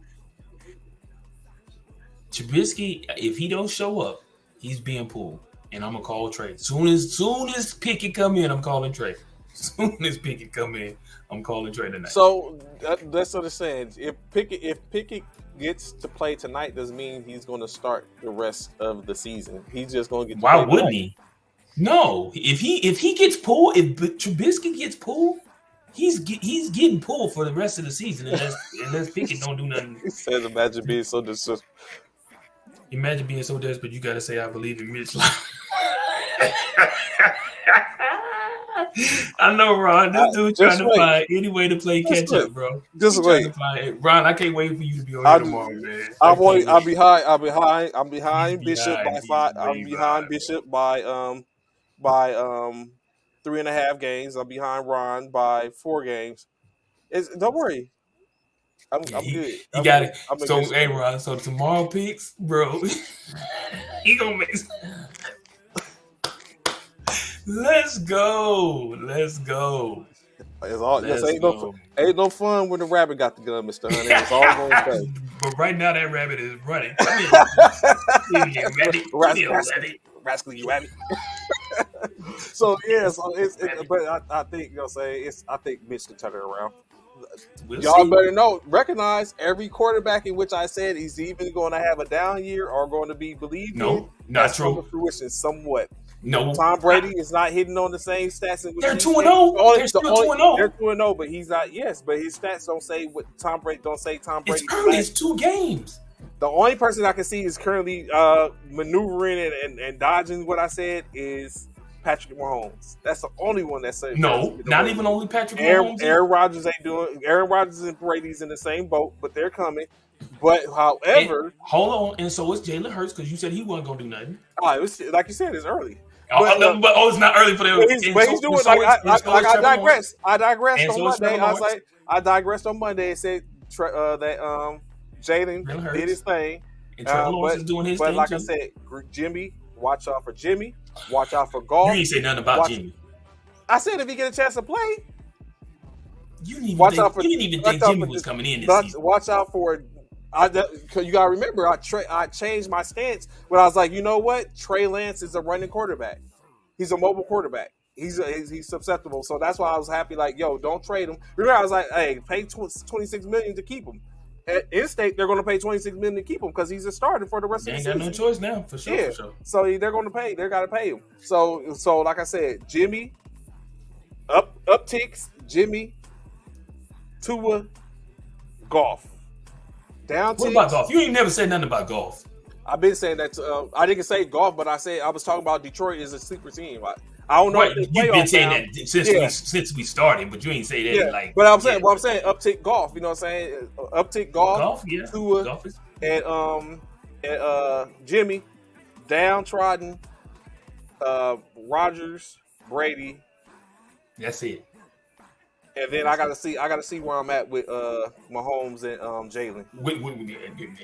Trubisky, if he don't show up, he's being pulled, and I'm gonna call Trey. Soon as Pickett come in, I'm calling Trey. Soon as Pickett come in, I'm calling Trey tonight. So that's what I'm saying. If Pickett gets to play tonight, doesn't mean he's going to start the rest of the season. He's just going to get. To Why play wouldn't tonight. he? No, if he gets pulled, if Trubisky gets pulled, he's getting pulled for the rest of the season unless Pickett don't do nothing. He says, "Imagine being so disrespectful." Imagine being so desperate, you got to say, I believe in Mitch. I know, Ron. This dude trying to find any way to play catch up, bro. Just wait. Ron, I can't wait for you to be on here tomorrow, man. I'm behind Bishop by 5. I'm behind Bishop by 3.5 games. I'm behind Ron by 4 games. Don't worry. I'm good. He got it. So, hey, Ron, so tomorrow picks, bro, he gonna make. Let's go. Ain't no fun when the rabbit got the gun, Mr. Hunter. It's all going to play. But right now that rabbit is running. Rascal, you rabbit. So yeah, but I think I think Mitch can turn it around. Y'all better recognize every quarterback in which I said he's even going to have a down year or going to be believed in. Not true. Come to fruition somewhat. No, Tom Brady is not hitting on the same stats. They're 2-0. They're still 2-0. They're 2-0, but he's not. Yes, but his stats don't say what Tom Brady don't say. Tom Brady. It's early. It's 2 games. The only person I can see is currently maneuvering and dodging what I said is Patrick Mahomes. That's the only one that says no, not even only Patrick Mahomes. Aaron Rodgers ain't doing. Aaron Rodgers and Brady's in the same boat, but they're coming. But however, hold on, and so it's Jalen Hurts because you said he wasn't gonna do nothing. It was, like you said, it's early. But it's not early for them. But he's doing I digress. I digressed on Monday. I digressed on Monday and said that Jalen did his thing. And Trevor Lawrence is doing his thing. But like I said, Jimmy, watch out for Jimmy. Watch out for golf. You didn't say nothing about Jimmy. I said if he get a chance to play. You didn't even think Jimmy was coming in this season. Watch out for. You gotta remember, I changed my stance when I was like, you know what, Trey Lance is a running quarterback. He's a mobile quarterback. He's susceptible. So that's why I was happy. Like, yo, don't trade him. Remember, I was like, hey, pay $26 million to keep him. At in-state, they're going to pay $26 million to keep him because he's a starter for the rest of the season. They ain't got no choice now, for sure. Yeah. For sure. So they're going to pay. They got to pay him. So like I said, Jimmy, upticks, Jimmy, Tua, golf. Down what about golf? You ain't never said nothing about golf. I've been saying that. I didn't say golf, but I was talking about Detroit is a sleeper team. I don't know. Right. You've been saying that since we started, but you ain't say that. Yeah. Like. But I'm saying uptick golf. You know what I'm saying? Uptick golf. Golf, yeah. Tua, golf is. and Jimmy, downtrodden, Rogers, Brady, That's it. and then That's it. I gotta see where I'm at with Mahomes and Jalen.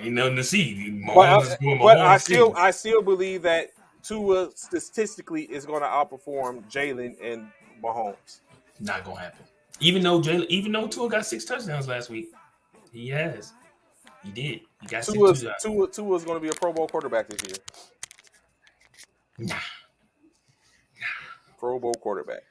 Ain't nothing to see. But Mahomes is doing but Mahomes things. I still believe that Tua statistically is going to outperform Jalen and Mahomes. Not gonna happen. Even though Tua got 6 touchdowns last week, he has. He did. He got six touchdowns. Tua is going to be a Pro Bowl quarterback this year. Nah. Pro Bowl quarterback.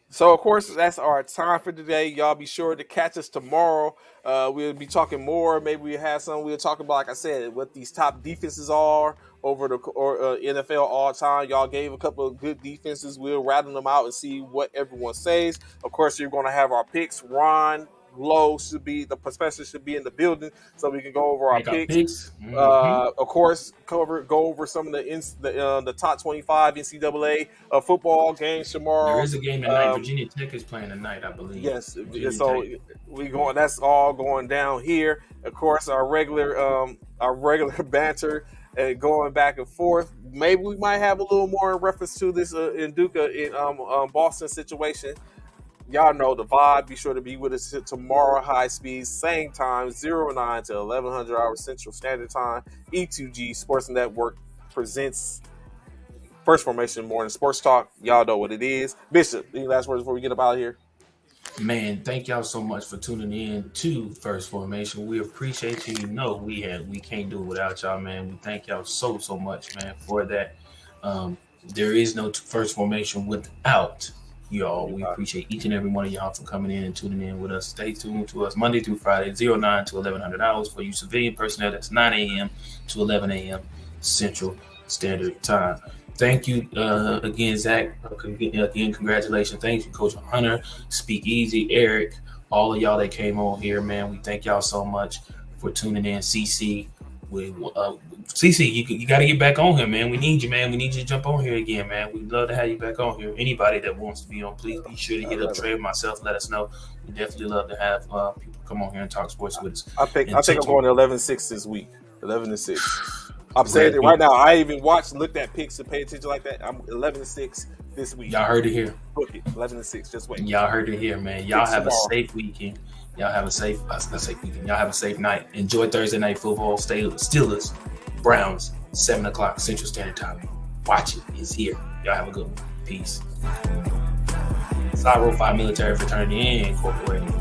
So, of course, that's our time for today. Y'all be sure to catch us tomorrow. We'll be talking more. Maybe we have some. We'll talk about, like I said, what these top defenses are over the NFL all time. Y'all gave a couple of good defenses. We'll rattle them out and see what everyone says. Of course, you're going to have our picks. Ron Lowe the professor should be in the building so we can go over our picks. Mm-hmm. Of course, go over some of the top 25 NCAA football games tomorrow. There is a game tonight. Virginia Tech is playing tonight, I believe. Yes, so we going. That's all going down here. Of course, our regular banter and going back and forth. Maybe we might have a little more in reference to this Induka in Boston situation. Y'all know the vibe. Be sure to be with us tomorrow, high speed, same time, 09 to 1100 hours Central Standard Time. E2G Sports Network presents First Formation Morning Sports Talk. Y'all know what it is. Bishop, any last words before we get up out of here? Man, thank y'all so much for tuning in to First Formation. We appreciate you. You know we can't do it without y'all, man. We thank y'all so much, man, for that. There is no First Formation without y'all. We appreciate each and every one of y'all for coming in and tuning in with us. Stay tuned to us Monday through Friday, 09 to 1100 hours. For you civilian personnel, that's 9 a.m. to 11 a.m. Central Standard Time. Thank you again, Zach. Again, congratulations. Thank you, Coach Hunter, Speak Easy, Eric, all of y'all that came on here, man. We thank y'all so much for tuning in. CC, CC, you got to get back on here, man. We need you, man. We need you to jump on here again, man. We'd love to have you back on here. Anybody that wants to be on, please be sure to hit up Trey, myself, let us know. We definitely love to have people come on here and talk sports with us. I think I'm going to 11-6 this week. 11-6. I'm saying it right now. I even looked at picks and pay attention like that. I'm 11-6 this week. Y'all heard it here. Book it. 11-6. Just wait. Y'all heard it here, man. Y'all have a safe weekend. Y'all have a safe weekend. Y'all have a safe night. Enjoy Thursday night football. Steelers, Browns, 7 o'clock Central Standard Time. Watch it. It's here. Y'all have a good one. Peace. Cyro 5 Military Fraternity Incorporated.